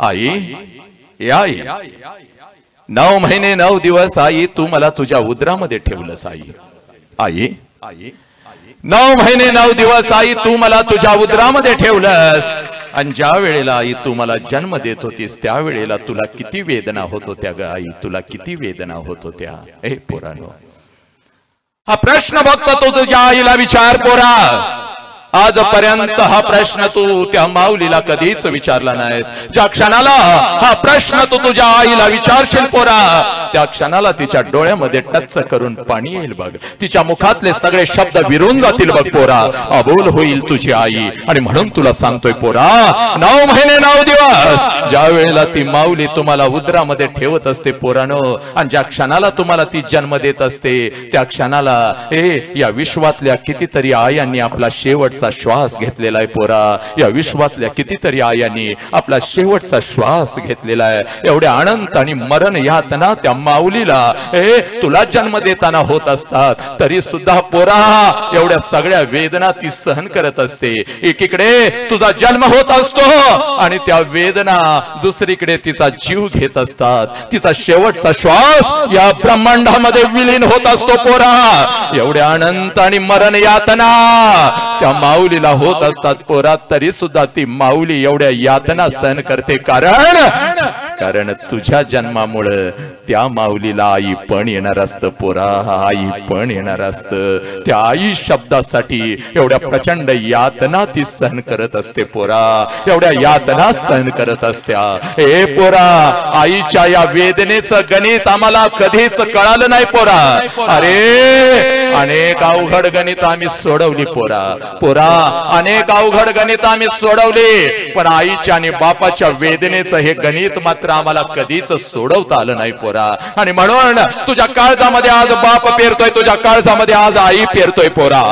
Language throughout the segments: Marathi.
आई आई 9 महिने 9 दिवस आई तू मला तुझ्या उदरामध्ये ठेवलंस आई आई 9 महिने 9 दिवस आई तू मला तुझ्या उदरामध्ये ठेवलंस आणि ज्या वेळेला आई तू मला जन्म देत होतीस त्या वेळेला तुला किती वेदना होत होत्या ग आई तुला किती वेदना होत होत्या ए पोरानो हा प्रश्न फक्त तू तुझ्या आईला विचार पोरा आजपर्यंत हा प्रश्न तू त्या माऊलीला कधीच विचारला नाहीस ज्या क्षणाला हा प्रश्न तू तुझ्या आईला विचारशील पोरा त्या क्षणाला तिच्या डोळ्यामध्ये टच करून पाणी येईल बघ तिच्या मुखातले सगळे शब्द विरून जातील बघ पोरा अबोल होईल तुझी आई आणि म्हणून तुला सांगतोय पोरा 9 महिने 9 दिवस ज्या वेळेला ती माऊली तुम्हाला उदरामध्ये ठेवत असते पोरानो आणि ज्या क्षणाला तुम्हाला ती जन्म देत असते त्या क्षणाला या विश्वातल्या कितीतरी आयांनी आपला शेवटचा श्वास घेतलेला आहे पोरा या विश्वातल्या कितीतरी आयांनी आपला शेवटचा श्वास घेतलेला आहे एवढ्या अनंत आणि मरण यातना त्या माऊलीला तुला जन्म देताना होत असतात तरी सुद्धा पोरा एवढ्या सगळ्या वेदना ती सहन करत असते एकीकडे तुझा जन्म होत असतो आणि त्या वेदना दुसरीकडे तिचा जीव घेत असतात तिचा शेवटचा श्वास या ब्रह्मांडामध्ये विलीन होत असतो पोरा एवढ्या अनंत आणि मरण यातना त्या माऊलीला होत असतात पोरा तरी सुद्धा ती माऊली एवढ्या यातना सहन करते कारण तुझ्या जन्मामुळे त्या माऊलीला आई पण येणार असतं पोरा आई पण येणार असतं त्या आई शब्दासाठी एवढ्या प्रचंड यातना ती सहन करत असते पोरा एवढ्या यातना सहन करत असत्या हे पोरा आईच्या या वेदनेचं गणित आम्हाला कधीच कळालं नाही पोरा अरे अनेक अवघड गणित आम्ही सोडवली पोरा अनेक अवघड गणित आम्ही सोडवली पण आईच्या आणि बापाच्या वेदनेचं हे गणित मात्र आम्हाला कधीच सोडवता आलं नाही पोरा आणि म्हणून तुझ्या काळजामध्ये आज बाप पेरतोय तुझ्या काळजामध्ये आज आई पेरतोय पोरा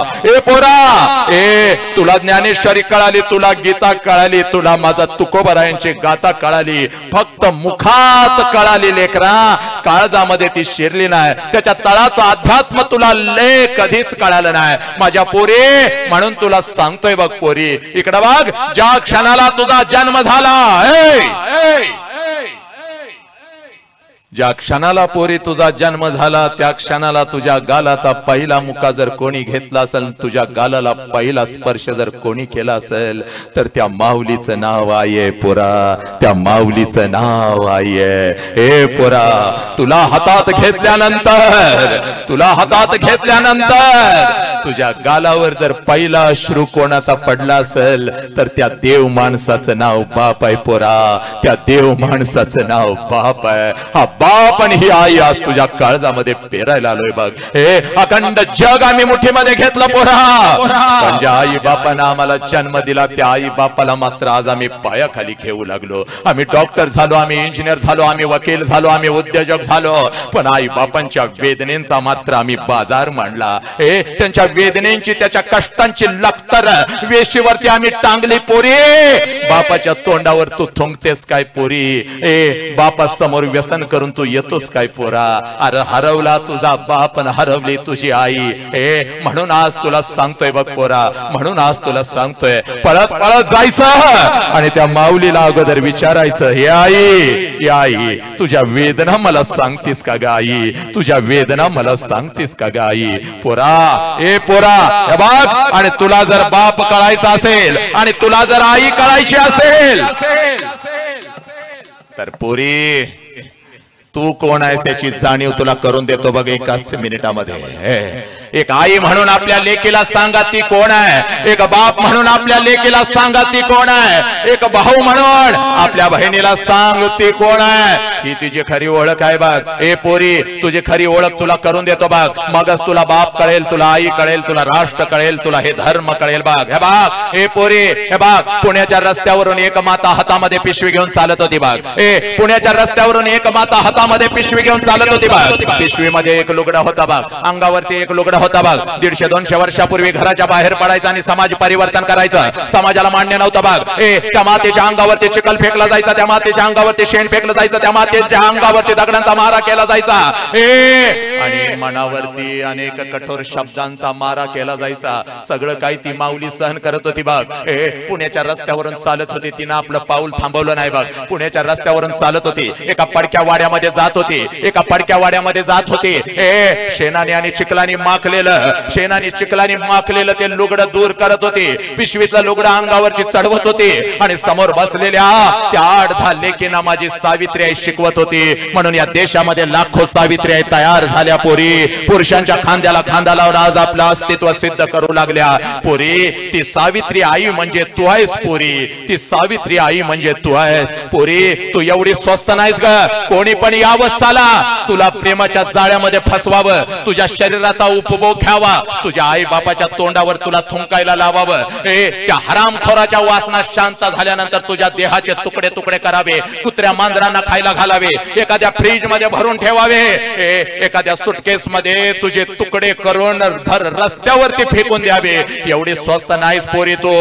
तुला ज्ञानेश्वरी कळाली तुला गीता कळाली तुला माझा तुकोबरायांची गाथा कळाली फक्त मुखात कळाली लेकरा काळजामध्ये ती शिरली नाही त्याच्या तळाचं अध्यात्म तुला लय कधीच कळालं नाही माझ्या पोरी म्हणून तुला सांगतोय बघ पोरी इकडे बघ ज्या क्षणाला तुझा जन्म झाला ज्या क्षणाला पोरी तुझा जन्म झाला त्या क्षणाला तुझ्या गालाचा पहिला मुका जर कोणी घेतला असेल तुझ्या गालाला पहिला स्पर्श जर कोणी केला असेल तर त्या माऊलीचं नाव आहे पोरा त्या माऊलीचं नाव आहे हे पोरा तुला हातात घेतल्यानंतर तुझ्या गालावर जर पहिला अश्रू कोणाचा पडला असेल तर त्या देव माणसाचं नाव बाप आहे पोरा त्या देव माणसाचं नाव बाप आहे हा बाप आणि ही आई आज तुझ्या काळजामध्ये पेरायला आलोय बघ हे अखंड जग आम्ही मुठीमध्ये घेतलं पोरा पण ज्या आई बापानं आम्हाला जन्म दिला त्या आई बापाला मात्र आज आम्ही पायाखाली घेऊ लागलो आम्ही डॉक्टर झालो आम्ही इंजिनियर झालो आम्ही वकील झालो आम्ही उद्योजक झालो पण आई बापांच्या वेदनेचा मात्र आम्ही बाजार मांडला त्यांच्या वेदनेची त्याच्या कष्टांची लखतर वेशीवरती आम्ही टांगली पोरी बापाच्या तोंडावर तू थुंकतेस काय पोरी बापा समोर व्यसन करून तू येतोस काय पोरा अरे हरवला तुझा बाप आणि हरवली तुझी आई म्हणून आज तुला सांगतोय बघ पोरा म्हणून आज तुला सांगतोय पळत पळत जायचं आणि त्या माऊलीला अगोदर विचारायचं हे आई तुझ्या वेदना मला सांगतीस का ग आई तुझ्या वेदना मला सांगतीस का ग आई पोरा पोरा बघ आणि तुला जर बाप कळायचा असेल आणि तुला जर आई कळायची असेल तर पोरी तू कोण आहेस याची जाणीव तुला करून देतो बघ एकाच मिनिटामध्ये एक आई म्हणून आपल्या लेकीला सांगा ती कोण आहे एक बाप म्हणून आपल्या लेकीला सांगा ती कोण आहे एक भाऊ म्हणून आपल्या बहिणीला सांग ती कोण आहे ही तुझी खरी ओळख आहे बघ ए पोरी तुझी खरी ओळख तुला करून देतो बघ मगच तुला बाप कळेल तुला आई कळेल तुला राष्ट्र कळेल तुला हे धर्म कळेल बघ हे बघ ए पोरी हे बघ पुण्याच्या रस्त्यावरून एक माता हातामध्ये पिशवी घेऊन चालत होती बघ पुण्याच्या रस्त्यावरून एक माता हातामध्ये पिशवी घेऊन चालत होती बघ पिशवीमध्ये एक लुगडा होता बघ अंगावरती एक लुगडा होता बघ 150-200 वर्षापूर्वी घराच्या बाहेर पडायचं आणि समाज परिवर्तन करायचं समाजाला मान्य नव्हतं बघ त्या मातेच्या अंगावरती चिखल फेकला जायचा, त्या मातेच्या अंगावरती शेण फेकलं जायचं, त्या मातेच्या अंगावरती दगडांचा मारा केला जायचा, आणि मनावरती अनेक कठोर शब्दांचा मारा केला जायचा. सगळं काही ती माऊली सहन करत होती बघ. पुण्याच्या रस्त्यावरून चालत होती, तिनं आपलं पाऊल थांबवलं नाही बघ. पुण्याच्या रस्त्यावरून चालत होती, एका पडक्या वाड्यामध्ये जात होती, एका पडक्या वाड्यामध्ये जात होती. शेणाने आणि चिखलाने माखलेलं, शेणाने चिखलाने माखलेलं ते लुगडं दूर करत होती, पिशवीतलं लुगडं अंगावरती चढवत होती, आणि समोर बसलेल्या त्या 8-10 लेकींना माझी सावित्री आई शिकवत होती. म्हणून या देशामध्ये लाखो सावित्री आई तयार झाल्या पोरी, पुरुषांच्या खांद्याला खांदा लावून आज आपलं अस्तित्व सिद्ध करू लागल्या पोरी. ती सावित्री आई म्हणजे तू आहेस पोरी, ती सावित्री आई म्हणजे तू आहेस पोरी. तू एवढी स्वस्त नाहीस ग, कोणी पण यावं साला तुला प्रेमाच्या जाळ्यामध्ये फसवावं, तुझ्या शरीराचा उपभोग घ्यावा, तुझ्या आई बापाच्या तोंडावर तुला थुंकायला लावावं, त्या हरामखोराच्या वासना शांत झाल्यानंतर तुझ्या देहाचे तुकडे तुकडे करावे, कुत्र्या मांजरांना खायला घालावे, एखाद्या फ्रीज मध्ये भरून ठेवावे, एखाद्या सुटकेस मध्ये तुझे तुकडे करून रस्त्यावरती फेकून द्यावे. एवढी स्वस्त नाहीस पोरी तू,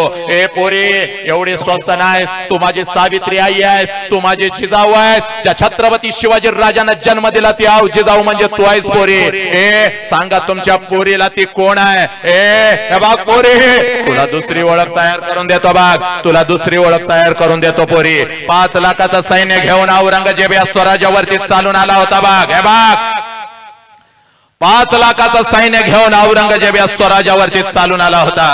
पोरी एवढी स्वस्त नाहीस. तू माझी सावित्री आई आहेस, तू माझी जिजाऊ आहेस. ज्या छत्रपती शिवाजी राजांना जन्म दिला ती आऊ जिजाऊ म्हणजे तू आहेस पोरी. सांगा तुमच्या पोरीला ती कोण आहे? हे बघ पोरी, तुला दुसरी ओळख तयार करून देतो बघ, तुला दुसरी ओळख तयार करून देतो पोरी. 5 लाखाचं सैन्य घेऊन औरंगजेब या स्वराज्यावरती चालून आला होता बघ. हे बघ 5 लाखाचं सैन्य घेऊन औरंगजेब या स्वराज्यावरती चालून आला होता.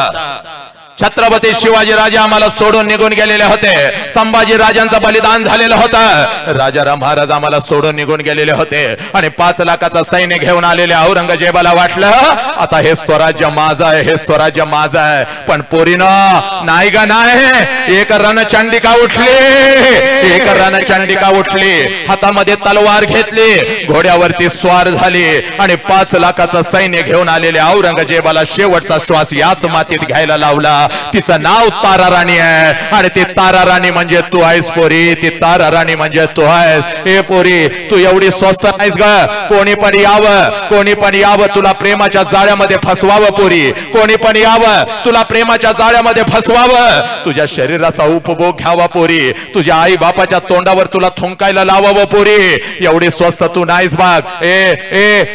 छत्रपती शिवाजी राजे आम्हाला सोडून निघून गेलेले होते, संभाजी राजांचं बलिदान झालेलं होतं, राजाराम महाराज आम्हाला सोडून निघून गेलेले होते, आणि 5 लाखाचं सैन्य घेऊन आलेल्या औरंगजेबाला वाटलं आता हे स्वराज्य माझं आहे, हे स्वराज्य माझं आहे. पण पोरीनं नाही ग नाही, एक रणचंडिका उठली, एक रणचंडिका उठली, हातामध्ये तलवार घेतली, घोड्यावरती स्वार झाली, आणि 5 लाखाचं सैन्य घेऊन आलेल्या औरंगजेबाला शेवटचा श्वास याच मातीत घ्यायला लावला. तिचं नाव तारा राणी आहे, आणि ती तारा राणी म्हणजे तू आहेस पोरी, ती तारा राणी म्हणजे तू आहेस. हे पोरी तू एवढी स्वस्त नाहीस ग, कोणी पण यावं, कोणी पण यावं तुला प्रेमाच्या जाळ्यामध्ये फसवावं पोरी, कोणी पण यावं तुला प्रेमाच्या जाळ्यामध्ये फसवावं, तुझ्या शरीराचा उपभोग घ्यावा पोरी, तुझ्या आई बापाच्या तोंडावर तुला थुंकायला लावावं पोरी. एवढी स्वस्त तू नाहीस बघ.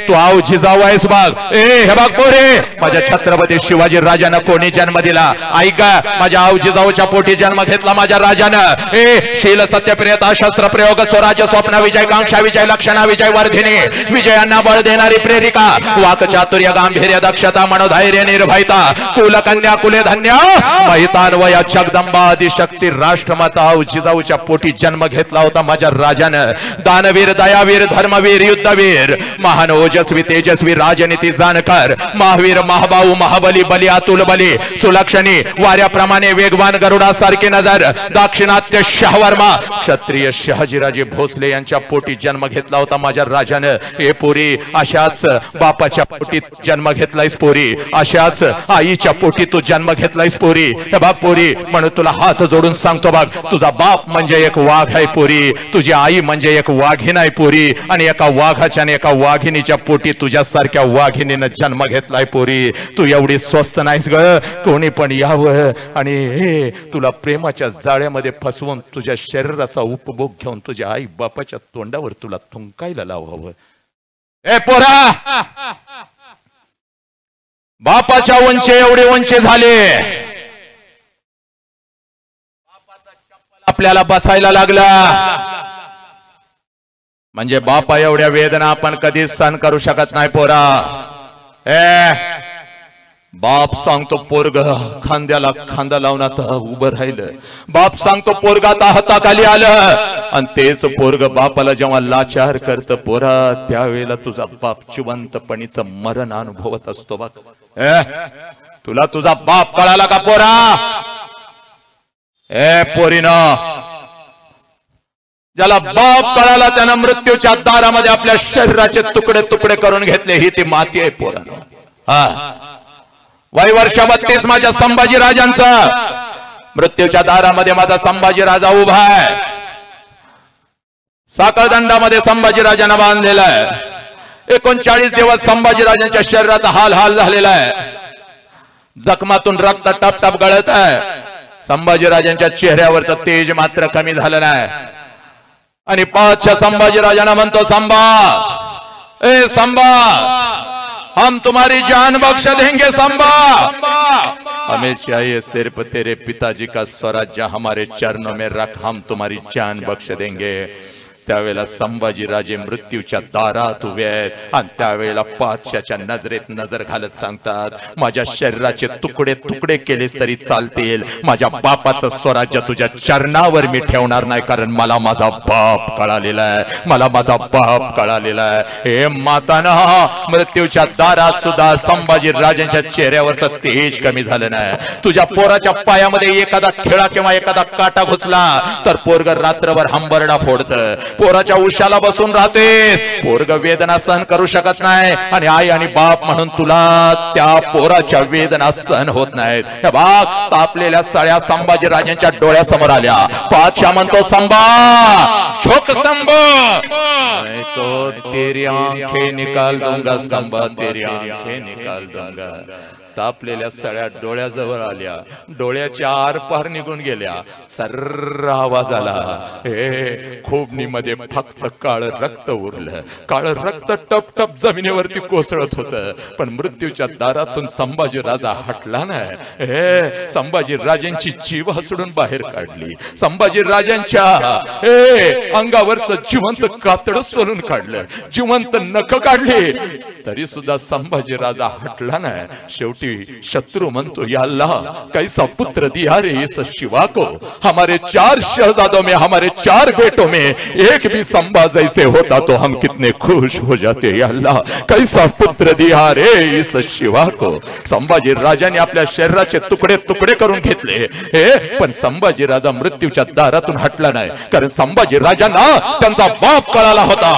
तू आऊ जिजाऊ आहेस बघ. हे बघ पोरी, माझ्या छत्रपती शिवाजी राजानं कोणी जन्म दिला? ऐक माझ्या आऊ जिजाऊच्या पोटी जन्म घेतला माझ्या राजानं. शील सत्यप्रियता शस्त्र प्रयोग स्वराज्य स्वप्न विजय कांक्षा विजय लक्षणा विजय वर्धिनी, विजयांना बळ देणारी प्रेरिका, वाक चातुर्य गांभीर्य दक्षता मनोधैर्य निर्भयता, कुलकन्या कुले धन्य महितान्वय जगदंबा आदिशक्ती राष्ट्रमाता आऊ जिजाऊच्या पोटी जन्म घेतला होता माझ्या राजानं. दानवीर दयावीर धर्मवीर युद्धवीर महान ओजस्वी तेजस्वी राजनीती जाणकार, महावीर महाबाऊ महाबली बली अतुल बली सुलक्षणी वाऱ्याप्रमाणे वेगवान गरुडासारखी नजर, दाक्षिणात्य शहावर्मा क्षत्रिय शहाजीराजे भोसले यांच्या पोटी जन्म घेतला होता माझ्या राजानं. हे पोरी अशाच बापाच्या पोटी जन्म घेतलायस पोरी, अशाच आईच्या पोटी तू जन्म घेतलायस पोरी. हे बघ पोरी, म्हणून तुला हात जोडून सांगतो बघ, तुझा बाप म्हणजे एक वाघ आहे पोरी, तुझी आई म्हणजे एक वाघीण आहे पोरी, आणि एका वाघाच्या आणि एका वाघिणीच्या पोटी तुझ्यासारख्या वाघिणीनं जन्म घेतलाय पोरी. तू एवढी स्वस्त नाहीस ग, कोणी पण यावं आणि तुला प्रेमाच्या जाळ्यामध्ये फसवून तुझ्या शरीराचा उपभोग घेऊन तुझ्या आई बापाच्या तोंडावर तुला थुंकायला लावावं. पोरा, बापाच्या उंची एवढे उंची झाले, आपल्याला बसायला लागला, म्हणजे बापा एवढ्या वेदना आपण कधीच सहन करू शकत नाही पोरा. बाप सांगतो पोरग खांद्याला खांदा लावून आता उभं राहिलं, बाप सांगतो पोरग आता हाताखाली आलं, आणि तेच पोरग बापाला जेव्हा लाचार करतं पोरा, त्यावेळेला तुझा बाप जिवंतपणीचं मरण अनुभवत असतो बघ. तुला तुझा बाप कळाला का पोरा? पोरीनं ज्याला बाप कळाला त्यानं मृत्यूच्या दारामध्ये आपल्या शरीराचे तुकडे तुकडे करून घेतले. ही ती माती आहे पोरानं. वय वर्ष 32 माझ्या संभाजी राजांचा, मृत्यूच्या दारामध्ये माझा संभाजी राजा उभा आहे, साखळदंडामध्ये संभाजी राजांना बांधलेला आहे. 39 दिवस संभाजी राजांच्या शरीराचा हाल हाल झालेला आहे, जखमातून रक्त टप टप गळत आहे. संभाजीराजांच्या चेहऱ्यावरचं तेज मात्र कमी झालं नाही आणि पाचच्या संभाजीराजांना म्हणतो, संभा, ए संभा, हम तुम्हारी जान बख्श देंगे संभा, हमें चाहिए सिर्फ तेरे पिताजी का स्वराज्य हमारे चरणों में रख, हम तुम्हारी जान बख्श देंगे। त्यावेळेला संभाजी राजे मृत्यूच्या दारात उभे आहेत आणि त्यावेळेला पाचशाच्या नजरेत नजर घालत सांगतात, माझ्या शरीराचे तुकडे तुकडे केलेस तरी चालतील, माझ्या बापाचं स्वराज्य तुझ्या चरणावर मी ठेवणार नाही, कारण मला माझा बाप कळालेला आहे, मला माझा बाप कळालेला आहे। हे माताना, मृत्यूच्या दारात सुद्धा संभाजी राजांच्या चेहऱ्यावरचं तेज कमी झालं नाही। तुझ्या पोराच्या पायामध्ये एखादा खिळा किंवा एखादा काटा घुसला तर पोरग रात्रभर हंबरडा फोडतं, पोराच्या उशाला बसून राहतेस, पोरग वेदना सहन करू शकत नाही आणि आई आणि बाप म्हणून तुला त्या पोराच्या वेदना सहन होत नाहीत। हे बाग तापलेल्या सळ्या संभाजी राजांच्या डोळ्यासमोर आल्या। पाचशा म्हणतो, संभा, झोक संभा, नहीं तो तेरी आंखें निकाल दूंगा संभा, तेरी आंखें निकाल दूंगा। तापलेल्या सळ्या डोळ्याजवळ आल्या, डोळ्याच्या आरपार निघून गेल्या, सर्र आवाज आला, हे खोबणीमध्ये फक्त काळ रक्त उरलं, काळ रक्त टप टप जमिनीवरती कोसळत होतं, पण मृत्यूच्या दारातून संभाजी राजा हटला नाही। हे संभाजी राजांची जीव हसडून बाहेर काढली, संभाजी राजांच्या अंगावरचं जिवंत कातड सोलून काढलं, जिवंत नख काढली, तरी सुद्धा संभाजी राजा हटला नाही। शेवटी शत्रु म्हणतो, या अल्लाह, कैसा पुत्र दिया रे इस शिवा को, हमारे 4 शहजादों में, हमारे 4 बेटों में एक भी संभा जैसे होता तो हम कितने खुश हो जाते, या अल्लाह, कैसा पुत्र दिया रे इस शिवा को। संभाजी राजाने आपल्या शरीराचे तुकडे तुकडे करून घेतले, पण संभाजी राजा मृत्यूच्या दारातून हटला नाही, कारण संभाजी राजांना त्यांचा बाप कळाला होता।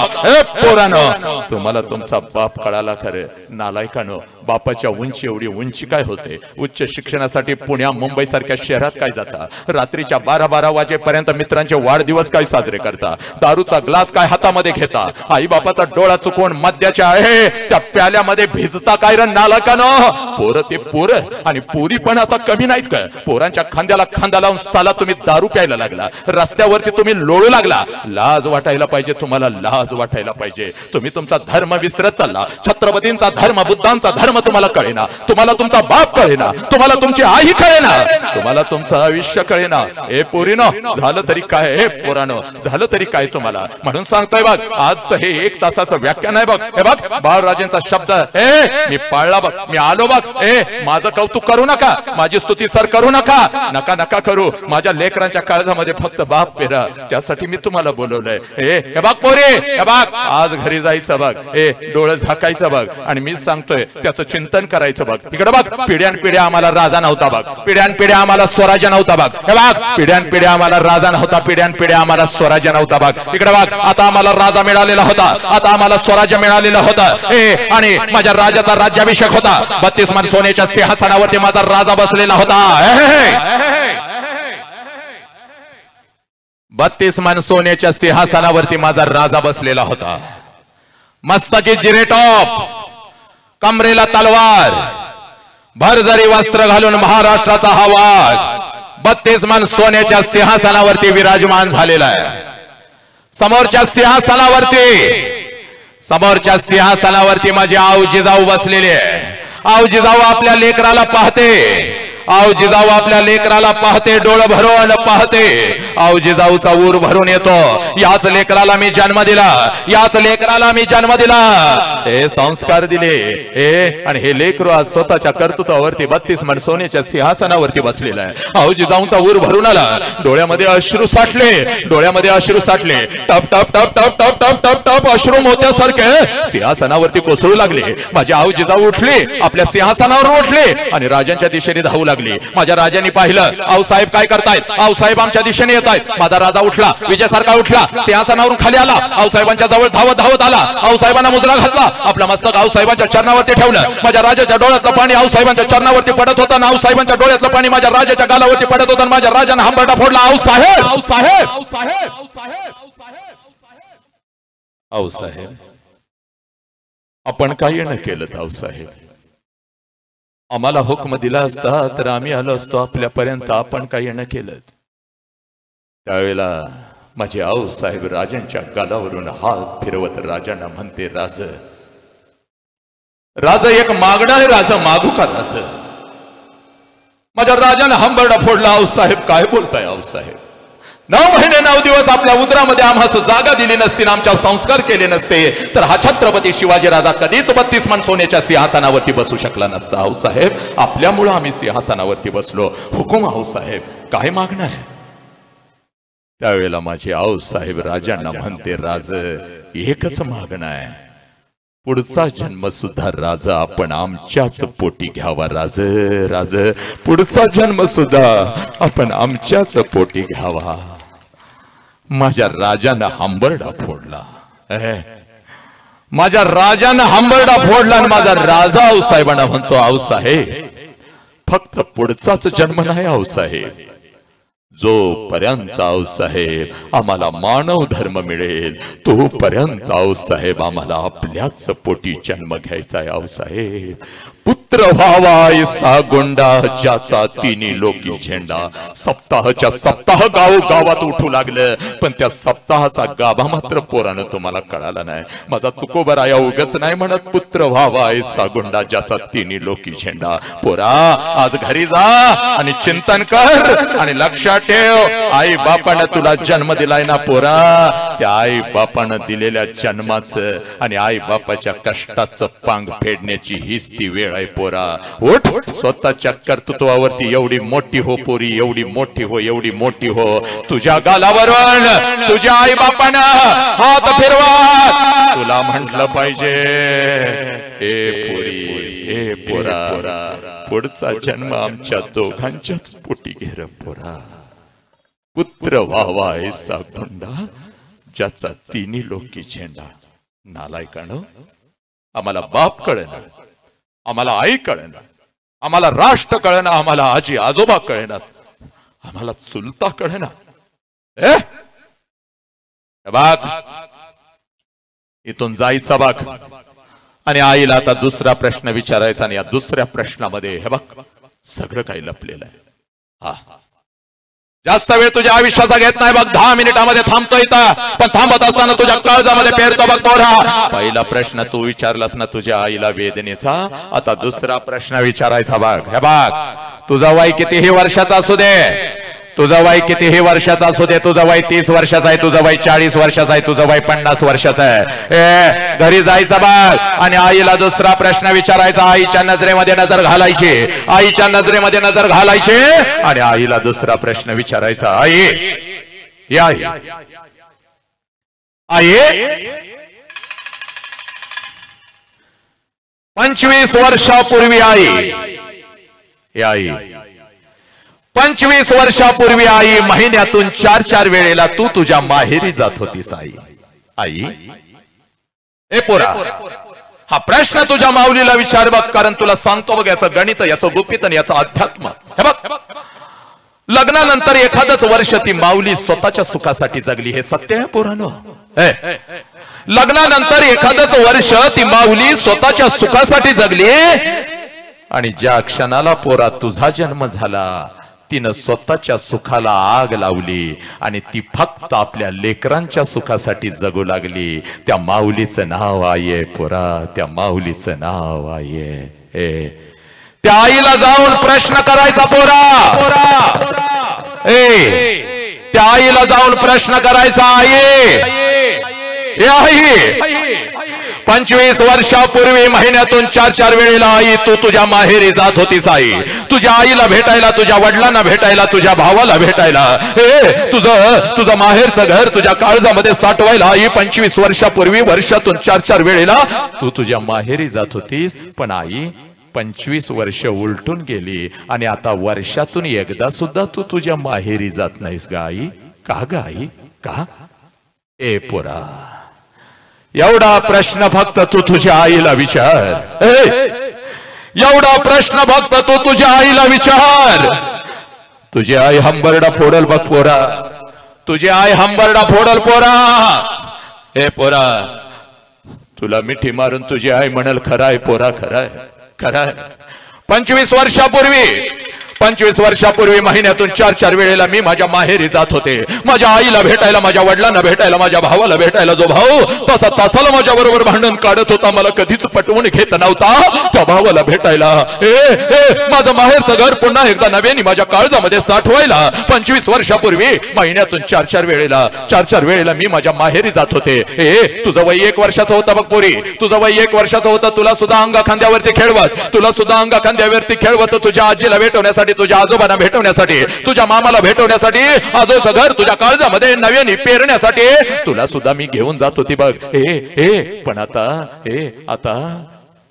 पोरांनो, तुम्हाला तुमचा बाप कळाला खरे, नालायकानो, बापाच्या उंची एवढी उंची काय होते? उच्च शिक्षणासाठी पुण्या मुंबई सारख्या शहरात काय जाता, रात्रीच्या 12-12 वाजेपर्यंत मित्रांचे वाढदिवस काय साजरे करता, दारूचा ग्लास काय हातामध्ये घेता, आई बापाचा डोळा चुकवून मद्याच्या आहे त्या प्याल्यामध्ये भिजता काय रे नालायकानो। पोर ते पोर आणि पुरी पण आता कमी नाहीत का? पोरांच्या खांद्याला खांदा लावून साला तुम्ही दारू प्यायला लागला, रस्त्यावरती तुम्ही लोळू लागला, लाज वाटायला पाहिजे तुम्हाला, लाज वाटायला पाहिजे। तुम्ही तुमचा धर्म विसरत चालला, छत्रपतींचा धर्म, बुद्धांचा धर्म तुम्हाला कळेना, तुम्हाला तुमचा बाप कळेना, तुम्हाला तुमची आई कळेना, तुम्हाला तुमचं आयुष्य कळेना। ए पोरीनो, झालं तरी काय, हे पोरानो, झालं तरी काय तुम्हाला? म्हणून सांगतोय बघ, आज हे 1 तासाचं व्याख्यान आहे बघ, हे बघ बाळराजेंचा शब्द, मी पाळला बघ, मी आलो बघ, माझं कौतुक करू नका, माझी स्तुती सर करू नका, नका नका करू, माझ्या लेकरांच्या काळजामध्ये फक्त बाप पेरा, त्यासाठी मी तुम्हाला बोलवलंय। हे बघ पोरे, हे बघ, आज घरी जायचं बघ, डोळं झाकायचं बघ, आणि मी सांगतोय त्याचं चिंतन करायचं बघ। इकडे बघ, पिढ्यान पिढ्या आम्हाला राजा नव्हता बघ, पिढ्यान पिढ्या आम्हाला स्वराज्य नव्हता बघ, हे बघ, पिढ्यान पिढ्या आम्हाला राजा नव्हता, पिढ्यान पिढ्या आम्हाला स्वराज्य नव्हता बघ, इकडे बघ, आता आम्हाला राजा मिळालेला होता, आता आम्हाला स्वराज्य मिळालेलं होतं, आणि माझ्या राजाचा राज्याभिषेक होता, 32 मन सोन्याच्या सिंहासनावरती माझा राजा बसलेला होता। 32 मन सोन्याच्या सिंहासनावरती माझा राजा बसलेला होता, मस्तकी जिरेटॉप, कमरेला तलवार, भरजरी वस्त्र घालून महाराष्ट्राचा हा वाघ 32 मन सोन्याच्या सिंहासनावरती विराजमान झालेला आहे। समोरच्या सिंहासनावरती माझी आऊ जिजाऊ बसलेली आहे। आऊ जिजाऊ आपल्या लेकराला पाहते, आऊ जिजाऊ आपल्या लेकराला पाहते, डोळं भरून पाहते, आऊ जिजाऊचा ऊर भरून येतो, याच लेकराला मी जन्म दिला, याच लेकराला मी जन्म दिला, हे संस्कार दिले, आणि हे लेकरू आज स्वतःच्या कर्तृत्वावरती 32 मन सोन्याच्या सिंहासनावरती बसलेला आहे। आऊ जिजाऊचा ऊर भरून आला, डोळ्यामध्ये अश्रू साठले, डोळ्यामध्ये अश्रू साठले, टप टप टप टप टप टप टप टप अश्रू मोत्यासारखे सिंहासनावरती कोसळू लागले। माझी आऊ जिजाऊ उठली, आपल्या सिंहासनावर उठले आणि राजांच्या दिशेने धावू लागली। माझ्या राजांनी पाहिलं, आऊ साहेब काय करतायत, आऊ साहेब आमच्या दिशेने येत आहेत। माझा राजा उठला, विजयासारखा उठला, सिंहासनावरून खाली आला, आऊ साहेबांच्या जवळ धावत धावत आला, आऊ साहेबांना मुजरा घातला, आपला मस्तक आऊ साहेबांच्या चरणावरती ठेवलं। माझ्या राजाच्या डोळ्यातलं पाणी आऊ साहेबांच्या चरणावरती पडत होतं, आऊ साहेबांच्या डोळ्यातलं पाणी माझ्या राजाच्या गालावरती पडत होतं, माझ्या राजाने हंबरडा फोडला, आऊ साहेब, आऊ साहेब, आऊ साहेब, आऊ साहेब, आऊ साहेब, आपण काय न केलं आऊ साहेब? आम्हाला हुकम दिला असता तर आम्ही आलो असतो आपल्यापर्यंत, आपण काही न केलं. त्यावेळेला माझे आऊ साहेब राजांच्या गालावरून हात फिरवत राजांना म्हणते, राज राजा एक मागणं आहे, राजा मागू का राज? माझ्या राजाने हंबरडा फोडला. आऊ साहेब काय बोलताय आऊ साहेब? 9 महिने 9 दिवस आपल्या उदरामध्ये आम्हाला जागा दिली नसती, आमच्या संस्कार केले नसते तर हा छत्रपती शिवाजी राजा कधीच 32 मन सोन्याच्या सिंहासनावरती बसू शकला नसता. आऊ साहेब आपल्यामुळं आम्ही सिंहासनावरती बसलो. हुकुम आऊ साहेब, काय मागणं आहे? त्यावेळेला माझे आऊ साहेब राजांना म्हणते, राज एकच मागणं आहे, पुढचा जन्म सुद्धा राजा आपण आमच्याच पोटी घ्यावा. राज राज पुढचा जन्म सुद्धा आपण आमच्याच पोटी घ्यावा. माझ्या राजानं हंबरडा फोडला. माझ्या राजानं हंबरडा फोडला आणि माझा राजा आऊसाहेबांना म्हणतो, आऊसाहेब फक्त पुढचाच जन्म नाही आऊसाहेब, जोपर्यंत आऊसाहेब आम्हाला मानव धर्म मिळेल तोपर्यंत आऊसाहेब आम्हाला आपल्याच पोटी जन्म घ्यायचा आहे. आऊसाहेब पुत्र व्हावा ऐसा गोंडा ज्याचा तिन्ही लोकी झेंडा. सप्ताहाच्या सप्ताह गाव गावात उठू लागलं, पण त्या सप्ताहाचा गाभा मात्र पोरानं तुम्हाला कळाला नाही. माझा तुकोबराया उगच नाही म्हणत पुत्र व्हावा ऐसा गोंडा ज्याचा तिन्ही लोकी झेंडा. पोरा आज घरी जा आणि चिंतन कर आणि लक्षात ठेव, आई बापानं तुला जन्म दिलाय ना पोरा, त्या आई बापानं दिलेल्या जन्माचं आणि आई बापाच्या कष्टाचं पांग फेडण्याची हीच ती वेळ आहे पोरा. उठ, स्वतःच्या कर्तृत्वावरती एवढी मोठी हो पोरी, एवढी मोठी हो, एवढी मोठी हो. तुझ्या गालावरून तुझ्या आई बापानं हात फिरवा. तुला म्हटलं पाहिजे, ए पोरी, ए पोरा, पुढचा जन्म आमच्या दोघांच्याच पोटी घेर पोरा. पुत्र व्हावा ऐसा गोंडा ज्याचा तिन्ही लोकी झेंडा. नालायकानो, आम्हाला बाप कळेना, आम्हाला आई कळेना, आम्हाला राष्ट्र कळेना, आम्हाला आजी आजोबा कळेना, आम्हाला चुलता कळेना. बाग इथून जायचा बाग आणि आईला आता दुसरा प्रश्न विचारायचा आणि या दुसऱ्या प्रश्नामध्ये हे बघ सगळं काही लपलेलं आहे. हा, जास्त वेळ तुझ्या आयुष्याचा घेत नाही बघ, 10 मिनिटांमध्ये थांबतो इथं, पण थांबत असताना तुझ्या काळजामध्ये पेरतो बघ पोरा. पहिला प्रश्न तू विचारलास ना तुझ्या आईला वेदनेचा, आता दुसरा प्रश्न विचारायचा बघ. हे बघ, तुझा वय कितीही वर्षाचा असू दे, तुझं वय कितीही वर्षाचा असू दे, तुझं वय 30 वर्षाचा आहे, तुझं वय 40 वर्षाचा आहे, तुझं वय 50 वर्षाचा आहे, घरी जायचं बघ आणि आईला दुसरा प्रश्न विचारायचा. आईच्या नजरेमध्ये नजर घालायची, आईच्या नजरेमध्ये नजर घालायची आणि आईला दुसरा प्रश्न विचारायचा. आई, आई, आई 25 वर्षापूर्वी आई, आई 25 वर्षापूर्वी आई महिन्यातून 4-4 वेळेला तू तुझ्या माहेरी जात होतीस. आई, आई ए पोरा, हा प्रश्न तुझ्या माऊलीला विचार बघ, कारण तुला सांगतो बघ याचं गणित, याचं गुपित आणि याचं अध्यात्म. हे बघ, लग्नानंतर एखादच वर्ष ती माऊली स्वतःच्या सुखासाठी जगली, हे सत्य आहे पोरानो. लग्नानंतर एखादच वर्ष ती माऊली स्वतःच्या सुखासाठी जगली आणि ज्या क्षणाला पोरा तुझा जन्म झाला तिनं स्वतःच्या सुखाला आग लावली आणि ती फक्त आपल्या लेकरांच्या सुखासाठी जगू लागली. त्या माऊलीचं नाव आहे पोरा, त्या माऊलीचं नाव आहे. त्या आईला जाऊन प्रश्न करायचा पोरा, त्या आईला जाऊन प्रश्न करायचा. आई 25 वर्षापूर्वी महिन्यातून 4-4 वेळेला आई तू तुझ्या माहेरी जात होतीस. आई तुझ्या आईला भेटायला, तुझ्या वडिलांना भेटायला, तुझ्या भावाला भेटायला, तुझं माहेरचं घर तुझ्या काळजामध्ये साठवायला आई 25 वर्षापूर्वी वर्षातून 4-4 वेळेला तू तुझ्या माहेरी जात होतीस. पण आई 25 वर्ष उलटून गेली आणि आता वर्षातून एकदा सुद्धा तू तुझ्या माहेरी जात नाहीस ग आई. का ग आई, का? ए पोरा, एवढा प्रश्न फक्त तू तुझ्या आईला विचार. एवढा प्रश्न फक्त तू तुझ्या आईला विचार. तुझी आई हंबरडा फोडल बघ पोरा, तुझी आई हंबरडा फोडल पोरा. हे पोरा, तुला मिठी मारून तुझी आई म्हणल खराय पोरा, खराय खराय. 25 वर्षापूर्वी महिन्यातून 4 वेळेला मी माझ्या माहेरी जात होते, माझ्या आईला भेटायला, माझ्या वडिलांना भेटायला, माझ्या भावाला भेटायला. जो भाऊ तासाला माझ्या बरोबर भांडण काढत होता, मला कधीच पटवून घेत नव्हता, त्या भावाला भेटायला माझं माहेरचं घर पुन्हा एकदा नव्याने माझ्या काळजामध्ये साठवायला 25 वर्षापूर्वी महिन्यातून 4 वेळेला मी माझ्या माहेरी जात होते. तुझं वय 1 वर्षाचं होतं बघ पोरी, तुझं वय 1 वर्षाचं होतं. तुला सुद्धा अंगा खांद्यावरती खेळवत, तुझ्या आजीला भेटवण्यासाठी, तुझ्या आजोबांना भेटवण्यासाठी, तुझ्या मामाला भेटवण्यासाठी, आजोचं घर तुझ्या काळजामध्ये नव्याने पेरण्यासाठी तुला सुद्धा मी घेऊन जात होती बघ. पण आता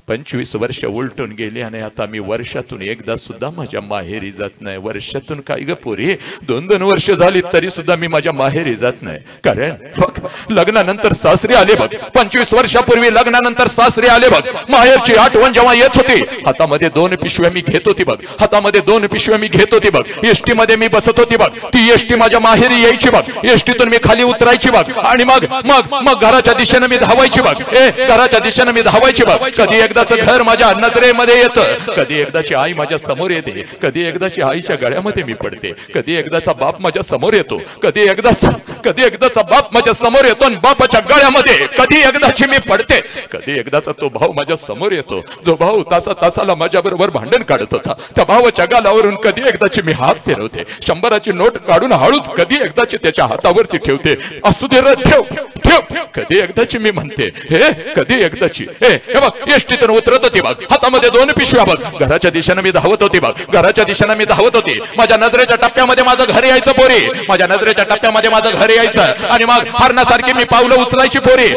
25 वर्ष उलटून गेली आणि आता मी वर्षातून एकदा सुद्धा माझ्या माहेरी जात नाही. वर्षातून काय ग पोरी, 2 वर्ष झाली तरी सुद्धा मी माझ्या माहेरी जात नाही. कारण लग्नानंतर सासरी आले बघ, 25 वर्षापूर्वी लग्नानंतर सासरी आले बघ. माहेरची आठवण जेव्हा येत होती, हातामध्ये 2 पिशव्या मी घेत होती बघ. एसटी मध्ये मी बसत होती बघ. ती एसटी माझ्या माहेरी यायची बघ. एसटीतून मी खाली उतरायची बघ आणि मग घराच्या दिशेने मी धावायची बघ. कधी एकदाचं घर माझ्या नजरेमध्ये येतं, कधी एकदाची आई माझ्या समोर येते, कधी एकदाची आईच्या गळ्यामध्ये मी पडते, कधी एकदाचा बाप माझ्या समोर येतो, कधी एकदाचा बाप माझ्या समोर येतो आणि बापाच्या गळ्यामध्ये कधी एकदाची मी पडते, कधी एकदाचा तो भाऊ माझ्या समोर येतो, जो भाऊ तासाला माझ्या बरोबर भांडण काढत होता. त्या भावाच्या गालावरून कधी एकदाची मी हात फिरवते, 100ची नोट काढून हळूच कधी एकदाची त्याच्या हातावरती ठेवते. असू दे रे, ठेव. कधी एकदाची मी म्हणते, कधी एकदाची. बघ, एसटीतून उतरत होती बघ, हातामध्ये 2 पिशव्या बघ. घराच्या दिशेने मी धावत होती. माझ्या नजरेच्या टप्प्यामध्ये माझं घर यायचं पोरी, आणि मग हरणासारखी मी पावलं उचलायची पोरी.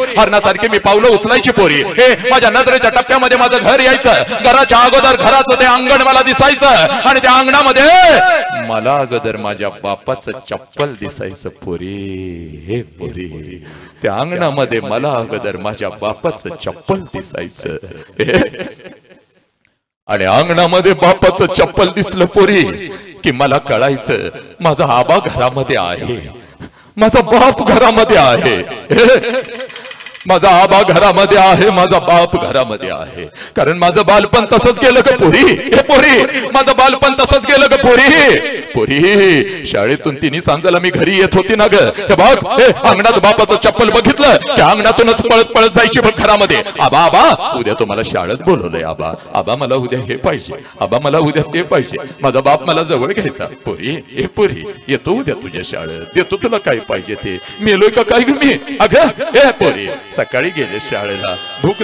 माझ्या नजरेच्या टप्प्यामध्ये माझं घर यायचं. घराच्या अगोदर घराचं ते अंगण मला दिसायचं आणि त्या अंगणामध्ये मला अगोदर माझ्या बापाचं चप्पल दिसायचं पोरी. त्या अंगणामध्ये मला अगोदर माझ्या बापाचं चप्पल दिसायचं. आणि अंगणामध्ये बापाचं चप्पल दिसलं पोरी की मला कळायचं माझा आबा घरामध्ये आहे, माझा बाप घरामध्ये आहे, माझा आबा घरामध्ये आहे, माझा बाप घरामध्ये आहे. कारण माझं बालपण तसंच गेलं का पोरी, माझं बालपण तसंच गेलं का पोरी. शाळेतून 3 सांजाला मी घरी येत होती ना ग, बघ अंगणात बापाचं चप्पल बघितलं त्या अंगणातूनच पळत जायची बघ घरामध्ये. आबा उद्या तुम्हाला शाळेत बोलवलंय, आबा मला उद्या हे पाहिजे, आबा मला उद्या ते पाहिजे. माझा बाप मला जवळ घ्यायचा. पोरी येतो उद्या तुझ्या शाळेत, देतो तुला काय पाहिजे ते. मेलोय का काय मी? अगं पोरी, सकाळी गेले शाळेला, भूक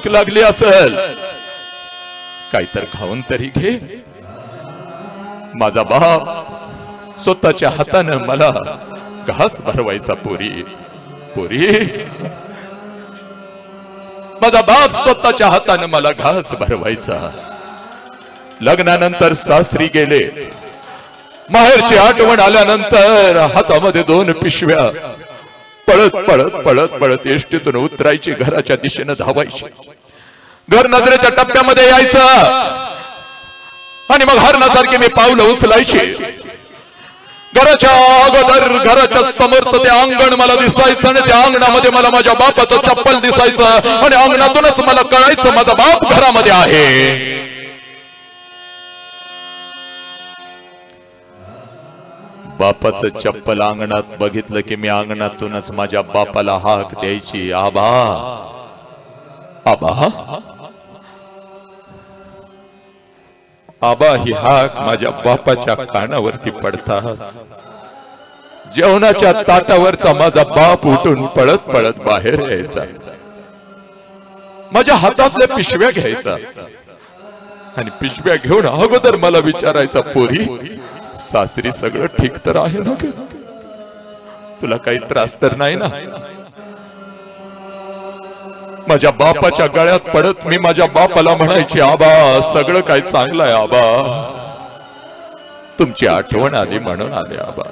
लागली असेल, काहीतरी खाऊन तरी घे. माझा बाप स्वतःच्या हातानं मला घास भरवायचा पोरी. माझा बाप स्वतःच्या हातानं मला घास भरवायचा. लग्नानंतर सासरी गेले, माहेरची आठवण आल्यानंतर हातामध्ये 2 पिशव्या, पळत एसटीतून उतरायची, घराच्या दिशेने धावायची. घर नजरेच्या टप्प्यामध्ये यायचं आणि मग हरणासारखी मी पावलं उचलायची. घराच्या अगोदर घराच्या समोरचं ते अंगण मला दिसायचं आणि त्या अंगणामध्ये मला माझ्या बापाचं चप्पल दिसायचं आणि अंगणातूनच मला कळायचं माझा बाप घरामध्ये आहे. बापाचं चप्पल अंगणात बघितलं की मी अंगणातूनच माझ्या बापाला हाक द्यायची, आबा. ही हाक माझ्या बापाच्या कानावरती पडताच जेवणाच्या ताटावरचा माझा बाप उठून पळत बाहेर यायचा, माझ्या हातातल्या पिशव्या घ्यायचा आणि पिशव्या घेऊन अगोदर मला विचारायचा, पोरी सासरी सगळं ठीक तर आहे ना, तुला काही त्रास तर नाही ना. माझ्या बापाच्या गळ्यात पडत मी माझ्या बापाला म्हणायची, आबा सगळं काही चांगलं आहे, आबा तुमची आठवण आली म्हणून आले आबा.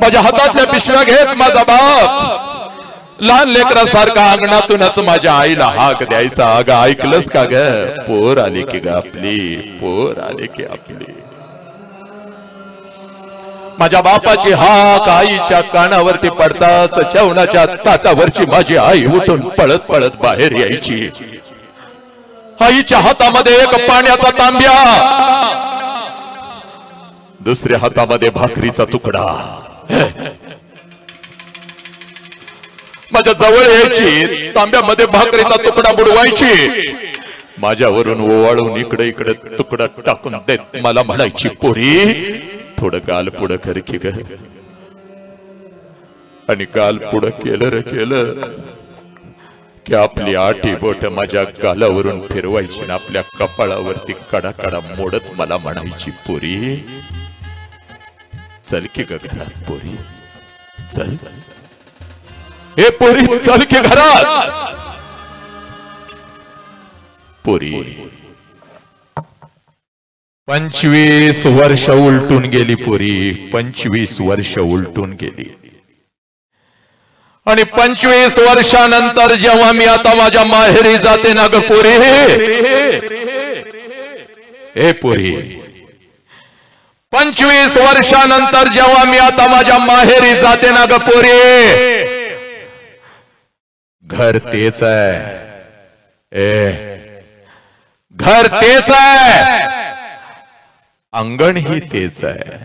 माझ्या हातातल्या पिशव्या घेत माझा बाप लहान लेकरासारखा अंगणातूनच माझ्या आईला हाक द्यायचा, अगं ऐकलंस का ग, पोर आली की ग आपली, पोर आली की आपली. माझ्या बापाची हाक आईच्या कानावरती पडताच जेवणाच्या ताटावरची माझी आई उठून पळत पळत बाहेर यायची। आईच्या हातामध्ये एक पाण्याचा तांब्या, दुसऱ्या हातामध्ये भाकरीचा तुकडा। माझ्या जवळ यायची, तांब्यामध्ये भाकरीचा तुकडा बुडवायची, माझ्यावरून ओवाळून इकडे इकडे तुकडा टाकून देत मला म्हणायची, पोरी थोडं गाल पुढं कर की ग। आणि गाल पुढं केलं की आपली आठी बोट माझ्या गालावरून फिरवायची ना आपल्या कपाळावरती कडा कडा मोडत मला म्हणायची, पोरी चल की ग घरात, पोरी चल, हे पोरी चल की घरात। पोरी 25 वर्ष उलटून गेली, पोरी 25 वर्ष उलटून गेली। आणि 25 वर्षानंतर जेव्हा मी आता माझ्या माहेरी जाते ना ग पोरी, हे पोरी 25 वर्षानंतर जेव्हा मी आता माझ्या माहेरी जाते ना ग पोरी, घर तेच आहे, घर तेच आहे, अंगण ही तेच आहे,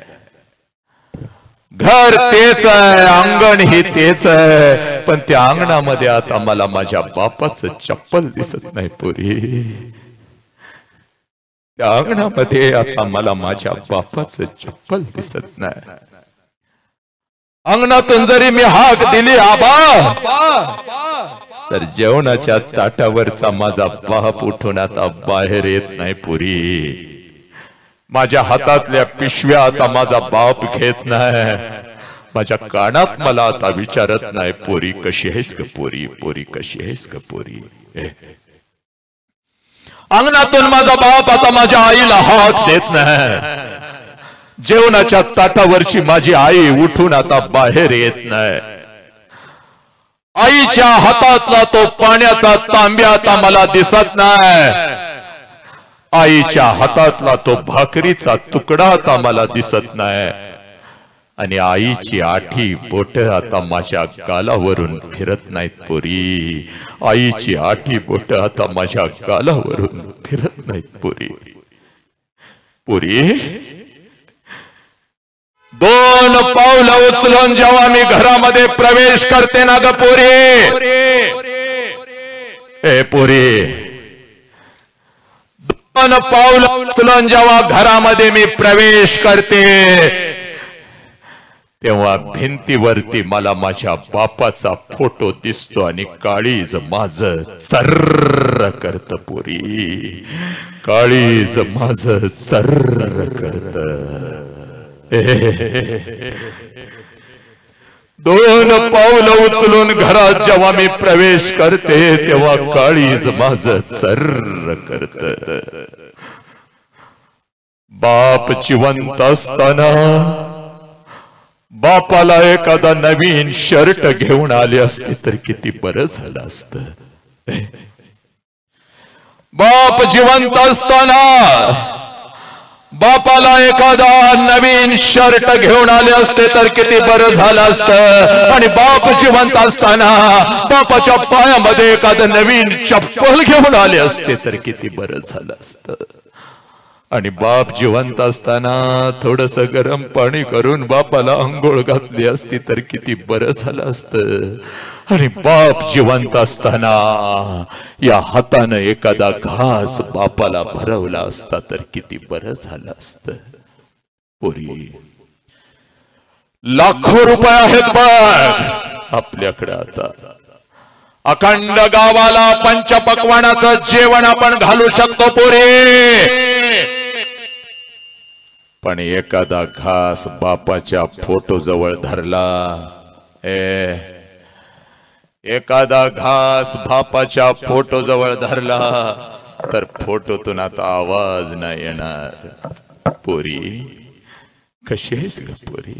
घर तेच आहे, अंगण ही तेच आहे, पण त्या अंगणामध्ये आता मला माझ्या बापाचं चप्पल दिसत नाही पोरी। त्या अंगणामध्ये आता मला माझ्या बापाचं चप्पल दिसत नाही। अंगणातून जरी मी हाक दिली आबा, तर जेवणाच्या ताटावरचा माझा बाप उठून आता बाहेर येत नाही पोरी। माझ्या हातातल्या पिशव्या आता माझा बाप घेत नाही, माझ्या कानात मला आता विचारत नाही, पोरी कशी आहेस ग पोरी, पोरी कशी आहेस ग पोरी। अंगणातून माझा बाप आता माझ्या आईला हात देत नाही, जेवणाच्या ताटावरची माझी आई उठून आता बाहेर येत नाही। आईच्या हातातला तो पाण्याचा तांब्या आता मला दिसत नाही, आईच्या हातातला तो भाकरीचा तुकडा आता मला दिसत नाही, आणि आईची आठी बोट आता माझ्या गालावरून फिरत नाहीत पोरी। आईची आठी बोट आता माझ्या गालावरून फिरत नाहीत पोरी। पोरी 2 पावलं उचलून जेव्हा मी घरामध्ये प्रवेश करते ना ग पोरी, ए पोरी 2 पावलं उचलून जेव्हा घरामध्ये मी प्रवेश करते, तेव्हा भिंतीवरती मला माझ्या बापाचा फोटो दिसतो आणि काळीज माझं चर्र करत पोरी, काळीज माझं चर्र करत। 2 पावलं उचलून घरात जेव्हा मी प्रवेश करते, तेव्हा काळीज माझं चर्र करत। बाप जिवंत असताना बापाला एखादा नवीन शर्ट घेऊन आले असते तर किती बरं झालं असतं। बाप जिवंत असताना बापाला एखादा नवीन शर्ट घेऊन आले असते तर किती बरं झालं असतं। आणि बाप जिवंत असताना बापाच्या पायामध्ये एखादं नवीन चप्पल घेऊन आले असते तर किती बरं झालं असतं। आणि बाप जिवंत असताना थोडस गरम पाणी करून बापाला अंघोळ घातली असती तर किती बरं झालं असतं। आणि बाप जिवंत असताना या हाताने एखादा घास बापाला भरवला असता तर किती बरं झालं असतं। पोरी लाखो रुपये आहेत बघ आपल्याकडे आता, अखंड गावाला पंचपक्वानाचं जेवण आपण घालू शकतो पोरी, पण एखादा घास बापाच्या फोटो जवळ धरला, एखादा घास बापाच्या फोटो जवळ धरला तर फोटोतून आता आवाज नाही येणार। पोरी कशी आहेस ग पोरी,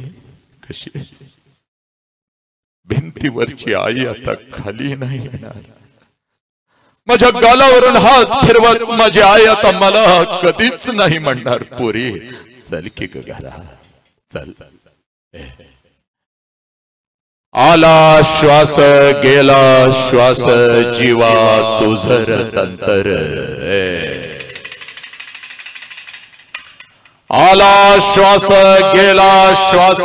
कशी आहेस? भिंतीवरची आई आता खाली नाही येणार, माझ्या गालावरून हात फिरवत माझी आई आता मला कधीच नाही म्हणणार, पोरी चल की ग घरा चल। आला श्वास गेला श्वास जीवा तुझर तंतर आला श्वास गेला श्वास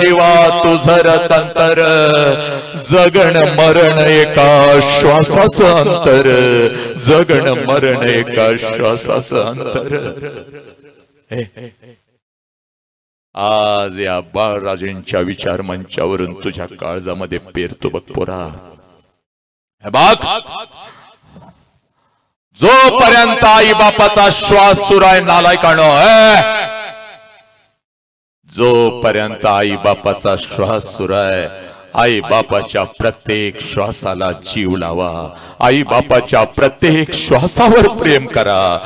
जीवा तुझर तंतर जगण मरण एका श्वासाचं अंतर जगण मरण एका श्वासाचं अंतर आज या बाळराजेंच्या विचार मंचावरून तुझ्या काळजामध्ये पेरतो बघ पोरा बघ जोपर्यंत आई बापाचा श्वास सुराय नालायकानो जोपर्यंत आई बापाचा श्वास सुराय आई बापाच्या प्रत्येक श्वासाला जीव लावा आई बापाच्या प्रत्येक श्वासावर प्रेम करा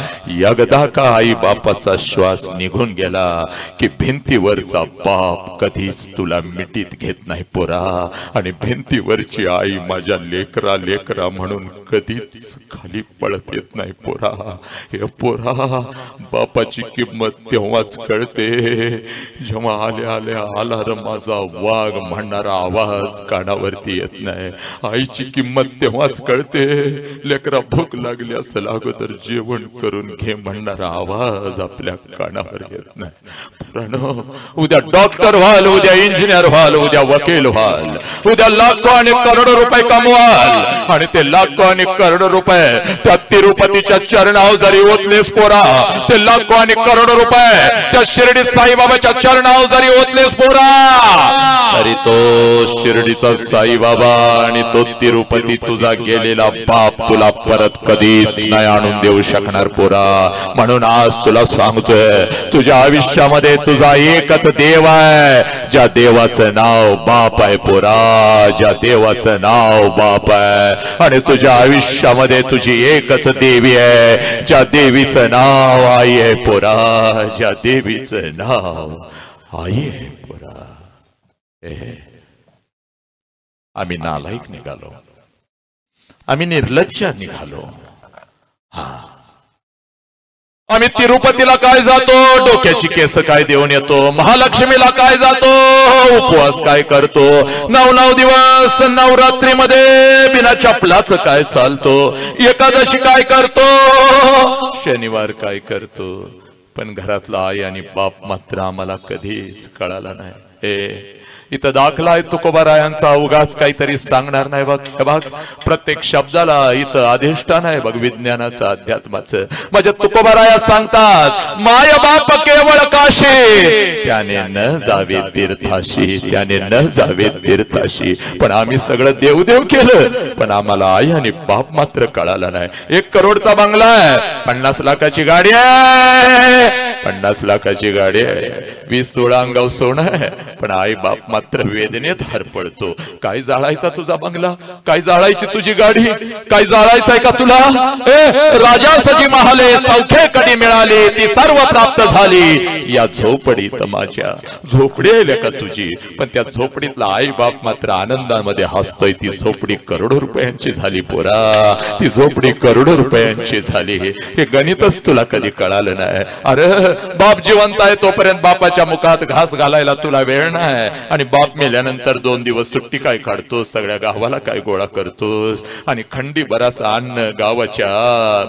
एकदा का आई बापाचा श्वास निघून गेला की भिंतीवरचा बाप कधीच तुला मिठीत घेत नाही पोरा आणि भिंतीवरची आई माझ्या लेकरा लेकरा म्हणून कधीच खाली पळत येत नाही पोरा हे पोरा बापाची किंमत तेव्हाच कळते जेव्हा आल्या आल्या आला र माझा वाघ म्हणणारा आवाज कानावरती येत नाही आईची किंमत तेव्हाच कळते लेकरा भूक लागली असेल अगोदर जेवण करून घे म्हणणारा आवाज आपल्या कानावर येत नाही पुराणो उद्या डॉक्टर व्हाल उद्या इंजिनियर व्हाल उद्या वकील व्हाल उद्या लाखो आणि करोडो रुपये कमवाल आणि ते लाखो आणि करोडो रुपये त्या तिरुपतीच्या चरणावर जरी ओतलेस पोरा ते लाखो आणि करोडो रुपये त्या शिर्डी साईबाबाच्या चरणावर जरी ओतलेस पोरा तरी तो शिर्डीचा साईबाबा आणि तो तिरुपती तुझा गेलेला बाप तुला परत कधीच नाही आणून देऊ शकणार पोरा म्हणून आज तुला सांगतोय तुझ्या आयुष्यामध्ये तुझा एकच देव आहे ज्या देवाचं नाव बाप आहे पोरा ज्या देवाचं नाव बाप आहे आणि तुझ्या आयुष्यामध्ये तुझी एकच देवी आहे ज्या देवीचं नाव आई आहे पोरा ज्या देवीचं नाव आई आहे पोरा आम्ही नालायक निघालो आम्ही निर्लज्ज निघालो आम्ही तिरुपतीला काय जातो डोक्याची केस काय देऊन येतो महालक्ष्मीला काय जातो उपवास काय करतो 9 दिवस नवरात्रीमध्ये बिना चपलाचं काय चालतो एकादशी काय करतो शनिवार काय करतो पण घरातला आई आणि बाप मात्र आम्हाला कधीच कळाला नाही इथं दाखला आहे तुकोबारायांचा उगाच काहीतरी सांगणार नाही बघ बघ प्रत्येक शब्दाला इथं अधिष्ठान आहे बघ विज्ञानाचं अध्यात्माचं माझ्या तुकोबाराया सांगतात माय बाप केवळ काशी त्याने न जावे तीर्थाशी त्याने न जावे तीर्थाशी पण आम्ही सगळं देवदेव केलं पण आम्हाला आई आणि बाप मात्र कळाला नाही 1 करोडचा बंगला आहे 50 लाखाची गाडी आहे 50 लाखाची गाडी आहे 20 तोळा अंगाव सोनं आहे पण आई बाप मात्र वेदनेत हरपळतो काय जाळायचा तुझा बंगला काय जाळायची तुझी गाडी काय जाळायचंय का तुला राजा सजी महाले सौखे कधी मिळाले ती सर्व प्राप्त झाली या झोपडीत माझ्या झोपडी आहे का तुझी पण त्या झोपडीतला आई बाप मात्र आनंदामध्ये हसतोय ती झोपडी करोडो रुपयांची झाली पोरा ती झोपडी करोडो रुपयांची झाली हे गणितच तुला कधी कळालं नाही अरे बाप जिवंत आहे तोपर्यंत बापाच्या मुखात घास घालायला तुला वेळ नाही आणि बाप मेल्यानंतर 2 दिवस सुट्टी काय काढतोस सगळ्या गावाला काय गोळा करतोस आणि खंडी बराच अन्न गावाच्या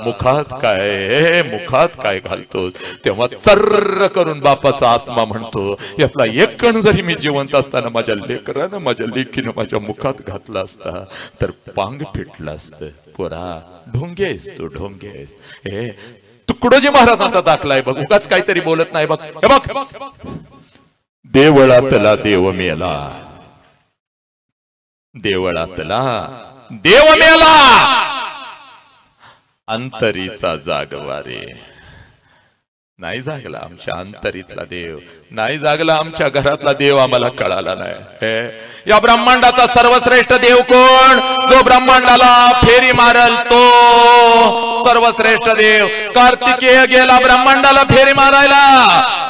मुखात काय घालतोस तेव्हा चर्र करून बापाचा आत्मा म्हणतो यातला एक कण जरी मी जिवंत असताना माझ्या लेकरानं माझ्या लेकीनं माझ्या मुखात घातला असता तर पांग फिटलं असतं पोरा ढोंगेस तू ढोंगेस तुकडोजी महाराजांचा दाखला आहे बघ उगाच काहीतरी बोलत नाही बघ हे बघ देवळातला देव मेला देवळातला देव मेला अंतरीचा जागवा रे नाही जागला आमच्या अंतरीतला देव नाही जागला आमच्या घरातला देव आम्हाला कळाला नाही या ब्रह्मांडाचा सर्वश्रेष्ठ देव कोण जो ब्रह्मांडाला फेरी मारल तो सर्वश्रेष्ठ देव कार्तिकेय गेला ब्रह्मांडाला फेरी मारायला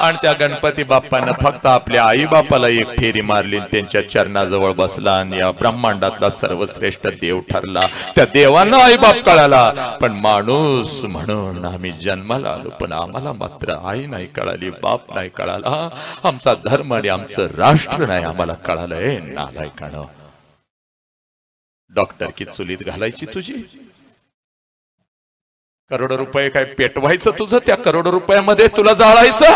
आणि त्या गणपती बाप्पानं फक्त आपल्या आई बापाला एक फेरी मारली, त्यांच्या चरणाजवळ बसला आणि या ब्रह्मांडातला सर्वश्रेष्ठ देव ठरला. त्या देवांना आई बाप कळाला, पण माणूस म्हणून आम्ही जन्माला आलो, पण आम्हाला मात्र आई नाही कळाली, बाप नाही कळाला, आमचा धर्म आणि आमचं राष्ट्र नाही आम्हाला कळालंय. नालायकानं डॉक्टर की चुलीत घालायची तुझी, करोड रुपये काय पेटवायचं तुझं, त्या करोड रुपयामध्ये तुला जाळायचं.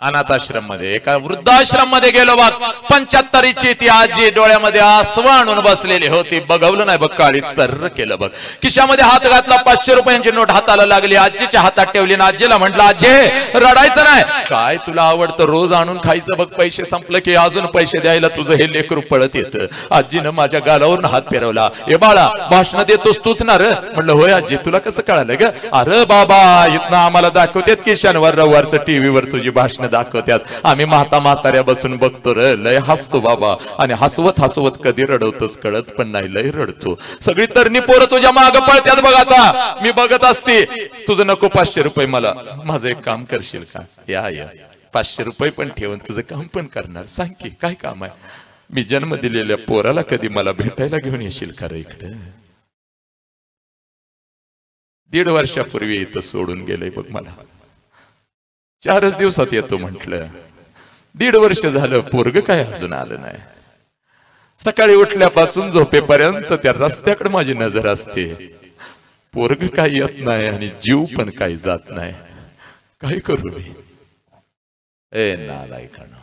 अनाथाश्रम मध्ये एका वृद्धाश्रम मध्ये गेलो बघ, 75ची ती आजी डोळ्यामध्ये आसव आणून बसलेली होती. बघवलं नाही बघ, काळी सर्र केलं बघ, खिशामध्ये हात घातला, 500 रुपयांची नोट हाताला लागली, आजीच्या हातात ठेवली ना आजीला म्हटलं, आजी रडायचं नाही, काय तुला आवडतं रोज आणून खायचं बघ, पैसे संपलं की अजून पैसे द्यायला तुझं हे लेकरू पळत येतं. आजीनं माझ्या गालावरून हात फिरवला, ए बाळा भाषण देतोस तूच ना र? म्हणलं होय आजी, तुला कसं कळालं ग? अरे बाबा इथनं आम्हाला दाखवतेत की शनिवार रविवारचं टीव्हीवर तुझी भाषण दाखवत्यात, आम्ही म्हाताऱ्या बसून बघतो रे, लय हसतो बाबा, आणि हसवत हसवत कधी रडवतोस कळत पण नाही, लय रडतो. सगळी तरणी पोरं तुझ्या माग पळत्यात बघ, आता मी बघत असते. तुझं नको 500 रुपये, मला माझं एक काम करशील का? या 500 रुपये पण ठेवून तुझं काम पण करणार. सांग की काय काम आहे? मी जन्म दिलेल्या पोराला कधी मला भेटायला घेऊन येशील का रे इकडे? 1.5 वर्षापूर्वी इथं सोडून गेलंय बघ मला, 4च दिवसात येतो म्हटलं, 1.5 वर्ष झालं पोरग काय अजून आलं नाही. सकाळी उठल्यापासून झोपेपर्यंत त्या रस्त्याकडे माझी नजर असते, पोरग काही येत नाही आणि जीव पण काही जात नाही. काय करू मी? ए नालायकानं,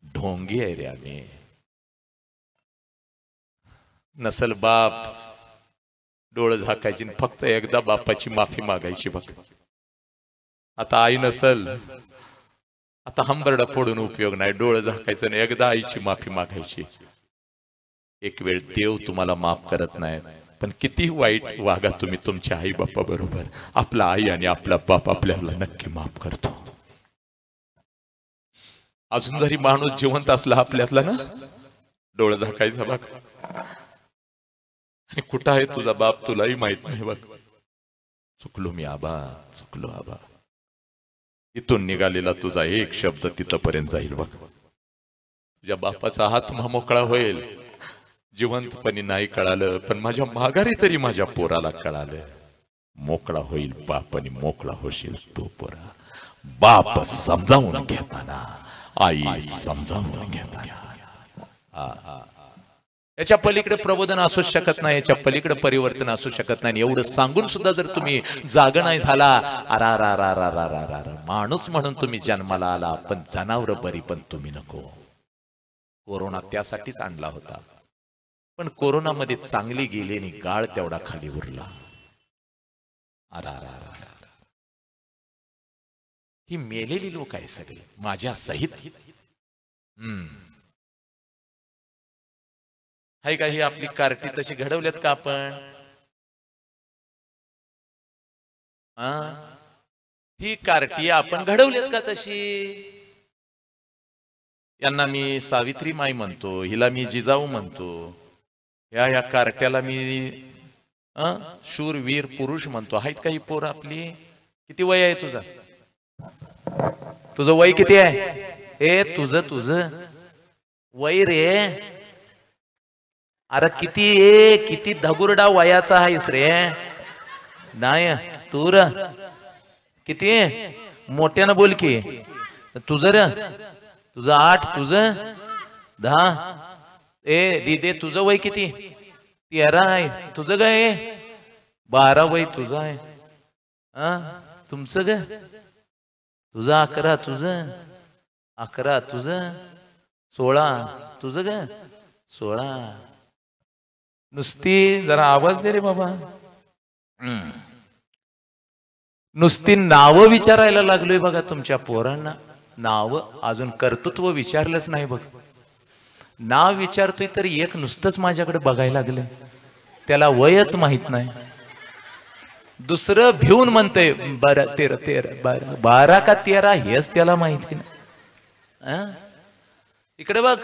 ढोंगी आहे रे आम्ही. नसल बाप डोळं झाकायची, फक्त एकदा बापाची माफी मागायची बघ. आता आई नसल, आता हंबरडा फोडून उपयोग नाही, डोळं झाकायचं नाही, एकदा आईची माफी मागायची. एक वेळ देव तुम्हाला माफ करत नाही, पण किती वाईट वागा तुम्ही तुमच्या आई बापा बरोबर, आपला आई आणि आपला बाप आपल्याला नक्की माफ करतो. अजून जरी माणूस जिवंत असला आपल्यातला ना, डोळं झाकायचं बघ, आणि कुठं आहे तुझा बाप तुलाही माहित नाही बघ. चुकलो मी आबा, चुकलो आबा. इथून निघालेला तुझा एक शब्द तिथपर्यंत जाईल बघ. तुझ्या बापाचा हात मोकळा होईल. जिवंतपणी नाही कळालं, पण माझ्या माघारी तरी माझ्या पोराला कळालं. मोकळा होईल बाप आणि मोकळा होशील तू पोरा. बाप समजावून घेताना, आई समजावून घेताना. याच्या पलीकडे प्रबोधन असू शकत नाही, याच्या पलीकडे परिवर्तन असू शकत नाही. एवढं सांगून सुद्धा जर तुम्ही जाग नाही झाला, माणूस म्हणून तुम्ही जन्माला आला, पण जनावर बरी पण तुम्ही नको. कोरोना त्यासाठीच आणला होता, पण कोरोनामध्ये चांगली गेली आणि गाळ तेवढा खाली उरला. ही मेलेली लोक आहे सगळे माझ्या सहित. हाय का ही आपली कार्टी तशी घडवल्यात का आपण? ही कार्टी आपण घडवल्यात का तशी? यांना मी सावित्री माई म्हणतो, हिला मी जिजाऊ म्हणतो, या कार्ट्याला मी शूरवीर पुरुष म्हणतो. आहेत का ही पोर आपली? किती वय आहे तुझं? तुझं वय किती आहे? ए तुझं वय रे, अरे किती धगुरडा वयाचा आहेस रे. नाही तू र किती मोठ्यानं बोल की. तुझं र तुझं 8, तुझं 10. ए दीदे तुझं वय किती? 13 आहे. तुझं काय 12 वय तुझं आहे. तुमचं ग तुझं 11, तुझं 11, तुझं 16, तुझं ग 16. नुसती जरा आवाज दे रे बाबा. नुसती नावं विचारायला लागलोय बघा तुमच्या पोरांना. नाव अजून कर्तृत्व विचारलंच नाही बघ. नाव विचारतोय तर एक नुसतंच माझ्याकडे बघायला लागले, त्याला वयच माहित नाही. दुसरं भिवून म्हणतंय 12 का 13 हेच त्याला माहिती नाही. इकडे बघ,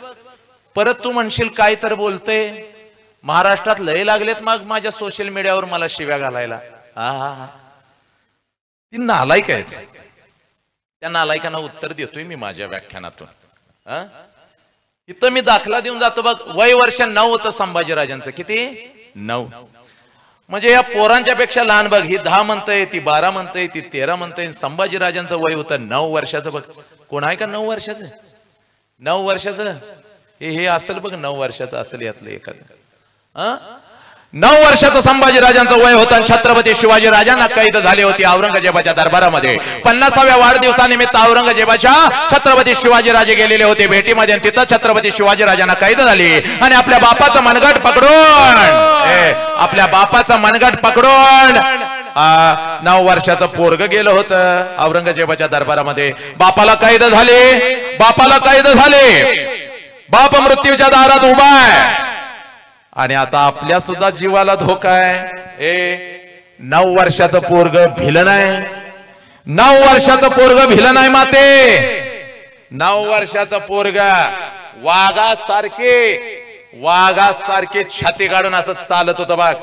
परत तू म्हणशील काय तर बोलतय. महाराष्ट्रात लय लागलेत मग माझ्या सोशल मीडियावर मला शिव्या घालायला. ती नालायक आहे. त्या नालायकांना उत्तर देतोय मी माझ्या व्याख्यानातून. इथं मी दाखला देऊन जातो बघ. वय वर्ष 9 होतं संभाजीराजांचं. किती? 9. म्हणजे या पोरांच्या पेक्षा लहान बघ. ही 10 म्हणतंय, ती 12 म्हणतंय, ती 13 म्हणतंय. संभाजीराजांचं वय होतं 9 वर्षाचं बघ. कोण आहे का 9 वर्षाचं? 9 वर्षाचं हे असेल बघ. 9 वर्षाचं असेल यातलं एखादं. 9 वर्षाचं संभाजीराजांचं वय होतं. छत्रपती शिवाजी राजांना कैद झाले होते औरंगजेबाच्या दरबारामध्ये. 50व्या वाढदिवसानिमित्त औरंगजेबाच्या छत्रपती शिवाजी राजे गेलेले होते भेटीमध्ये. तिथं छत्रपती शिवाजी राजांना कैद झाली आणि आपल्या बापाचं मनगट पकडून, आपल्या बापाचं मनगट पकडून 9 वर्षाचं पोरग गेलं होतं औरंगजेबाच्या दरबारामध्ये. बापाला कैद झाले, बापाला कैद झाले. बाप मृत्यूच्या दारात उभा आहे आणि आता आपल्या सुद्धा जीवाला धोका आहे. 9 वर्षाचं पोरग भिलं नाही. 9 वर्षाचं पोरग भिलं नाही माते. 9 वर्षाचं पोरग वाघासारखे छाती काढून असं चालत होतं बघ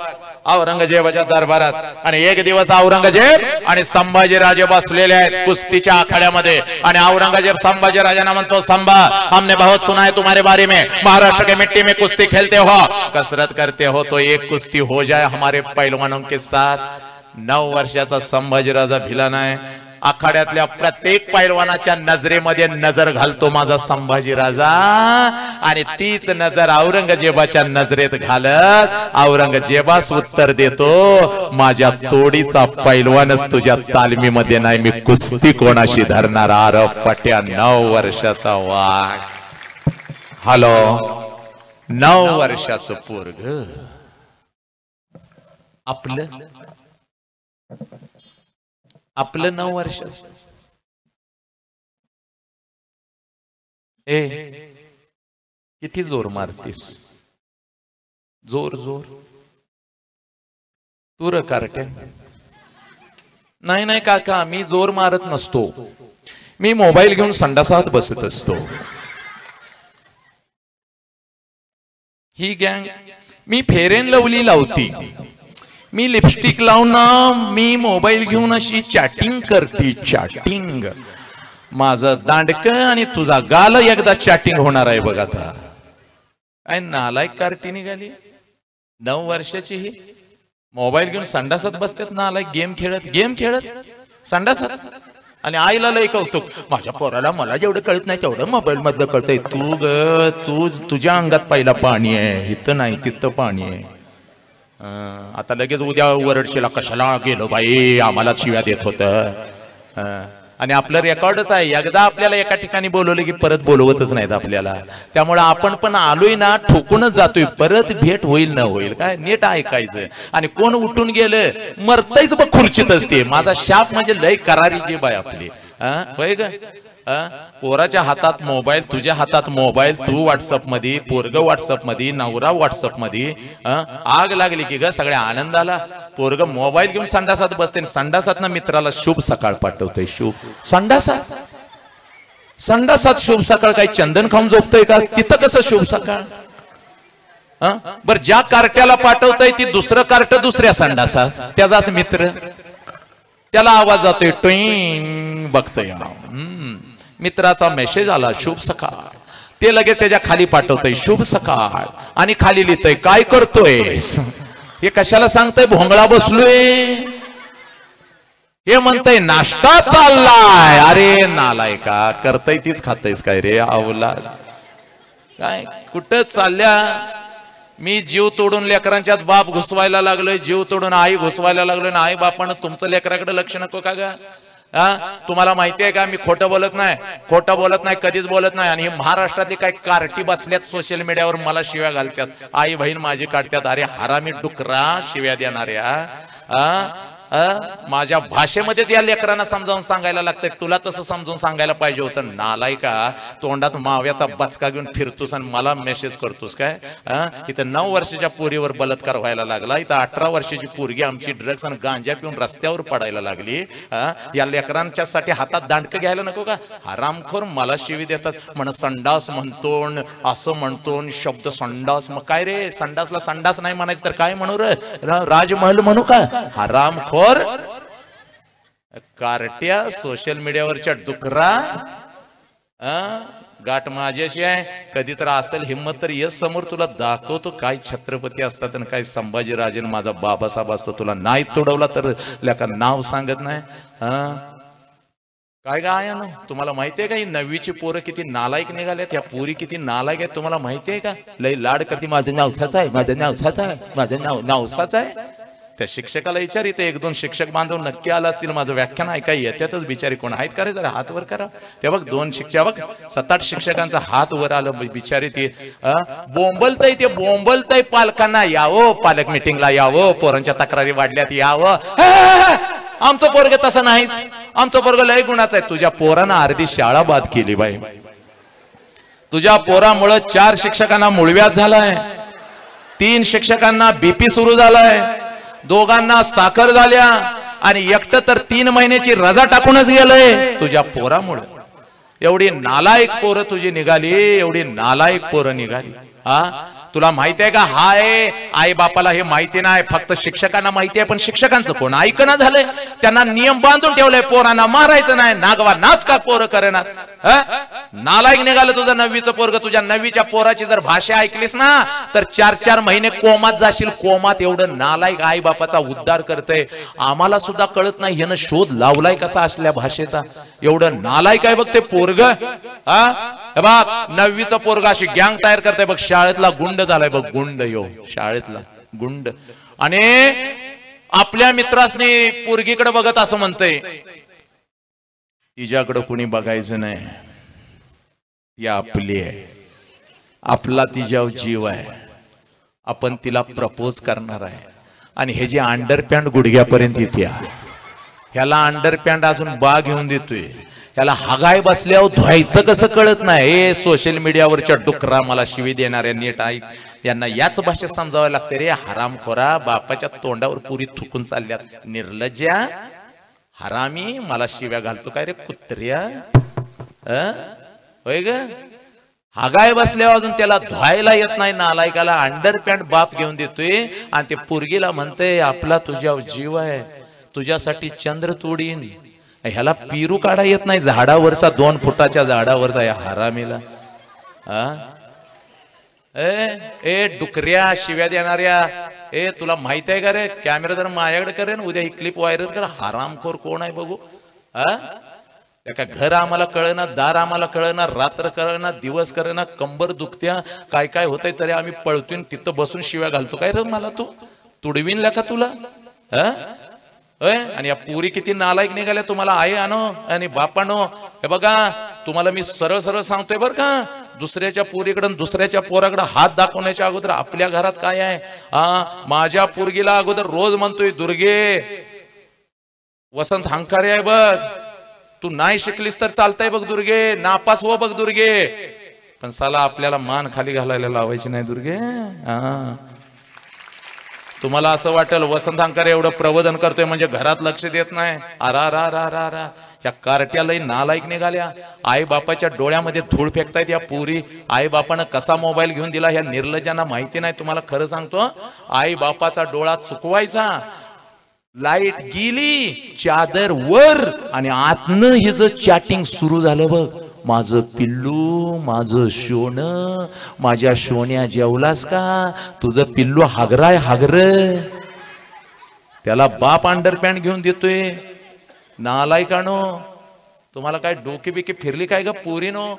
औरंगजेबाच्या दरबारात. आणि एक दिवस औरंगजेब आणि संभाजीराजे बसलेले आहेत कुस्तीच्या आखाड्यामध्ये. आणि औरंगजेब संभाजीराजांना म्हणतो, संभा हमने बहुत सुना है तुम्हारे बारे में, महाराष्ट्र के मिट्टी में कुस्ती खेलते हो, कसरत करते हो, तो एक कुस्ती हो जाए हमारे पहलवानों के साथ. 9 वर्षाचा संभाजीराजा भिला नाही. आखाड्यातल्या प्रत्येक पैलवानाच्या नजरेमध्ये नजर घालतो माझा संभाजी राजा. आणि तीच नजर औरंगजेबाच्या नजरेत घालत औरंगजेबास उत्तर देतो, माझ्या तोडीचा पैलवानच तुझ्या तालमीमध्ये नाही, मी कुस्ती कोणाशी धरणार. आर पट्या 9 वर्षाचा वाघ. हॅलो, 9 वर्षाचं पोरग आपलं 9 वर्षाचं. किती जोर मारतीस? जोर तू कार्टे. नाही काका, मी जोर मारत नसतो. मी मोबाईल घेऊन संडासात बसत असतो. ही गँग मी फेअर अँड लवली लावती, मी लिपस्टिक लावून मी मोबाईल घेऊन अशी चॅटिंग करते. चॅटिंग माझं दांडक आणि तुझा गाल एकदा चॅटिंग होणार आहे बघ. आता काय नालायक कार्टी निघाली. 9 वर्षाची ही मोबाईल घेऊन संडासात बसतात नालायक. गेम खेळत संडासात. आणि आईला लय कौतुक, माझ्या पोराला मला जेवढं कळत नाही तेवढं मोबाईल मधलं कळतंय. तू तुझ्या अंगात पहिला पाणी आहे, इथं नाही तिथं पाणी आहे. आता लगेच उद्या वरडशीला, कशाला गेलो बाई, आम्हाला शिव्या देत होत. आणि आपलं रेकॉर्डच आहे, एकदा आपल्याला एका ठिकाणी बोलवलं की परत बोलवतच नाहीत आपल्याला. त्यामुळे आपण पण आलोय ना ठोकूनच जातोय. परत भेट होईल न होईल काय नीट ऐकायचं. आणि कोण उठून गेलं मरतायच बघ खुर्चीत असते. माझा शाप म्हणजे लय करारी जीभ आहे आपली. होय ग. पोराच्या हातात मोबाईल, तुझ्या हातात मोबाईल, तू व्हॉट्सअप मध्ये, पोरग व्हॉट्सअप मध्ये, नवरा व्हॉट्सअप मध्ये. आग लागली की ग सगळ्या आनंदाला. पोरग मोबाईल घेऊन संडासात बसते, संडासात ना मित्राला शुभ सकाळ पाठवतोय. शुभ संडासात शुभ सकाळ. काही चंदन खाऊन झोपतोय का? तिथं कसं शुभ सकाळ? बर, ज्या कार्ट्याला पाठवतोय ती दुसरं कार्ट दुसऱ्या संडासात, त्याचाच मित्र. त्याला आवाज जातोय टोईंग, बघतोय मित्राचा मेसेज आला शुभ सकाळ. ते लगेच त्याच्या खाली पाठवतोय शुभ सकाळ. आणि खाली लिहितोय काय करतोय. हे कशाला सांगतोय? भोंगळा बसलोय. हे म्हणतंय नाश्ता चाललाय. अरे नालायका, करतय तीच खातयस काय रे अवला? काय कुठं चालल्या? मी जीव तोडून लेकरांच्यात बाप घुसवायला लागलोय, जीव तोडून आई घुसवायला लागलोय. ना आई बापानं तुमचं लेकराकडे लक्ष नको का ग? तुम्हाला माहिती आहे का, मी खोटं बोलत नाही, कधीच बोलत नाही. आणि महाराष्ट्रातली काही कार्टी बसल्यात सोशल मीडियावर मला शिव्या घालतात. आई बहीण माझी काढतात. अरे हरामी डुकरा शिव्या देणाऱ्या. माझ्या भाषेमध्येच या लेकरांना समजावून सांगायला लागतंय, तुला तसं समजून सांगायला पाहिजे होतं. नालायका, तोंडात माव्याचा बचका घेऊन फिरतोस आणि मला मेसेज करतोस काय? इथं 9 वर्षाच्या पोरीवर बलात्कार व्हायला लागला, इथं 18 वर्षाची पोरगी आमची ड्रग्स आणि गांजा पिऊन रस्त्यावर पडायला लागली. या लेकरांच्या साठी हातात दांडकं घ्यायला नको का? हरामखोर मला शिवी देतात, म्हण संडास म्हणतो, असं म्हणतो, शब्द संडास. मग काय रे, संडासला संडास नाही म्हणायचं तर काय म्हणू रे, राजमहल म्हणू का? हरामखोर कार्ट्या, सोशल मीडियावरच्या डुकरा. गाठ माझ्याशी आहे, कधी तर असेल हिम्मत तर ये समोर, तुला दाखवतो काय छत्रपती असतात आणि काय संभाजीराजेन माझा बाबासाहेब असतो. तुला नाही तोडवला तर लेका नाव सांगत नाही. काय गाय ना, तुम्हाला माहितीये का ही 9वीची पोरं किती नालायक निघाल्यात, या पोरी किती नालायक आहेत तुम्हाला माहितीये का? लय लाड करते, माझं नावसाच आहे, माझं नावसाच आहे, माझं नावसाच आहे. त्या शिक्षकाला विचार, इथे 1-2 शिक्षक बांधव नक्की आला असतील, माझं व्याख्यान ऐकाय येत्यातच बिचारी. कोण आहेत का रे, जरा हात वर करा. ते बघ 2 शिक्षक, बघ 7-8 शिक्षकांचा हात वर आलं बिचारी. ते बोंबलतय, ते बोंबलतय पालकांना, यावं पालक मिटिंगला, यावं पोरांच्या तक्रारी वाढल्यात, यावं. आमचं पोरग तसं नाहीच, आमचं पोरग लय गुणाचं आहे. तुझ्या पोरानं अर्धी शाळा बाद केली बाई. तुझ्या पोरामुळे 4 शिक्षकांना मुळव्याध झालाय, 3 शिक्षकांना बीपी सुरू झालाय, 2घांना साखर झाल्या आणि एकटं तर 3 महिन्याची रजा टाकूनच गेलंय तुझ्या पोरामुळे. एवढी नालायक पोरं तुझी निघाली, एवढी नालायक पोरं निघाली. तुला माहिती आहे का, हाय आई बापाला हे माहिती नाही, फक्त शिक्षकांना माहिती आहे. पण शिक्षकांचं कोण ऐकणं झालंय, त्यांना नियम बांधून ठेवलंय, पोरांना मारायचं नाही, नागवा नाच का पोरं करेनात. नालायक निघालं तुझं 9वीचं पोरग. तुझ्या 9वीच्या पोराची जर भाषा ऐकलीस ना तर 4-4 महिने कोमात जाशील, कोमात. एवढं नालायक आई बापाचा उद्धार करतय. आम्हाला सुद्धा कळत नाही ह्यानं शोध लावलाय कसा असल्या भाषेचा. एवढं नालायक आहे बघ ते पोरग. बघ 9वीचं पोरग अशी गँग तयार करताय बघ. शाळेतला गुंड झालाय बघ, गुंड. यो शाळेतला गुंड. आणि आपल्या मित्रासनी पोरगीकडे बघत असं म्हणतंय, तिच्याकडे कुणी बघायचं नाही, ती आपली आहे, आपला तिच्यावर जीव आहे, आपण तिला प्रपोज करणार आहे. आणि हे जे अंडरपॅन्ट गुडघ्यापर्यंत येते, ह्याला अंडरपॅन्ट अजून बा घेऊन देतोय, ह्याला हगाय बसल्यावर धुवायचं कसं कळत नाही. हे सोशल मीडियावरच्या डुकरा, मला शिवी देणाऱ्या नीट ऐक, यांना याच भाषेत समजावं लागते रे. हरामखोरा, बापाच्या तोंडावर पुरी थुकून चालल्यात. निर्लज्या, हरामी, मला शिव्या घालतो काय रे कुत्र्या. होय ग, हगाय बसल्यावर अजून त्याला धुवायला येत नाही नालायकाला. अंडरपॅन्ट बाप घेऊन देतोय आणि ते पोरगीला म्हणतंय आपला तुझ्यावर जीव आहे, तुझ्यासाठी चंद्र तोडीन. ह्याला पिरू काढा येत नाही, झाडावरचा 2 फुटाच्या झाडावरचा या हरामीला. ए डुकऱ्या, शिव्या देणाऱ्या, ए तुला माहित आहे का रे, कॅमेरा जर माझ्याकडे करेन उद्या ही क्लिप व्हायरल कर. हरामखोर कोण आहे बघू. का घर आम्हाला कळना, दार आम्हाला कळना, रात्र कळना, दिवस कळना, कंबर दुखत्या, काय काय होतंय तरी आम्ही पळतोय, तिथं बसून शिव्या घालतो काय रे मला. तू तुडवीन का तुला. आणि या पुरी किती नालायक निघाल्या तुम्हाला आई आणो आणि बापानो. हे बघा तुम्हाला मी सरळ सरळ सांगतोय बरं का, दुसऱ्याच्या पोरीकडे दुसऱ्याच्या पोराकडे हात दाखवण्याच्या अगोदर आपल्या घरात काय आहे. माझ्या पोरगीला अगोदर रोज म्हणतोय दुर्गे, वसंत हंकारे आहे बघ, तू नाही शिकलीस तर चालतंय बघ दुर्गे, नापास हो बघ दुर्गे, पण साला आपल्याला मान खाली घालायला लावायची नाही दुर्गे. तुम्हाला असं वाटेल वसंत हंकारे एवढं प्रबोधन करतोय म्हणजे घरात लक्ष देत नाही. अरा रा रा रा रा, या कार्ट्यालाही नालायक निघाल्या. आई बापाच्या डोळ्यामध्ये धूळ फेकतायत या पुरी. आई बापानं कसा मोबाईल घेऊन दिला ह्या निर्लज्जांना माहिती नाही. तुम्हाला खरं सांगतो, आई बापाचा डोळा चुकवायचा, लाईट गेली, चादर वर आणि आतनं हे जर चॅटिंग सुरू झालं बघ, माझं पिल्लू, माझं सोन, माझ्या सोन्या जेवलास का, तुझं पिल्लू हागराय हागर. त्याला बाप अंडरपॅन्ट घेऊन देतोय. नालायकानो, तुम्हाला काय डोकी बिकी फिरली काय ग पोरीनो,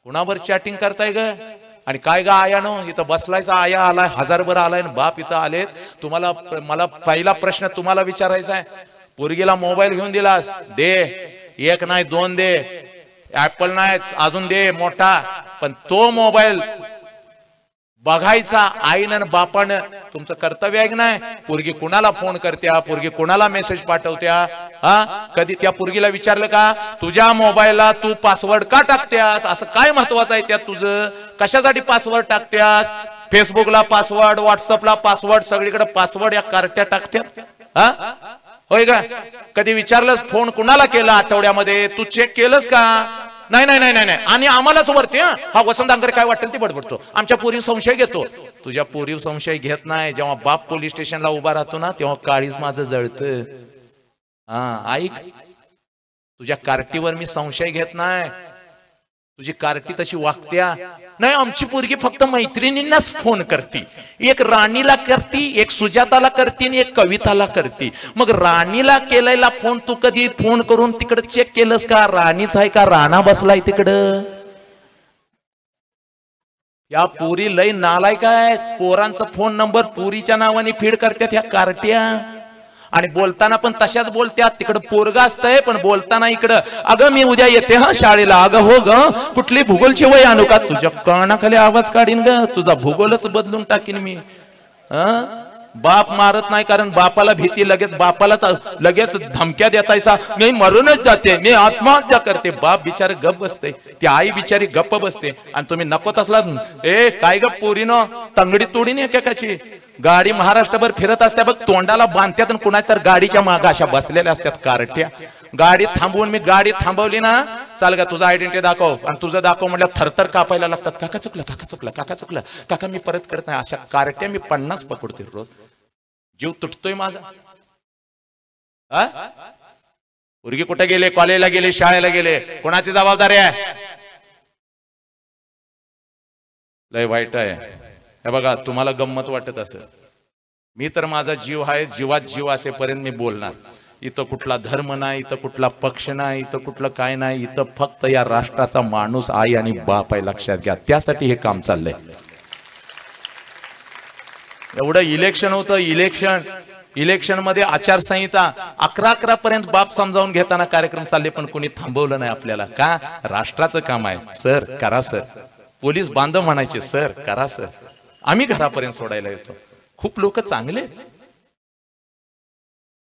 कुणावर चॅटिंग करताय ग. आणि काय ग आयानो, इथं बसलायचा आया आलाय, 1000 बर आलाय, बाप इथं आलेत. तुम्हाला मला पहिला प्रश्न तुम्हाला विचारायचा आहे, पोरगीला मोबाईल घेऊन दिलास, दे, 1 नाही 2 दे, ऍपल नाही अजून दे मोठा, पण तो मोबाईल बघायचा आईनं बापानं तुमचं कर्तव्य आहे की नाही. पोरगी कुणाला फोन करत्या, पोरगी कुणाला मेसेज पाठवत्या. हा कधी त्या पोरगीला विचारलं का तुझ्या मोबाईलला तू पासवर्ड का टाकत्यास, असं काय महत्वाचं आहे त्यात तुझं, कशासाठी पासवर्ड टाकत्यास. फेसबुकला पासवर्ड, व्हॉट्सअपला पासवर्ड, सगळीकडे पासवर्ड या कार्ट्या टाकत्यात. हा होय का. कधी विचारलंस फोन कुणाला केला आठवड्यामध्ये, तू चेक केलंस का. नाही नाही नाही नाही. आणि आम्हालाच वरते हा वसंत अंकर काय वाटेल ती बडबडतो, आमच्या पोरी संशय घेतो. तुझ्या पोरी संशय घेत नाही. जेव्हा बाप पोलीस स्टेशनला उभा राहतो ना तेव्हा काळीज माझं जळतं. हा ऐक, तुझ्या कार्टीवर मी संशय घेत नाही. तुझी कार्टी तशी वागत्या नाही. आमची पोरगी फक्त मैत्रिणींनाच फोन करती. एक राणीला करती, एक सुजाताला करती आणि एक कविताला करती. मग राणीला केलेला फोन तू कधी फोन करून तिकडे चेक केलंस का, राणीच आहे का राणा बसलाय तिकडं. या पोरी लय नालाय काय, पोरांचा फोन नंबर पोरीच्या नावाने फीड करतात ह्या कार्ट्या. आणि बोलताना पण तशाच बोलत्यात. तिकडं पोरगा असतंय पण बोलताना इकडं अगं मी उद्या येते हा शाळेला. अगं हो ग कुठली भूगोलची वय आणू का, तुझ्या कानाखाली आवाज काढीन ग, तुझा भूगोलच बदलून टाकीन मी. बाप मारत नाही कारण बापाला भीती, लगेच बापालाच लगेच धमक्या देतायचा, मी मरूनच जाते, मी आत्महत्या करते. बाप बिचारे गप्प बसते, ती आई बिचारी गप्प बसते. आणि तुम्ही नको तसला ए काय गप्प पोरीनो तंगडी तोडीन एकेकाची. गाडी महाराष्ट्रभर फिरत असत्या बघ, तोंडाला बांधत्यात आणि कुणाच्या तर गाडीच्या मागे अशा बसलेल्या असतात कार्ट्या. गाडी थांबवून मी गाडी थांबवली ना, चाल का तुझा आयडेंटिटी दाखव, आणि तुझं दाखव म्हटलं थरथर कापायला लागतात. काका चुकलं, काका चुकलं, काका चुकलं, काका मी परत करत नाही. अशा कार्ट्या मी 50 पकडतोय रोज. जीव तुटतोय माझा. पोरगी कुठे गेले, कॉलेजला गेले, शाळेला गेले, कोणाची जबाबदारी आहे. लय वाईट आहे हे बघा. तुम्हाला गंमत वाटत असेल, मी तर माझा जीव आहे, जीवात जीव असेपर्यंत मी बोलणार. इथं कुठला धर्म नाही, इथं कुठला पक्ष नाही, इथं कुठलं काय नाही. इथं फक्त या राष्ट्राचा माणूस आई आणि बाप आहे, लक्षात घ्या. त्यासाठी हे काम चाललंय. एवढं इलेक्शन होतं, इलेक्शन मध्ये आचारसंहिता 11 पर्यंत बाप समजावून घेताना कार्यक्रम चालले, पण कोणी थांबवलं नाही आपल्याला. का, राष्ट्राचं काम आहे. सर करा सर. पोलीस बांधव म्हणायचे, सर करा सर, आम्ही घरापर्यंत सोडायला येतो. खूप लोक चांगले,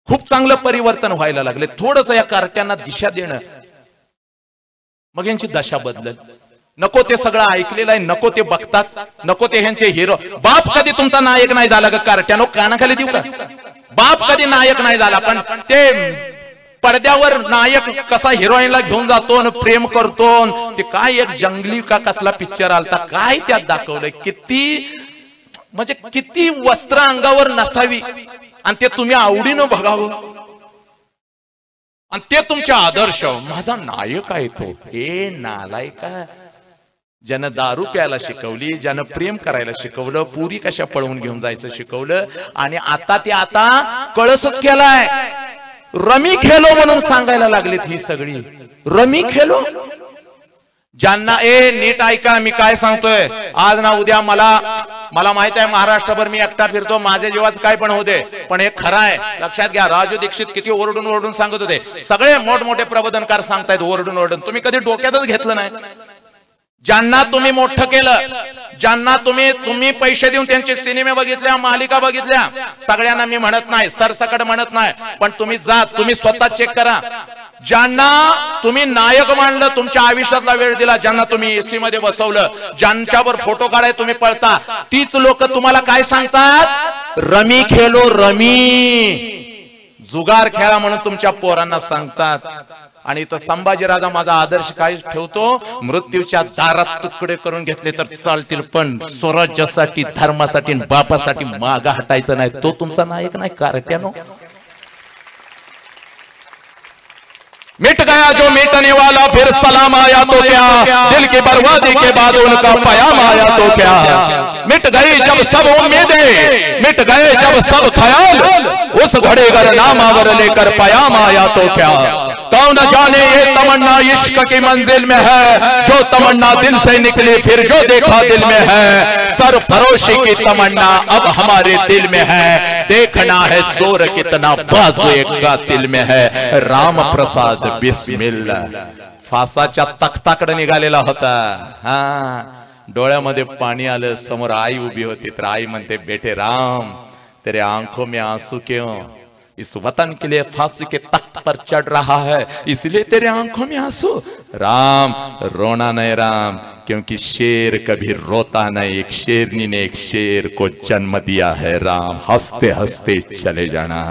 खूप चांगलं परिवर्तन व्हायला लागले. थोडस या कार्ट्यांना दिशा देणं, मग यांची दशा बदलल. नको ते सगळं ऐकलेलं आहे, नको ते बघतात, नको ते ह्यांचे हिरो. बाप कधी तुमचा नायक नाही झाला का कार्ट्यानो, कानाखाली देऊ का. बाप कधी नायक नाही झाला, पण ते पडद्यावर नायक कसा हिरोईनला घेऊन जातो आणि प्रेम करतो. ते काय एक जंगली का कसला पिक्चर आलता, काय त्यात दाखवलंय. किती म्हणजे किती वस्त्र अंगावर नसावी आणि ते तुम्ही आवडीनं बघावं, आणि ते तुमचे आदर्श. माझा नायक आहे तो. हे नालायक, ज्यानं दारू प्यायला शिकवली, ज्यानं प्रेम करायला शिकवलं, पुरी कशा पळवून घेऊन जायचं शिकवलं, आणि आता ते आता कळसच केलाय. रमी खेलो म्हणून सांगायला लागलेत ही सगळी. रमी खेलो. ज्यांना नीट ऐका मी काय सांगतोय. आज ना उद्या मला माहित आहे महाराष्ट्रभर मी एकटा फिरतो, माझ्या जीवाच काय पण होते, पण हे खरं आहे, लक्षात घ्या. राजू दीक्षित किती ओरडून ओरडून सांगत होते, सगळे मोठमोठे प्रबोधनकार सांगतायत ओरडून ओरडून. तुम्ही कधी डोक्यातच घेतलं नाही. ज्यांना तुम्ही मोठं केलं, ज्यांना तुम्ही पैसे देऊन त्यांचे सिनेमे बघितल्या, मालिका बघितल्या, सगळ्यांना मी म्हणत नाही, सरसकट म्हणत नाही, पण तुम्ही तुम्ही स्वतः चेक करा. ज्यांना तुम्ही नायक मानलं, तुमच्या आयुष्यातला वेळ दिला, ज्यांना तुम्ही एसी मध्ये बसवलं, ज्यांच्यावर फोटो काढाय तुम्ही पळता, तीच लोक तुम्हाला काय सांगतात, रमी खेलो रमी, जुगार खेळा म्हणून तुमच्या पोरांना सांगतात. आणि इथं संभाजीराजा माझा आदर्श काय ठेवतो, मृत्यूच्या दारात तुकडे करून घेतले तर चालतील, पण स्वराज्यासाठी, धर्मासाठी, बापासाठी मागा हटायचं नाही. तो तुमचा नायक नाही कार्ट्यानो. मिट गया जो मिटने वाला, फिर सलाम आया तो क्या, दिल की बर्बादी के बाद उनका पयाम आया तो क्या. मिट गई जब सब उम्मीदें, मिट गए जब सब ख्याल, उस घड़े घर नामावर लेकर पयाम आया तो क्या. कौन जाने ये तमन्ना इश्क की मंजिल में है, जो तमन्ना दिल से निकली फिर जो देखा दिल में है. सरफरोशी की तमन्ना अब हमारे दिल में है, देखना है जोर कितना बाजू एक का दिल में है. राम प्रसाद बिस्मिल्लाह फासाच्या तख्ताकडे निघालेला होता. हा डोळ्यामध्ये पाणी आलं, समोर आई उभी होती, तर आई म्हणते बेटे राम तेरे आंखों में आंसू क्यों? इस वतन के लिए फांसी के तख्त पर चढ़ रहा है इसलिए तेरे आंखों में आंसू। राम रोना नहीं राम, क्योंकि शेर कभी रोता नहीं, एक शेरनी ने एक शेर को जन्म दिया है राम, हंसते हंसते चले जाना।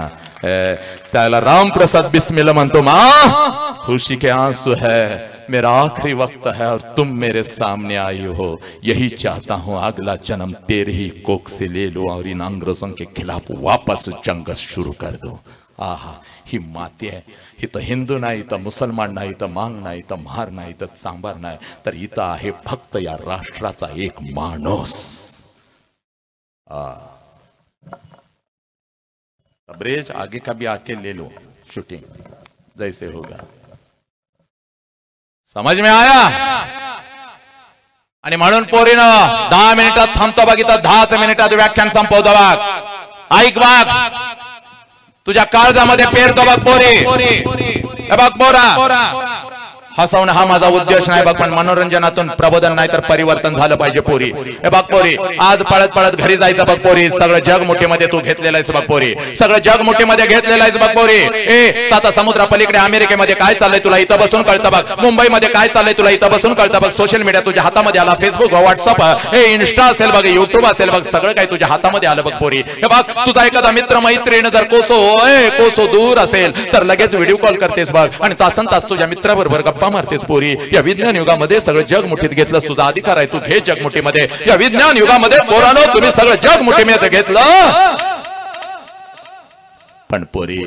त्याला राम प्रसाद बिस्मिल्लाह म्हणतो, मां खुशी के आंसू है, मेरा आखिरी वक्त है और तुम मेरे सामने आई हो, यही चाहता हूं अगला जन्म तेरे ही कोख से ले लो और इन अंग्रेजों के खिलाफ वापस जंग शुरू कर दो। आहा, ही माती आहे, इथं हिंदू नाही, इथं मुसलमान नाही, इथं मांग नाही, इथं महार नाही, इथं सांबार नाही, तर इथं आहे फक्त या राष्ट्राचा एक माणूस। तबरेज आगे का भी आके ले लो, शूटिंग जैसे होगा। समझ में आया? आणि म्हणून पोरीनं 10 मिनिटात थांबतो बघ, इथं 10 मिनिटात व्याख्यान संपवतो बघ। ऐक बघ, तुझ्या काळजामध्ये पेरतो बघ पोरी, बघ पोरा, हसवणं हा माझा उद्देश नाही बघ, पण मनोरंजनातून प्रबोधन नाही तर परिवर्तन झालं पाहिजे पोरी। हे बघ पोरी, आज पळत पळत घरी जायचं बघ पोरी, सगळं जग मुठीमध्ये तू घेतलेलं आहेस बघ पोरी, सगळं जग मुठीमध्ये घेतलेलं आहेस बघ पोरी। ए 7 समुद्रा पलीकडे अमेरिकेमध्ये काय चाललंय तुला इथं बसून कळतं बघ, मुंबईमध्ये काय चाललंय तुला इथं बसून कळतं बघ, सोशल मीडिया तुझ्या हातामध्ये आला, फेसबुक व्हॉट्सअप हे इन्स्टा असेल बघ, युट्यूब असेल बघ, सगळं काही तुझ्या हातामध्ये आलं बघ पोरी। हे बघ, तुझा एखादा मित्र मैत्रीण जर कोसो दूर असेल तर लगेच व्हिडिओ कॉल करतेस बघ, आणि तासन तास तुझ्या मित्राबरोबर गप्पा मारतेस पोरी। या विज्ञान युगामध्ये सगळं जग मुठीत घेतलंस, तुझा अधिकार आहे, तू घे जग मुठीमध्ये। या विज्ञान युगामध्ये पोरांनो तुम्ही सगळं जग मुठीमध्ये घेतलं, पण पोरी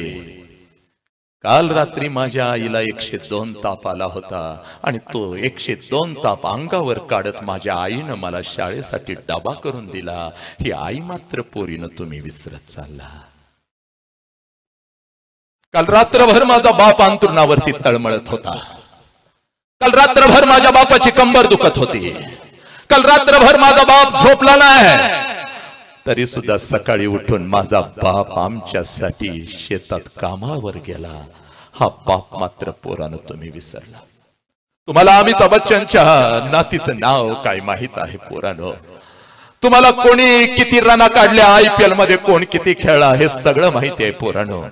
काल रात्री माझ्या आईला 102 ताप आला होता, आणि तो 102 ताप अंगावर काढत माझ्या आईनं मला शाळेसाठी डबा करून दिला, ही आई मात्र पोरीनं तुम्ही विसरत चालला। काल रात्रभर माझा बाप अंतरुणावरती तळमळत होता, काल रात्रभर माझ्या बापाची कंबर दुखत होती, काल रात्रभर माझा बाप झोपला नाही, तरी सुद्धा सकाळी उठून माझा बाप आमच्यासाठी शेतात कामावर गेला। हा बाप मात्र पोरानं तुम्ही विसरला। तुम्हाला अमिताभ बच्चनच्या नातीचं नाव काय माहित आहे पोरानो? तुम्हाला कोणी किती रना काढल्या, IPL मध्ये कोण किती खेळला हे सगळं माहिती आहे पोरानो।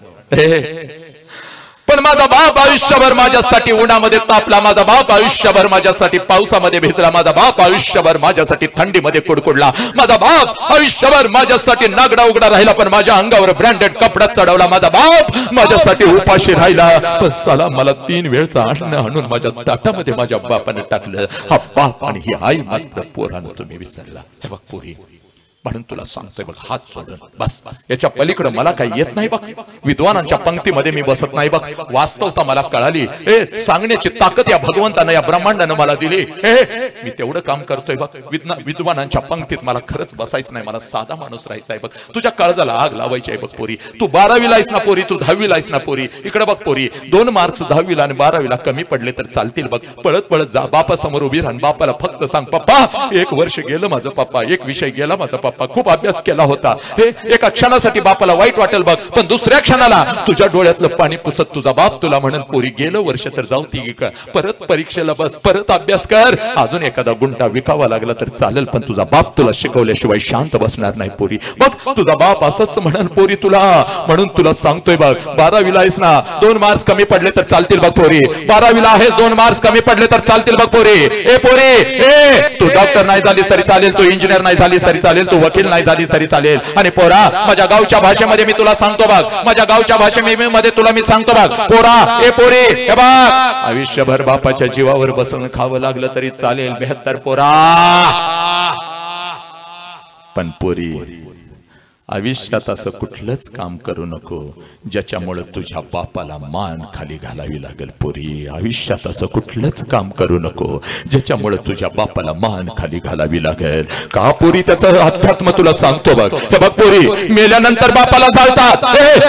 पण माझा बाप आयुष्यभर माझ्यासाठी उन्हामध्ये तापला, माझा बाप आयुष्यभर माझ्यासाठी पावसामध्ये भिजला, माझा बाप आयुष्यभर माझ्यासाठी थंडीमध्ये कुडकुडला, माझा बाप आयुष्यभर माझ्यासाठी नागडा उघडा राहिला, पण माझ्या अंगावर ब्रँडेड कपडा चढवला, माझा बाप माझ्यासाठी उपाशी राहिला, पण साला मला 3 वेळचा अन्न आणून माझ्या ताटामध्ये माझ्या बापाने टाकलं। हा बाप आणि ही आई मात्र पोरानं तुम्ही विसरला। हे बघ पोरी, म्हणून तुला सांगतोय बघ, हात सोडून बस, याच्या पलीकडे मला काही येत नाही बघ, विद्वानांच्या पंक्तीमध्ये मी बसत नाही बघ, वास्तवता मला कळाली, सांगण्याची ताकद या भगवंतानं या ब्रह्मांडानं मला दिली, मी तेवढं काम करतोय बघ। विद्वानांच्या पंक्तीत मला खरंच बसायचं नाही, मला साधा माणूस राहायचा आहे बघ, तुझ्या काळजाला आग लावायची आहे बघ पोरी। तू 12वीला आहेस ना पोरी, तू 10वीला आहेस ना पोरी, इकडे बघ पोरी, 2 मार्क्स 10वीला आणि 12वीला कमी पडले तर चालतील बघ, पळत पळत जा, बापा समोर उभी राहा, बापाला फक्त सांग, पप्पा 1 वर्ष गेलं माझं पप्पा, 1 विषय गेला माझा पप्पा, खूप अभ्यास केला होता। हे एका क्षणासाठी बापाला वाईट वाटेल बघ, पण दुसऱ्या क्षणाला तुझ्या डोळ्यातलं पाणी पुसत तुझा बाप तुला म्हणेल, पोरी गेलं वर्ष तर जाऊ ती परत परीक्षेला बस, परत अभ्यास कर, अजून एखादा गुंटा विकावा लागला तर चालेल, पण तुझा बाप तुला शिकवल्याशिवाय शांत बसणार नाही पोरी। बघ तुझा बाप असंच म्हणेल पोरी तुला, म्हणून तुला सांगतोय बघ, 12वीला आहेस ना, 2 मार्क्स कमी पडले तर चालतील बघ पोरी, 12वीला आहेस, 2 मार्क्स कमी पडले तर चालतील बघ पोरी। ए पोरी, तू डॉक्टर नाही झालीस तरी चालेल, तू इंजिनियर नाही झालीस तरी चालेल, तू वकील नाही झालीस तरी चालेल, आणि पोरा माझ्या गावच्या भाषेमध्ये मी तुला सांगतो बघ, माझ्या गावच्या भाषेमध्ये तुला मी सांगतो बघ, पोरा ए पोरी, हे बघ, आयुष्यभर बापाच्या जीवावर बसून खावं लागलं तरी चालेल, 72 पोरा, पण पोरी आयुष्यात असं कुठलंच काम करू नको ज्याच्यामुळे तुझ्या बापाला मान खाली घालावी लागेल पोरी। आयुष्यात असं कुठलंच काम करू नको ज्याच्यामुळे तुझ्या बापाला मान खाली घालावी लागेल का पोरी? त्याचं अध्यात्म तुला सांगतो बघ। हे बघ पोरी, मेल्यानंतर बापाला जाळतात,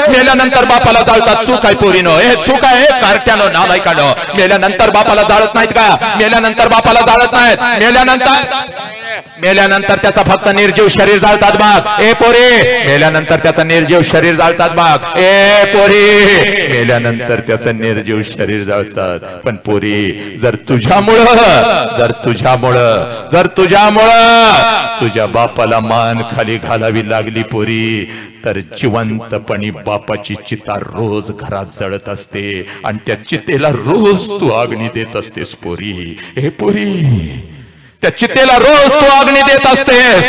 मेल्यानंतर बापाला जाळतात, चूक आहे पोरीनो, हे चूक आहे कार्ट्यानो नालायकानो। मेल्यानंतर बापाला जाळत नाहीत का? मेल्यानंतर बापाला जाळत नाहीत, मेल्यानंतर मेल्यानंतर त्याचा फक्त निर्जीव शरीर जाळतात बाग ए पोरी मेल्यानंतर त्याचं निर्जीव शरीर जाळतात बाग ए पोरी मेल्यानंतर त्याचं निर्जीव शरीर जाळतात पण पोरी जर तुझ्यामुळं तुझ्या बापाला मान खाली घालावी लागली पोरी तर जिवंतपणी बापाची चिता रोज घरात जळत असते आणि त्या चितेला रोज तू अग्नी देत असतेस पोरी हे पोरी त्या चितेला रोज तू अग्नी देत असतेस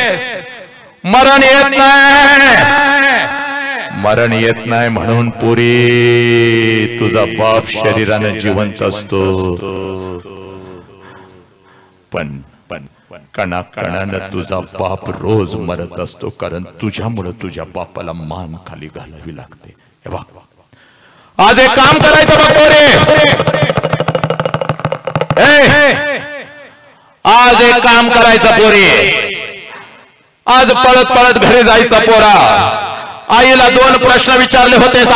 मरण येत नाही म्हणून पोरी तुझा बाप शरीराने जिवंत असतो पण कणाकणानं तुझा बाप रोज मरत असतो कारण तुझ्यामुळे तुझ्या बापाला मान खाली घालावी लागते हे बघ आज एक काम करायचं बघ पोरे आज एक काम करायचं पोरे आज पळत पळत घरी जायचं पोरा आईला 2 प्रश्न विचारले होतेस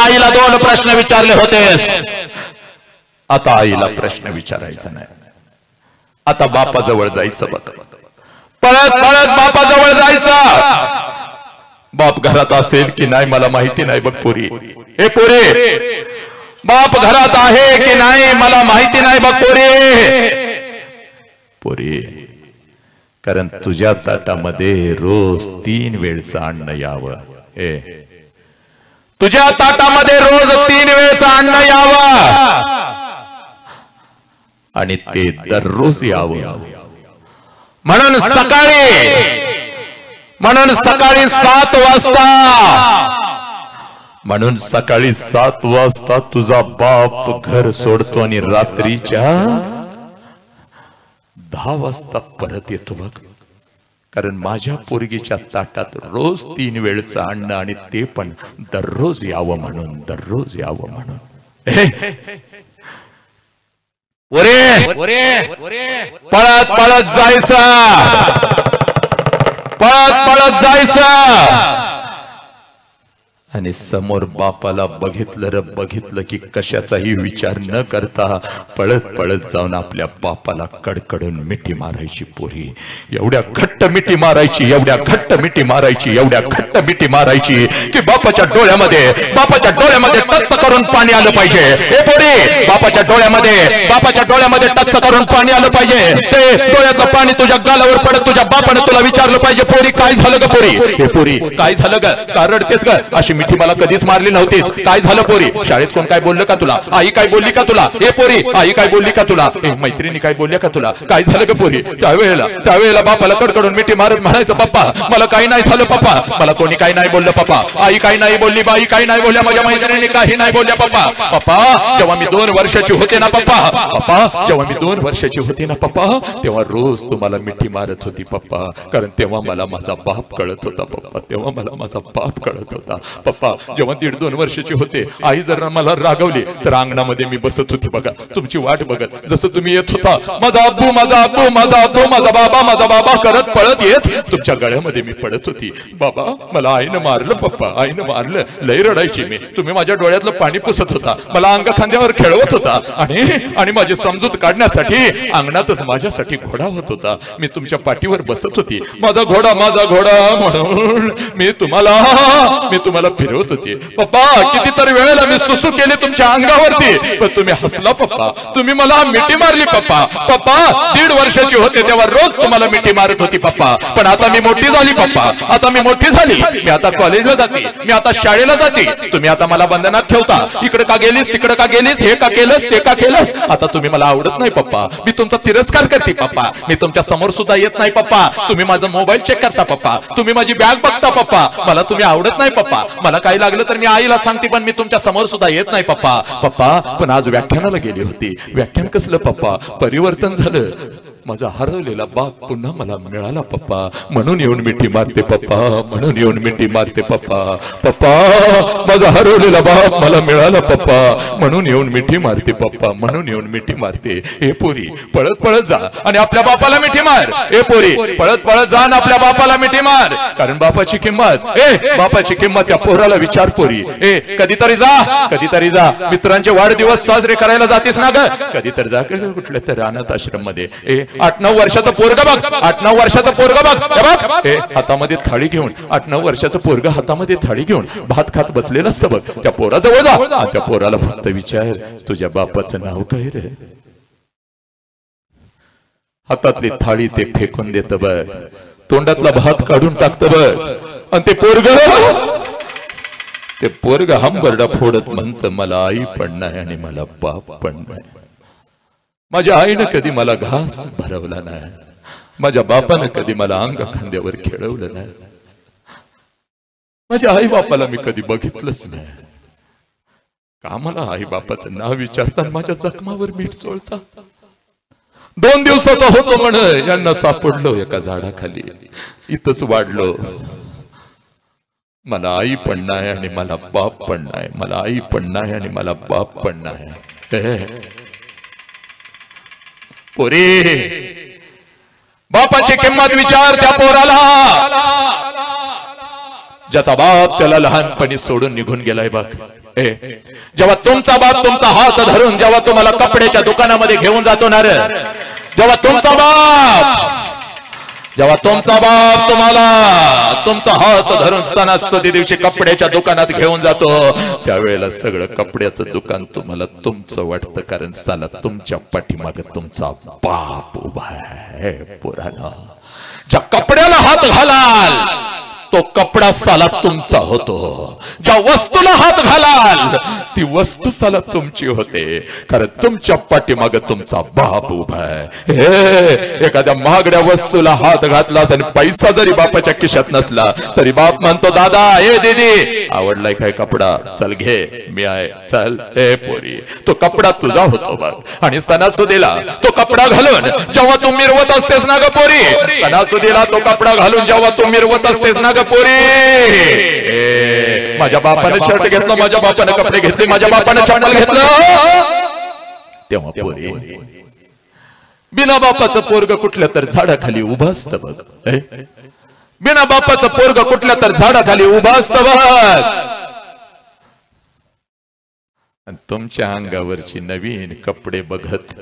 आता आईला प्रश्न विचारायचा नाही आता बापाजवळ जायचं पळत पळत बापाजवळ जायचं बाप घरात असेल की नाही मला माहिती नाही बघ पोरी हे पोरी बाप घरात आहे की नाही मला माहिती नाही बघ पोरी कारण तुझ्या ताटामध्ये रोज 3 वेळचं अन्न यावं तुझ्या ताटामध्ये रोज 3 वेळचं अन्न यावं आणि ते दररोज यावं म्हणून सकाळी 7 वाजता तुझा बाप घर सोडतो आणि रात्रीच्या 10 वाजता परत येतो बघ कारण माझ्या पोरगीच्या ताटात रोज 3 वेळचं अन्न आणि ते पण दररोज यावं म्हणून पळत पळत जायचं आणि समोर बापाला बघितलं की कशाचाही विचार न करता पळत पळत जाऊन आपल्या बापाला कडकडून मिठी मारायची पोरी एवढ्या घट्ट मिठी मारायची की बापाच्या डोळ्यामध्ये टच करून पाणी आलं पाहिजे हे पोरी बापाच्या डोळ्यामध्ये टच करून पाणी आलं पाहिजे ते डोळ्यातलं पाणी तुझ्या गालावर पडत तुझ्या बापाने तुला विचारलं पाहिजे पोरी काय झालं ग पोरी हे पोरी काय झालं ग का रडतेस ग अशी मिठी मला कधीच मारली नव्हतीस काय झालं पोरी शाळेत कोण काय बोललं का तुला आई काय बोलली का तुला हे पोरी आई काय बोलली का तुला मैत्रिणी काय बोलल्या का तुला काय झालं ग पोरी त्यावेळेला बापाला कडकडून मिठी मारत म्हणायचं पप्पा मला काही नाही झालं पप्पा मला कोणी काही नाही बोललं पप्पा आई काही नाही बोलली बाई काही नाही बोलल्या माझ्या मैत्रिणी काही नाही बोलल्या पप्पा जेव्हा मी 2 वर्षाची होते ना पप्पा तेव्हा रोज तुम्हाला मिठी मारत होती पप्पा कारण तेव्हा मला माझा बाप कळत होता पप्पा जेव्हा 1.5-2 वर्षाची होते आई जर मला रागवली तर अंगणामध्ये मी बसत होती बघा तुमची वाट बघत जसं तुम्ही येत होता माझा बाबा करत पळत येत तुमच्या गळ्यामध्ये मी पडत होती बाबा मला आईनं मारलं लय रडायची मी तुम्ही माझ्या डोळ्यातलं पाणी पुसत होता मला अंग खांद्यावर खेळवत होता आणि माझी समजूत काढण्यासाठी अंगणातच माझ्यासाठी घोडा होत होता मी तुमच्या पाठीवर बसत होती माझा घोडा म्हणून मी तुम्हाला फिरवत होते पप्पा कितीतरी वेळेला मी सुसू केली तुमच्या अंगावरती पण तुम्ही हसला पप्पा तुम्ही मला मिठी मारली पप्पा 1.5 वर्षाची होते तेव्हा रोज तुम्हाला मिठी मारत होती पप्पा पण आता मी मोठी झाली पप्पा मी आता कॉलेजला जाते मी आता शाळेला जाते तुम्ही आता मला बंधनात ठेवता इकडे का गेलीस तिकडे का गेलीस हे का केलंस ते का केलंस आता तुम्ही मला आवडत नाही पप्पा मी तुमचा तिरस्कार करते पप्पा मी तुमच्या समोर सुद्धा येत नाही पप्पा तुम्ही माझा मोबाईल चेक करता पप्पा तुम्ही माझी बॅग बघता पप्पा मला तुम्ही आवडत नाही पप्पा मला काही लागलं तर मी आईला सांगते पण मी तुमच्या समोर सुद्धा येत नाही पप्पा पण आज व्याख्यानाला गेली होती व्याख्यान कसलं पप्पा परिवर्तन झालं माझा हरवलेला बाप पुन्हा मला मिळाला पप्पा म्हणून येऊन मिठी मारते पप्पा माझा हरवलेला बाप मला मिळाला पप्पा म्हणून येऊन मिठी मारते हे पोरी पळत पळत जा आणि आपल्या बापाला मिठी मार हे पोरी पळत पळत जा आणि आपल्या बापाला मिठी मार कारण बापाची किंमत त्या पोराला विचार पोरी कधीतरी जा मित्रांचे वाढदिवस साजरे करायला जातेस ना ग कधीतरी जा कुठल्या तरी अनाथ आश्रम मध्ये 8-9 वर्षाचं पोरग बघ, 8-9 वर्षाचं पोरग बघ, हातामध्ये थाळी घेऊन, 8-9 वर्षाचं पोरग हातामध्ये थाळी घेऊन भात खात बसलेलं असतं बघ. त्या पोराजवळ जा, त्या पोराला फक्त विचार, तुझ्या बापाचं नाव काय रे? हातातली थाळी ते फेकून देत बघ, तोंडातला भात काढून टाकत बघ, आणि ते पोरग हंबरडा फोडत म्हणत, मला आई पण नाही आणि मला बाप पण नाही. माझ्या आईनं कधी मला घास भरवला नाही, माझ्या बापानं कधी मला अंग खांद्यावर खेळवलं नाही, माझ्या आई बापाला मी कधी बघितलंच नाही. का मला आई बापाचं नाव विचारता माझ्या जखमावर मीठ चोळता? 2 दिवसाचा होतो म्हण, यांना सापडलो एका झाडाखाली, इथंच वाढलो. मला आई पण नाही आणि मला बाप पण नाही, मला आई पण नाही आणि मला बाप पण नाही. पोरी, बापाची किंमत विचार त्या पोराला, ज्याचा बाप त्याला लहानपणी सोडून निघून गेलाय बघ. जेव्हा तुमचा बाप तुमचा हात धरून जेव्हा तुम्हाला कपड्याच्या दुकानामध्ये घेऊन जातो ना रे, जेव्हा तुमचा बाप तुम्हाला तुमचा हात धरून सणासुदी दिवशी कपड्याच्या दुकानात घेऊन जातो, त्यावेळेला सगळं कपड्याचं दुकान तुम्हाला तुमचं वाटतं, कारण साला तुमच्या पाठीमागे तुमचा बाप उभा आहे. पोराला, ज्या कपड्याला हात घालाल तो कपडा साला तुमचा होतो, ज्या वस्तूला हात घालाल ती वस्तू साला तुमची होते, कारण तुमच्या पाठीमागे तुमचा बाप उभा आहे. एखाद्या महागड्या वस्तूला हात घातलास आणि पैसा जरी बापाच्या खिशात नसला तरी बाप म्हणतो, दादा ए दीदी आवडलाय काय कपडा, चल घे, मी आहे, चल. ए पोरी, तो कपडा तुझा होतो बघ, आणि सणासुदीला तो कपडा घालून जेव्हा तू मिरवत असतेस ना ग पोरी, सणासुदीला तो कपडा घालून जेव्हा तू मिरवत असतेस ना ग पोरी, माझ्या बापाने शर्ट घेतलं, माझ्या बापाने कपडे घेतले, माझ्या बापाने चप्पल घेतलं, तेव्हा पोरी बिना बापाचं पोरग कुठल्या तर झाडाखाली उभं असतं बघ. बिना बापाचं पोरग कुठल्या तर झाडाखाली उभं असतं बघ, आणि तुमच्या अंगावरची नवीन कपडे बघत,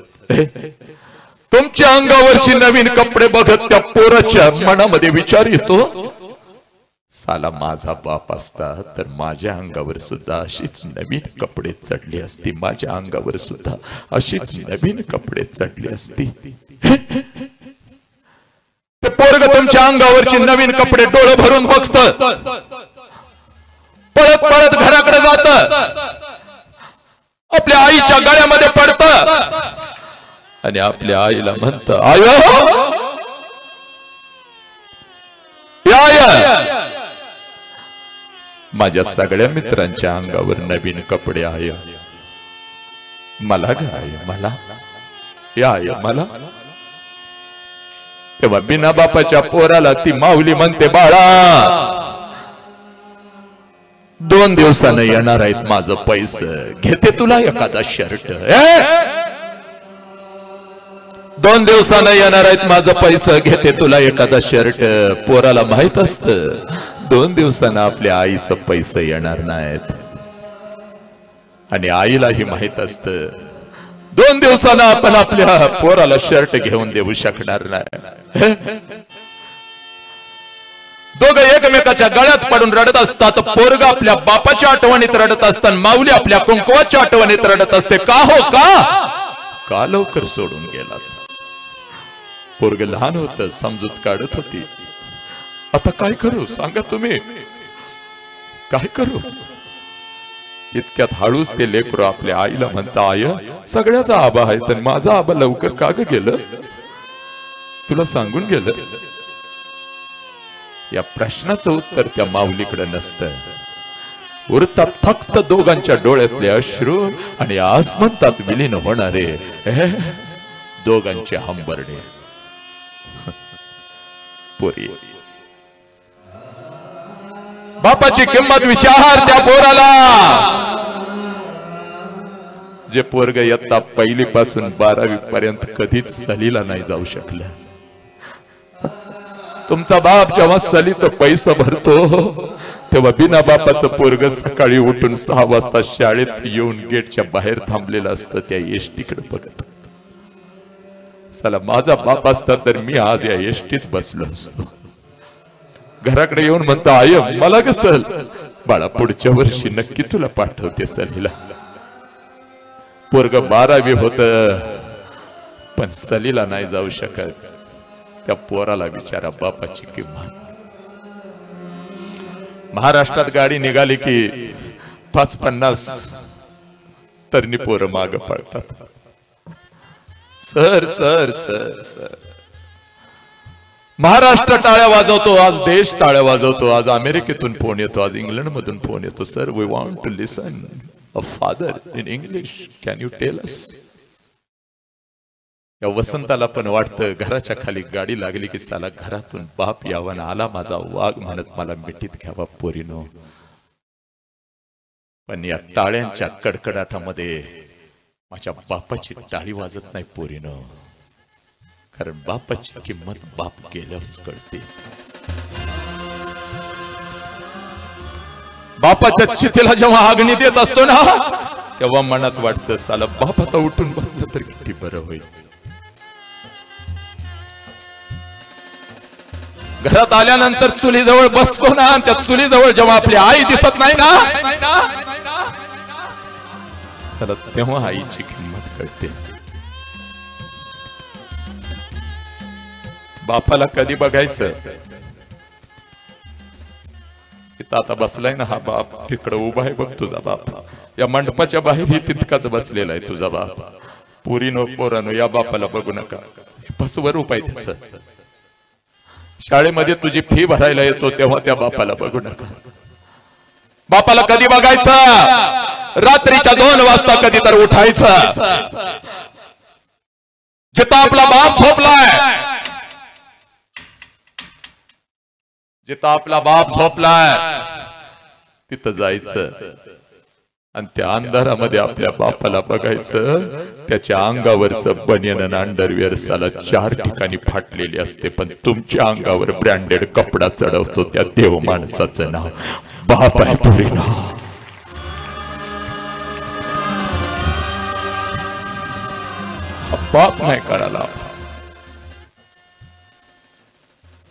तुमच्या अंगावरची नवीन कपडे बघत त्या पोराच्या मनामध्ये विचार येतो, साला माझा बाप असता तर माझ्या अंगावर सुद्धा अशीच नवीन कपडे चढली असती, माझ्या अंगावर सुद्धा अशीच नवीन कपडे चढली असती. ते पोरग तुमच्या अंगावरची नवीन कपडे डोळे भरून बघत, पळत पळत घराकडे जात, आपल्या आईच्या गळ्यामध्ये पडत आणि आपल्या आईला म्हणत, आय माझ्या सगळ्या मित्रांच्या अंगावर नवीन कपडे आहे, मला काय, मला या मला. तेव्हा बिना बापाच्या पोराला ती माऊली म्हणते, बाळा 2 दिवसानं येणार आहेत माझं पैसे, घेते तुला एखादा शर्ट. 2 दिवसानं येणार आहेत माझं पैसे, घेते तुला एखादा शर्ट. पोराला माहित असतं 2 दिवसानं आपल्या आईचं पैसे येणार नाहीत, आणि आईलाही माहित असतं 2 दिवसानं आपण आपल्या पोराला शर्ट घेऊन देऊ शकणार नाही. दोघं एकमेकाच्या गळ्यात पडून रडत असतात. पोरग आपल्या बापाच्या आठवणीत रडत असतात, माऊली आपल्या कुंकवाच्या आठवणीत रडत असते. का हो, का लवकर सोडून गेलात? पोरग लहान होत, समजूत काढत होती. आता काय करू सांगा तुम्ही, काय करू? इतक्यात हळूच ते लेकरू आपल्या आईला म्हणता, आय सगळ्याचा आबा आहे, तर माझा आबा लवकर का ग गेलं? तुला सांगून गेलं? या प्रश्नाचं उत्तर त्या माऊलीकडे नसतं. उरतात फक्त दोघांच्या डोळ्यातले अश्रू आणि आसमंतात विलीन होणारे दोघांचे हंबरडे. पोरी, बापाची किंमत विचार त्या पोराला. जे पोरग इयत्ता 1ली पासून 12वी पर्यंत कधीच सहलीला नाही जाऊ शकलं. तुमचा बाप जेव्हा सहलीचं पैसे भरतो तेव्हा बिना बापाचं पोरग सकाळी उठून 6 वाजता शाळेत येऊन गेटच्या बाहेर थांबलेलं असतं त्या एसटीकडे बघत. चला माझा बाप असता तर मी आज या एसटीत बसलो असतो. घराकडे येऊन म्हणतो आई मला कसं बाळा पुढच्या वर्षी नक्की तुला पाठवते सलीला. पोरग 12वी होत पण सलीला नाही जाऊ शकत. त्या पोराला विचारा बापाची किंमत. महाराष्ट्रात गाडी निघाली की 5-50 तरणी पोरं माग पळतात. Sir sir sir sir Maharashtra टाळ्या वाजवतो, आज देश टाळ्या वाजवतो, आज अमेरिकेतून फोन येतो, आज इंग्लंड मधून फोन येतो. Sir we want to listen a father in English, can you tell us. या वसंताला पण वाटतं घराच्या खाली गाडी लागली की साला घरातून बाप यावा ना आला माझा वाघ म्हणत मला मिठीत घ्यावा पोरीनो. पण या टाळ्यांच्या कडकडाटामध्ये माझ्या बापाची टाळी वाजत नाही पोरीनो. कारण बापाची किंमत बाप गेल्यावरच कळते. बापाच्या चितेला जेव्हा अग्नी देत असतो ना तेव्हा मनात वाटतं साला बाप आता उठून बसलं तर किती बरं होईल. घरात आल्यानंतर चुलीजवळ बसतो ना, त्या चुलीजवळ जेव्हा आपली आई दिसत नाही ना तेव्हा आईची किंमत कळते. बापाला कधी बघायचं. तिथं आता बसलाय ना हा बाप, तिकडं उभा आहे बघ तुझा बाप. या मंडपाच्या बाहेरही तितकाच बसलेला आहे तुझा बाप. पोरीनो पोरानो या बापाला बघू नका, फसवरूप आहे त्याचं. शाळेमध्ये तुझी फी भरायला येतो तेव्हा त्या बापाला बघू नका. बापाला कधी बघायचं? रात्रीच्या 2 वाजता कधी तर उठायचं. जिथं आपला बाप झोपलाय, जिथं आपला बाप झोपलाय तिथं जायचं आणि त्या अंधारामध्ये आपल्या बापाला बघायचं. त्याच्या अंगावरचं बनियन आणि अंडरवेअर साला 4 ठिकाणी फाटलेली असते, पण तुमच्या अंगावर ब्रँडेड कपडा चढवतो त्या देव माणसाचं नाव बाप आहे पोरीनो. बाप नाही करायला.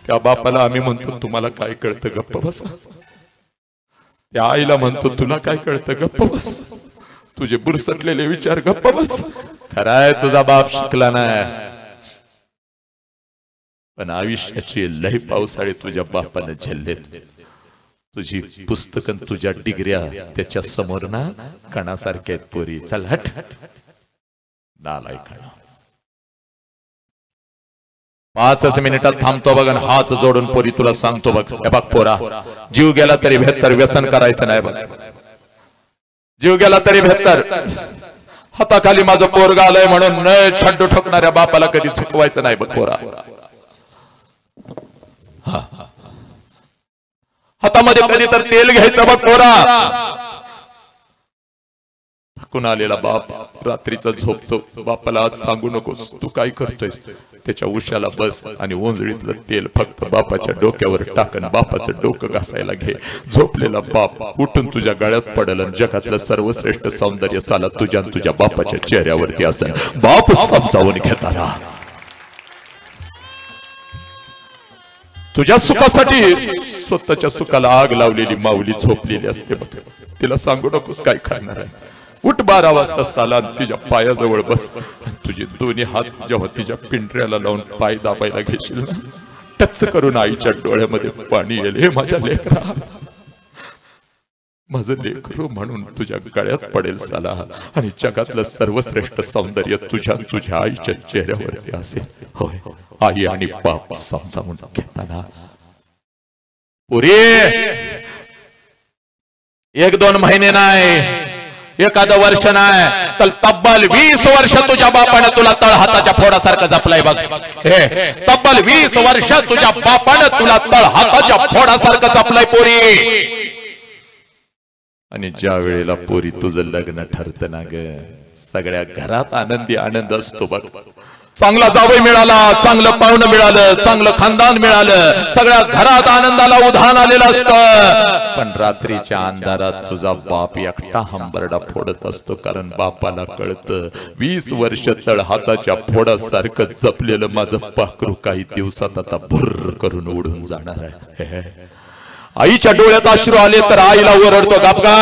त्या बापाला आम्ही म्हणतो तुम्हाला काय कळतं गप्प बस. त्या आईला म्हणतो तुला काय कळतं गप्प बस. तुझे बुरसटलेले विचार गप्प बस. खराय तुझा बाप शिकला नाही, पण आयुष्याची लई पावसाळे तुझ्या बापाने झेललेत. तुझी पुस्तकं तुझ्या डिग्र्या त्याच्या समोर ना कणासारख्या आहेत पोरी. चल हट नालायक. 5 मिनिटात थांबतो बघ, हात जोडून पोरी तुला सांगतो बघ. हे बघ पोरा, जीव गेला तरी बेहत्तर व्यसन करायचं नाही बघ. जीव गेला तरी बेहत्तर. हाताखाली माझं पोरग आलंय म्हणून न छड्डू ठोकणाऱ्या बापाला कधी चुकवायचं नाही बघ पोरा. हातामध्ये कधी तर तेल घ्यायचं बघ पोरा. थकून आलेला बाप रात्रीचा झोपतो. बापाला आज सांगू नकोस तू काय करतोय. त्याच्या उशाला बस आणि ओंजळीतलं तेल फक्त बापाच्या डोक्यावर टाकन बापाचं डोकं घासायला घे. झोपलेला बाप उठून तुझ्या गळ्यात पडल आणि जगातलं सर्वश्रेष्ठ सौंदर्य साला तुझ्या तुझ्या बापाच्या चेहऱ्यावरती असेल. बाप समजावून घेताना तुझ्या सुखासाठी स्वतःच्या सुखाला आग लावलेली माऊली झोपलेली असते बघ. तिला सांगू नकोस काय करणार आहे. उठ 12 वाजता साला तिच्या पायाजवळ बस. तुझे दोन्ही हात जेव्हा तिच्या पिंढऱ्याला लावून पाय दाबायला घेशील ना, टच करून आईच्या डोळ्यामध्ये पाणी येईल. हे माझ्या लेकरा, माझं लेकरू म्हणून तुझ्या गळ्यात पडेल साला आणि जगातलं सर्वश्रेष्ठ सौंदर्य तुझ्या आईच्या चेहऱ्यावरती असेल. होय, आई आणि बाप समजावून घेताना पुरे 1-2 महिने नाही, एखादं वर्ष नाही तर तब्बल 20 वर्ष तुझ्या बापाने तुला तळहाताच्या फोडासारखं जपलाय बघ. हे तब्बल 20 वर्ष तुझ्या बापाने तुला तळहाताच्या फोडासारखं जपलाय पोरी. आणि ज्या वेळेला पोरी तुझं लग्न ठरतं ना ग, सगळ्या घरात आनंदी आनंद असतो बघ. चांगला जावई मिळाला, चांगलं पाहुणं मिळालं, चांगलं खानदान मिळालं, सगळ्या घरात आनंदाला उधाण आलेलं असतं. पण रात्रीच्या अंधारात तुझा बाप एकटा हंबरडा फोडत असतो. कारण बापाला कळतं 20 वर्ष तळहाताच्या फोडासारखं जपलेलं माझं पाखरू काही दिवसात आता भुर्र करून उडून जाणार आहे. आईच्या डोळ्यात अश्रू आले तर आईला ओरडतो, गपगा,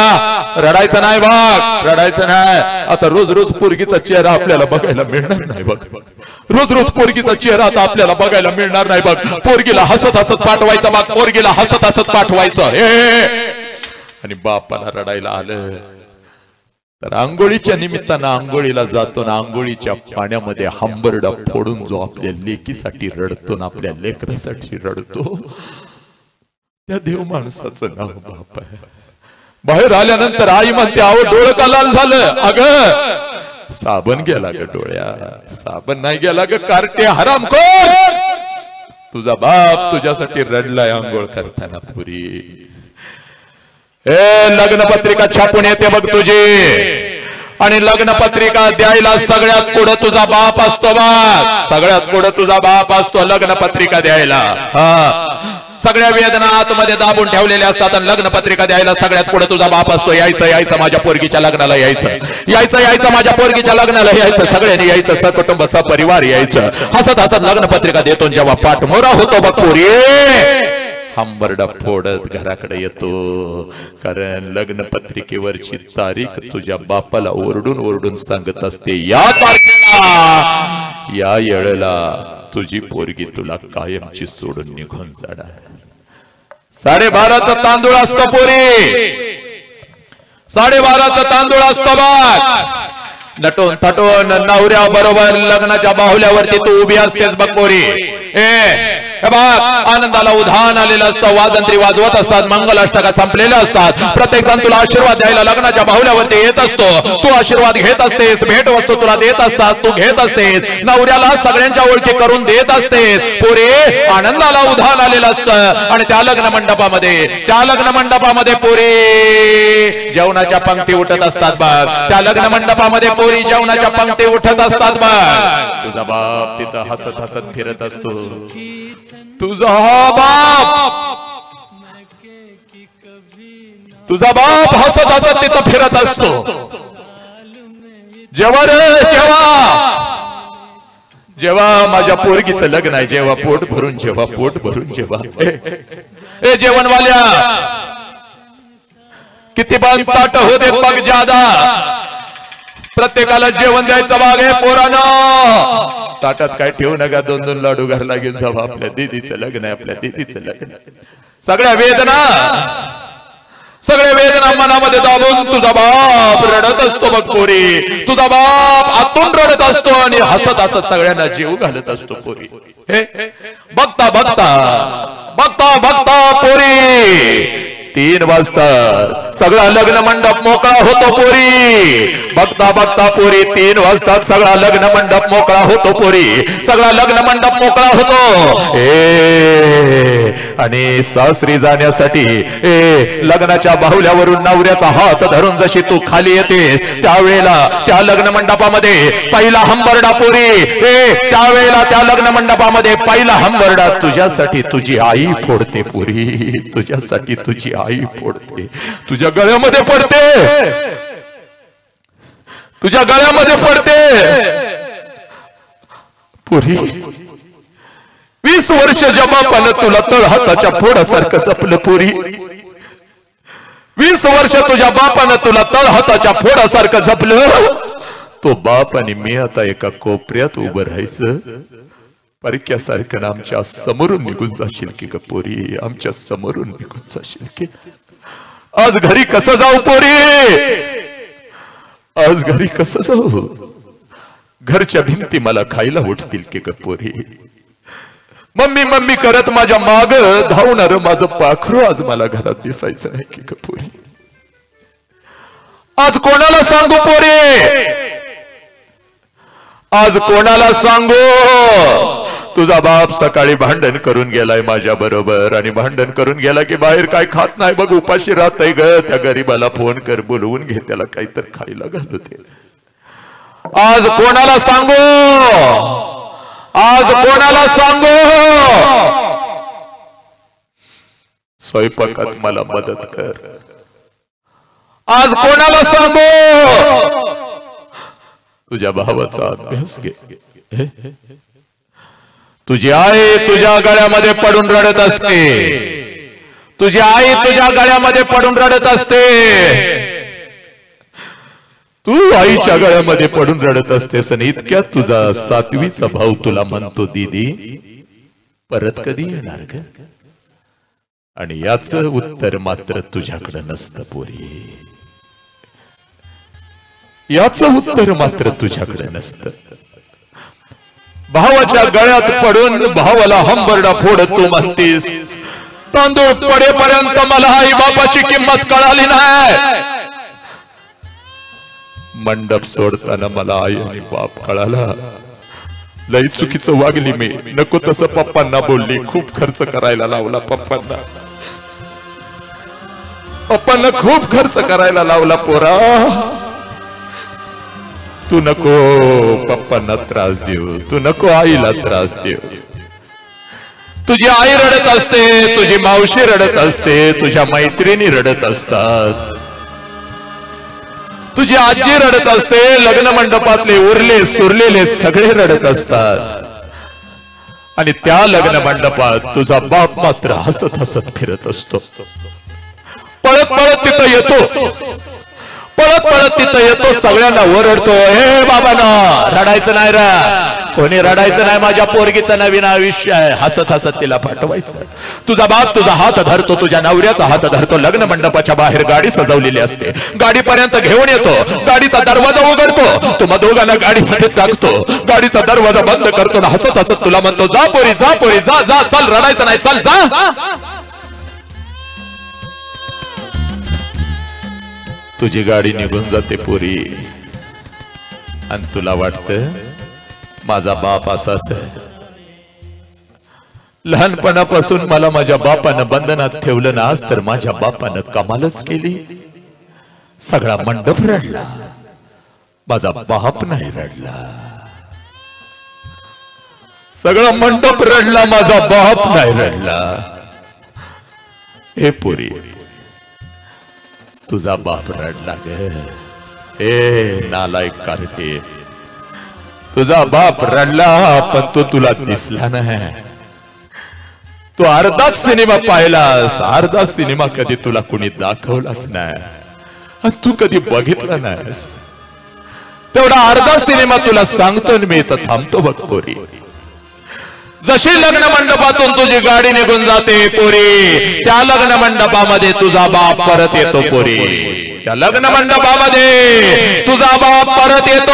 रडायचं नाही बघ, रडायचं नाही. आता रोज रोज पोरगीचा चेहरा आपल्याला बघायला मिळणार नाही बघ. रोज रोज पोरगीचा चेहरा आता आपल्याला बघायला मिळणार नाही बघ. पोरगीला हसत हसत पाठवायचं बघ, पोरगीला हसत हसत पाठवायचं. आणि बापाला रडायला आलं तर आंघोळीच्या निमित्तानं आंघोळीला जातो ना, आंघोळीच्या पाण्यामध्ये हंबरडा फोडून जो आपल्या लेकीसाठी रडतो ना, आपल्या लेकरासाठी रडतो, त्या देव माणसाचं नाव बाप आहे. बाहेर आल्यानंतर आई म्हणते, अहो डोळं का लाल झालं? अगं साबण गेला ग डोळ्यात. साबण नाही गेला ग कार्टे हरामखोर. तुझा बाप तुझ्यासाठी रडलाय आंघोळ करताना पुरी. लग्न पत्रिका छापून येते बघ तुझी, आणि लग्न पत्रिका द्यायला सगळ्यात पुढे तुझा बाप असतो बघ. सगळ्यात पुढे तुझा बाप असतो लग्न पत्रिका द्यायला. सगळ्या वेदना आतमध्ये दाबून ठेवलेल्या असतात आणि लग्न पत्रिका द्यायला सगळ्यात पुढे तुझा बाप असतो. यायचं माझ्या पोरगीच्या लग्नाला यायचं माझ्या पोरगीच्या लग्नाला यायचं. सगळ्यांनी यायचं, सकुटुंब सपरिवार यायचं. हसत हसत लग्न पत्रिका देतो. जेव्हा पाठमोरा होतो बघ पोरी, हंबरडा फोडत घराकडे येतो. कारण लग्न पत्रिकेवरची तारीख तुझ्या बापाला ओरडून ओरडून सांगत असते, या तारखेला या येळेला तुझी पोरगी तुला कायमची सोडून निघून जाणार. 12:30चा तांदूळ असतो पोरी, 12:30चा तांदूळ असतो बघ. नटून थटून नवऱ्या बरोबर लग्नाच्या बाहुल्यावरती तू उभी असतेस बघ पोरी. आनंदाला उधाण आलेलं असतं. वाजंत्री वाजवत असतात, मंगलाष्टका संपलेल्या असतात. प्रत्येक जण तुला आशीर्वाद द्यायला लग्नाच्या बाहुल्यावरती येत असतो. तू आशीर्वाद घेत असतेस, भेट वस्तू तुला देत असतात, तू घेत असतेस. नवऱ्याला सगळ्यांच्या ओळखी करून देत असतेस. पुरे आनंदाला उधाण आलेलं असतं. आणि त्या लग्न मंडपामध्ये पुरे जेवणाच्या पंक्ती उठत असतात बघ. त्या लग्न मंडपामध्ये पुरी जेवणाच्या पंक्ती उठत असतात बघ. तुझा बाप तिथं हसत हसत फिरत असतो. तुझा बाप हसत हसत तिथं फिरत असतो. जेव्हा माझ्या पोरगीचं लग्न आहे, जेव्हा पोट भरून जेव्हा जेवणवाल्या किती पण ताट होते बघ जादा, प्रत्येकाला जेवण द्यायचं बाग आहे. पोरांनो ताटात काय ठेवू नका, 2-2 लाडू घरला घेऊन जावा. आपल्या दीदीचं लग्न आहे, आपल्या दीदीचं लग्न. सगळ्या वेदना मनामध्ये दाबून तुझा बाप रडत असतो बघ पोरी. तुझा बाप आतून रडत असतो आणि हसत हसत सगळ्यांना जीव घालत असतो पोरी. बघता पोरी 3 वाजता सगळा लग्न मंडप मोकळा होतो पोरी. बघता पोरी 3 वाजता सगळा लग्न मंडप मोकळा होतो पोरी. सगळा लग्न मंडप मोकळा होतो. आणि सासरी जाण्यासाठी लग्नाच्या बाहुल्यावरून नवऱ्याचा हात धरून जशी तू खाली येतेस, त्यावेळेला त्या लग्न मंडपामध्ये पहिला हंबरडा पोरी. त्यावेळेला त्या लग्न मंडपामध्ये पहिला हंबरडा तुझ्यासाठी तुझी आई फोडते पोरी. तुझ्यासाठी तुझी आई फोडते. तुझ्या गळ्यामध्ये पडते पुरी. 20 वर्ष ज्या बापानं तुला तळहाताच्या फोडासारखं जपलं पुरी. 20 वर्ष तुझ्या बापानं तुला तळहाताच्या फोडासारखं जपलं. तो बाप आणि मी आता एका कोपऱ्यात उभं राहायचं. परक्यासारखं आमच्या समोरून निघून जाशील की ग पोरी, आमच्या समोरून निघून जाशील की. आज घरी कसं जाऊ पोरी, आज घरी कसं जाऊ. घरच्या भिंती मला खायला उठतील की ग पोरी. मम्मी करत माझ्या माग धावणार माझं पाखरू आज मला घरात दिसायचं नाही की ग पोरी. आज कोणाला सांगू पोरी, आज कोणाला सांगू. तुझा बाप सकाळी भांडण करून गेलाय माझ्या बरोबर, आणि भांडण करून गेला की बाहेर काय खात नाही बघ, उपाशी राहतय ग. त्या गरीबाला फोन कर, बोलवून घे, त्याला काहीतरी खायला घालू दे. आज कोणाला सांगू. आज कोणाला सांगू? स्वयंपाकात मला मदत कर. आज कोणाला सांगू? तुझ्या भावाचा अभ्यास घे. तुझी आई तुझ्या गळ्यामध्ये पडून रडत असते. तुझी आई तुझ्या गळ्यामध्ये पडून रडत असते. तू आईच्या गळ्यामध्ये पडून रडत असतेस आणि इतक्यात तुझा 7वीचा भाऊ तुला म्हणतो, दीदी परत कधी येणार ग? आणि याच उत्तर मात्र तुझ्याकडे नसतं पोरी. याच उत्तर मात्र तुझ्याकडे नसतं. भावाच्या गळ्यात पडून भावाला हंबरडा फोडत तू म्हणतीस, तांदूळ पडेपर्यंत मला आई बापाची किंमत कळाली नाही. मंडप सोडताना मला आई आणि बाप कळाला. लई चुकीचं वागली मी. नको तसं पप्पांना बोलली. खूप खर्च करायला लावला पप्पांना. खूप खर्च करायला लावला पोरा. तू नको पप्पांना त्रास देऊ. तू नको आईला त्रास देऊ. तुझी आई रडत असते. तुझी मावशी रडत असते. तुझ्या मैत्रिणी रडत असतात. तुझी आजी रडत असते. लग्न मंडपातले उरले सुरलेले सगळे रडत असतात. आणि त्या लग्न मंडपात तुझा बाप मात्र हसत हसत फिरत असतो. पळत पळत तिथं येतो. पळत पळत तिथं येतो. सगळ्यांना ओरडतो, हे बाबांनो रडायचं नाही रे. कोणी रडायचं नाही. माझ्या पोरगीचं नवीन आयुष्य आहे. हसत हसत तिला पाठवायचं. तुझा बाप तुझा हात धरतो. तुझ्या नवऱ्याचा हात धरतो. लग्न मंडपाच्या बाहेर गाडी सजवलेली असते. गाडीपर्यंत घेऊन येतो. गाडीचा दरवाजा उघडतो. तुम्हा दोघांना गाडीमध्ये टाकतो. गाडीचा दरवाजा बंद करतो. हसत हसत तुला म्हणतो, जा पोरी जा पोरी जा जा. चल रडायचं नाही. चल जा. तुझी गाडी निघून जाते पोरी. आणि तुला वाटतं माझा बाप असाच आहे. लहानपणापासून मला माझ्या बापानं बंधनात ठेवलं ना, आज तर माझ्या बापानं कमालच केली. सगळा मंडप रडला. माझा बाप नाही रडला. सगळा मंडप रडला. माझा बाप नाही रडला. हे पोरी तुझा बाप रडला ग. ए नालायक कारके, तुझा बाप रडला पण तो तुला दिसला नाही. तू अर्धाच सिनेमा पाहिलास. अर्धा सिनेमा कधी तुला कुणी दाखवलाच नाही. तू कधी बघितला नाहीस. तेवढा अर्धा सिनेमा तुला सांगतो मी तर थांबतो बघ पोरी. जशी लग्न मंडपातून तुझी गाडी निघून जाते पोरी, त्या लग्न मंडपामध्ये तुझा बाप परत येतो पोरी. त्या लग्न मंडपामध्ये तुझा बाप परत येतो.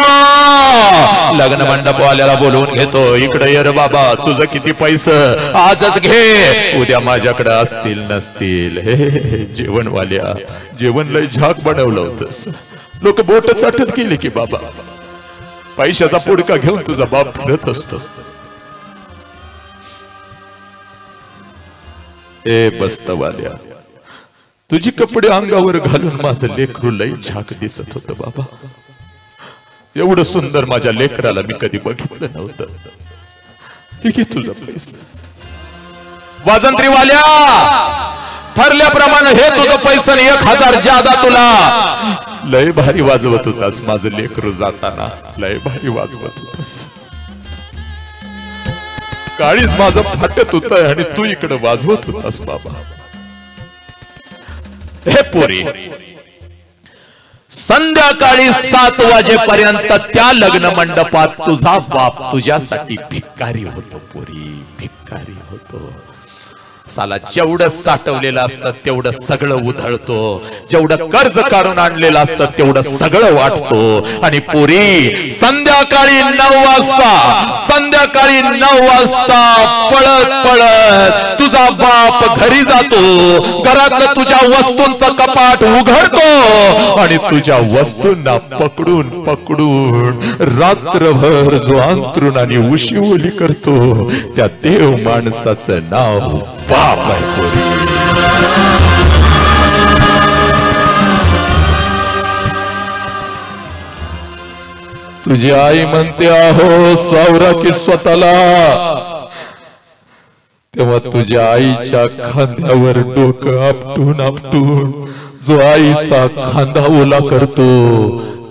लग्न मंडपवाल्याला बोलवून घेतो, इकडे ये रे बाबा, तुझं किती पैसे आजच घे, उद्या माझ्याकडे असतील नसतील. हे जेवणवाल्या, जेवण लय झाक बनवलं होतंस. लोक बोट चाटत गेले की बाबा पैशाचा पुडका घेऊन तुझा बाप फिरत असतो. ए बस्तवाल्या, तुझी कपडे अंगावर घालून माझं लेकरू लई झाक दिसत होतं बाबा. एवढं सुंदर माझ्या लेकराला मी कधी बघितलं नव्हतं. ठीक आहे तुझं पैसे. वाजंत्रीवाल्या, ठरल्याप्रमाणे हे तुझं पैसे 1000 ज्यादा तुला. लय भारी वाजवत होतास माझं लेकरू जाताना. लय भारी वाजवत होतास. काळीच माझं फाटत होत आणि तू इकडे वाजवत होतास बाबा. हे पोरी, संध्याकाळी 7 वाजेपर्यंत त्या लग्न मंडपात तुझा बाप तुझ्यासाठी भिकारी होतो पोरी, भिकारी होतो. साला जेवढं साठवलेलं असतं तेवढं सगळं उधळतो. जेवढं कर्ज काढून आणलेलं असतं तेवढं सगळं वाटतो. आणि पोरी, संध्याकाळी 9 वाजता, संध्याकाळी 9 वाजता पळत पळत तुझा बाप घरी जातो. घरातलं तुझ्या वस्तूंचं कपाट उघडतो आणि तुझ्या वस्तूंना पकडून पकडून रात्रभर जो अंथरूण आणि उशिवली करतो त्या देव माणसाचं नाव बाप आहे पोरी. तुझी आई म्हणते आहो सावरा की स्वतःला, तेव्हा तुझ्या आईच्या खांद्यावर डोकं आपटून आपटून जो आईचा खांदा ओला करतो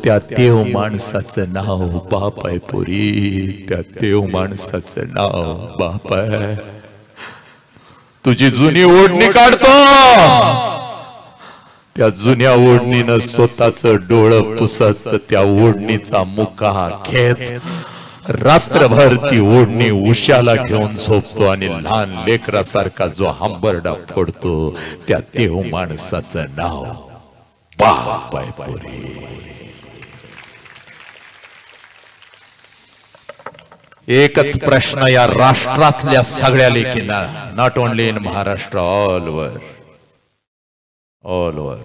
त्या देव माणसाचं नाव बाप आहे पोरी, त्या देव माणसाचं नाव बाप आहे. तुझी जुनी ओढणी काढतो, त्या जुन्या ओढणीनं स्वतःच डोळं पुसत त्या ओढणीचा मुका घेत रात्रभर ती ओढणी उशाला घेऊन झोपतो आणि लहान लेकरासारखा जो हंबरडा फोडतो त्या देव माणसाचं नाव बाप आहे पोरी. एकच प्रश्न या राष्ट्रातल्या सगळ्या लेकींना, not only in Maharashtra, all over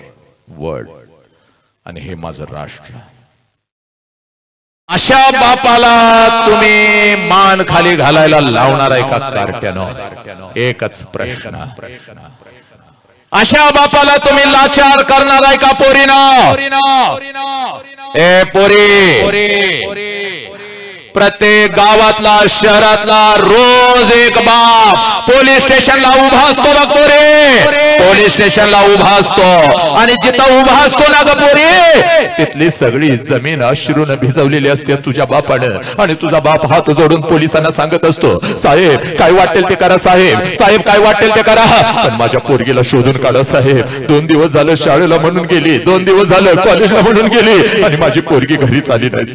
world, आणि हे माझं राष्ट्र. अशा बापाला तुम्ही मान खाली घालायला लावणार आहे का कार्ट्यानं? एकच प्रश्न. अशा बापाला तुम्ही लाचार करणार आहे का पोरीनं? ए पोरी, प्रत्येक गावातला शहरातला रोज एक बाप पोलीस स्टेशनला उभा असतो बघ पोरी, पोलीस स्टेशनला उभा असतो, आणि जिथं उभा असतो ना ग पोरी तिथली सगळी जमीन अश्रूने भिजवलेली असते तुझ्या बापानं, आणि तुझा बाप हात जोडून पोलिसांना सांगत असतो साहेब काय वाटेल ते करा, साहेब काय वाटेल ते करा, पण माझ्या पोरगीला शोधून काढा साहेब. 2 दिवस झालं शाळेला म्हणून गेली, 2 दिवस झालं कॉलेजला म्हणून गेली, आणि माझी पोरगी घरीच आली नाही.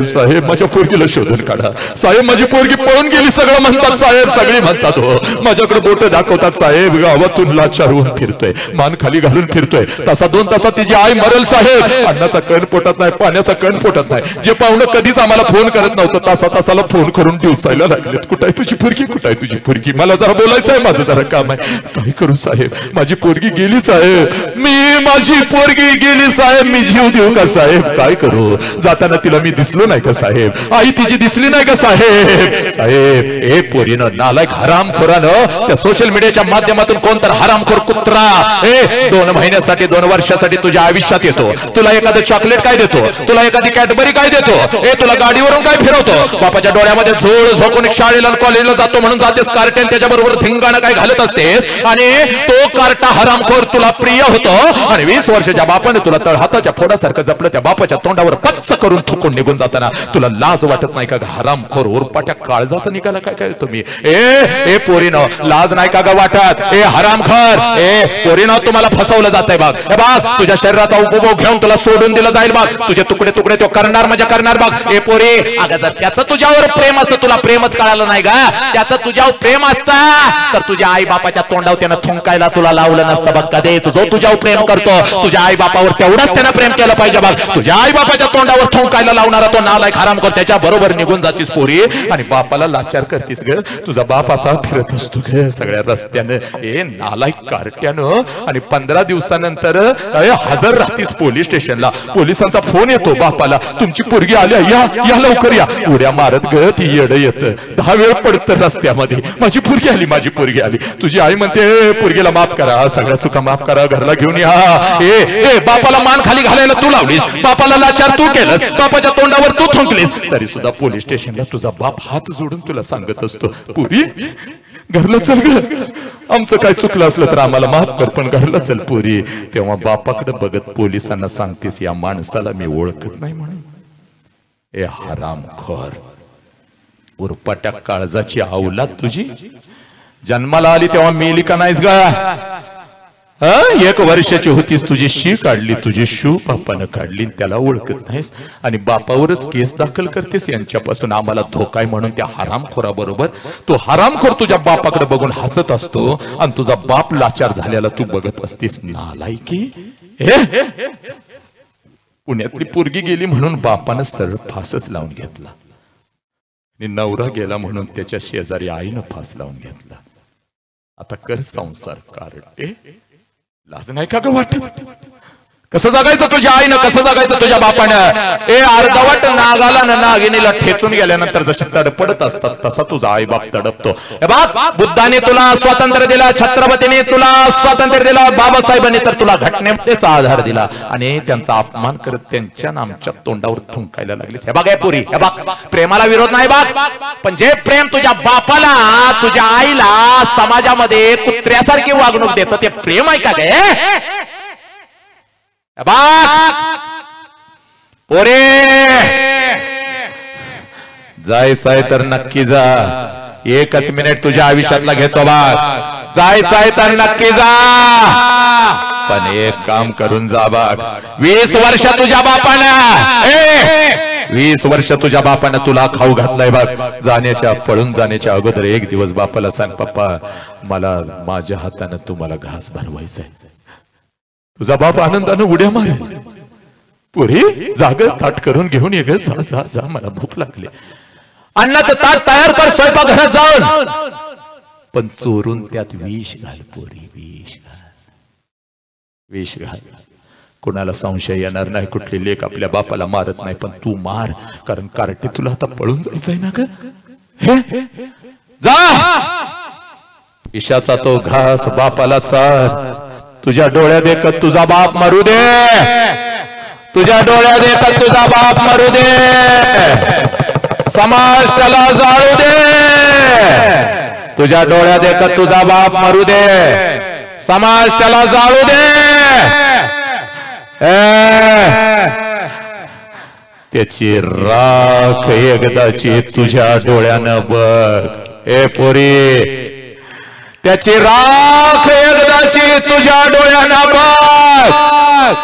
साहेब माझ्या पोरगीला शोधून काढा साहेब, माझी पोरगी पळून गेली. सगळं म्हणतात साहेब, सगळी म्हणतात हो, माझ्याकडे बोट दाखवतात साहेब. गावातून लाचार होऊन फिरतोय, मान खाली घालून फिरतोय. 2 तासात तिची आई मरल साहेब. अन्नाचा कण पोटात नाही, पाण्याचा कण पोटात नाही. जे पाहुणं कधीच आम्हाला फोन करत नव्हतं तासाला फोन करून डिवचायला लागलेत. कुठं आहे तुझी पोरगी, कुठं आहे तुझी पोरगी, मला जरा बोलायचं आहे, माझं जरा काम आहे. काय करू साहेब, माझी पोरगी गेली साहेब, माझी पोरगी गेली साहेब, मी जीव देऊ का साहेब, काय करू. जाताना तिला मी दिसलो नाही का साहेब, आई तिची दिसली नाही का साहेब. ए पोरीनं, नालायक हरामखोरानं त्या सोशल मीडियाच्या माध्यमातून कोणतर हरामखोर कुत्रा 2 महिन्यासाठी 2 वर्षासाठी तुझ्या आयुष्यात येतो. तुला एखादं चॉकलेट काय देतो, तुला एखादी कॅडबरी काय देतो, तुला गाडीवरून काय फिरवतो, बापाच्या डोळ्यामध्ये झोळ झोकून शाळेला कॉलेजला जातो म्हणून जातेस कार्टेल, त्याच्याबरोबर धिंगाणं काय घालत असतेस, आणि तो कार्टा हरामखोर तुला प्रिय होतो, आणि 20 वर्षाच्या बापाने तुला तळहाताच्या फोडासारखं जपलं. त्या बापाच्या तोंडावर पच्च करून थुकून निघून जाताना तुला लाज वाटत नाही का हरामखोर उरपाट्या काळजाचा निघाला काय तुम्ही. ए पोरीनो, लाज नाही का ग वाटत. ए हरामखोर, पोरीनो तुम्हाला फसवलं जातंय बघ. हे बघ तुझ्या शरीराचा उपभोग घेऊन तुला सोडून दिलं जाईल बघ, तुझे तुकडे तुकडे तो करणार मजा करणार बघ. ए पोरी, अगं जर त्याचं तुझ्यावर प्रेम असतं, तुला प्रेमच कळालं नाही का, त्याचं तुझ्यावर प्रेम असतं तर तुझ्या आई बापाच्या तोंडावर त्यानं थुंकायला तुला लावलं नसतं बघ कधीच. जो तुझ्यावर प्रेम करतो तुझ्या आई बापावर तेवढंच त्यानं प्रेम केलं पाहिजे बघ. तुझ्या आई बापाच्या तोंडावर थुंकायला लावणारा तो नालायक हरामखोर, त्याच्या बरोबर निघून जातीस पोरी, आणि बापाला लाचार करतीस ग. तुझा बाप असा फिरत असतो ग सगळ्या रस्त्यानं, नालायक कार्ट्यानं, आणि 15 दिवसानंतर हजर राहतीस पोलीस स्टेशनला. पोलिसांचा फोन येतो बापाला, तुमची पोरगी आल्या, या लवकर या. उड्या मारत ग ती येड येतं, 10 वेळ पडतं रस्त्यामध्ये, माझी पोरगी आली, माझी पोरगी आली. तुझी आई म्हणते पोरगीला माफ करा, सगळ्या चुका माफ करा, घरला घेऊन या. बापाला मान खाली घालायला तू लावलीस, बापाला लाचार तू केलंस, बापाच्या तोंडावर तू थुंकलीस, तरी सुद्धा पोलीस स्टेशनला तुझा बाप हात जोडून तुला सांगत असतो पुरी घरला चल ग, आमचं काय चुकलं असलं तर आम्हाला माफ कर, पण घरला चल पुरी. तेव्हा बापाकडे बघत पोलिसांना सांगतेस या माणसाला मी ओळखत नाही म्हणून. ए हरामखोर, उरपाट्या काळजाची अवलाद तुझी जन्माला आली तेव्हा मेली का नाहीस गा. 1 वर्षाची होतीस, तुझी शी काढली, तुझी शू बापानं काढली, त्याला ओळखत नाहीस, आणि बापावरच केस दाखल करतेस. यांच्यापासून आम्हाला धोका आहे म्हणून त्या हरामखोरा बरोबर तो हरामखोर तुझ्या बापाकडे बघून हसत असतो, आणि तुझा बाप लाचार झालेला तू बघत असतीस. नालायकी. पुण्यातली पोरगी गेली म्हणून बापानं सरळ फासच लावून घेतला, आणि नवरा गेला म्हणून त्याच्या शेजारी आईनं फास लावून घेतला. आता कर संसार कार्टे, लाज नाही का ग वाटत. कसं जगायचं तुझ्या आईनं, कसं जगायचं तुझ्या बापानं? ए अर्धवट नागाला न नागिनीला ठेचून गेल्यानंतर जसे तडपडत असतात तसा तुझा आई बाप तडपतो. हे बघ, बुद्धाने तुला स्वातंत्र्य दिला, छत्रपतीने तुला स्वातंत्र्य दिला, बाबासाहेबांनी तर तुला घटनेमध्येच आधार दिला आणि त्यांचा अपमान करत त्यांच्या नामच्या तोंडावर थुंकायला लागलीस. हे बघ हे पुरी, हे बघ, प्रेमाला विरोध नाही बघ, पण जे प्रेम तुझ्या बापाला, तुझ्या आईला समाजामध्ये कुत्र्यासारखी वागणूक देतं ते प्रेम आहे का गे? पोरे जायचंय तर नक्की जा. एकच मिनिट तुझ्या आयुष्यातला घेतो बाग. जायचंय तर नक्की जा, पण एक काम करून जा बाग. 20 वर्ष तुझ्या बापानं 20 वर्ष तुझ्या बापानं तुला खाऊ घातलाय बघ. जाण्याच्या पळून जाण्याच्या अगोदर एक दिवस बापाला सांग, पप्पा मला माझ्या हातानं तुम्हाला घास भरवायचा आहे. तुझा बाप आनंदानं उड्या मारेल. पुरी जाग ताट करून घेऊन ये, जा जा जा, मला भूक लागली. अन्नाचं ताट तयार कर स्वयंपाकघरात जाऊन, पण चोरून त्यात विष घाल. पोरी विष घाल, विष घाल. कुणाला संशय येणार नाही. कुठली लेक आपल्या बापाला मारत नाही, पण तू मार, कारण कार्टे तुला आता पळून जायचंय ना ग. जा, विषाचा तो घास बापाला चाल. तुझ्या डोळ्यात देखत तुझा बाप मरू दे, तुझ्या डोळ्यात देखत तुझा बाप मरू दे. समाज त्याला जाळू दे. तुझ्या डोळ्यात देखत तुझा बाप मरू दे, समाज त्याला जाळू दे. त्याची राख एकदाची तुझ्या डोळ्यानं बघ. ए पोरी, त्याची राख एकदाची तुझ्या डोळ्यानं बघ,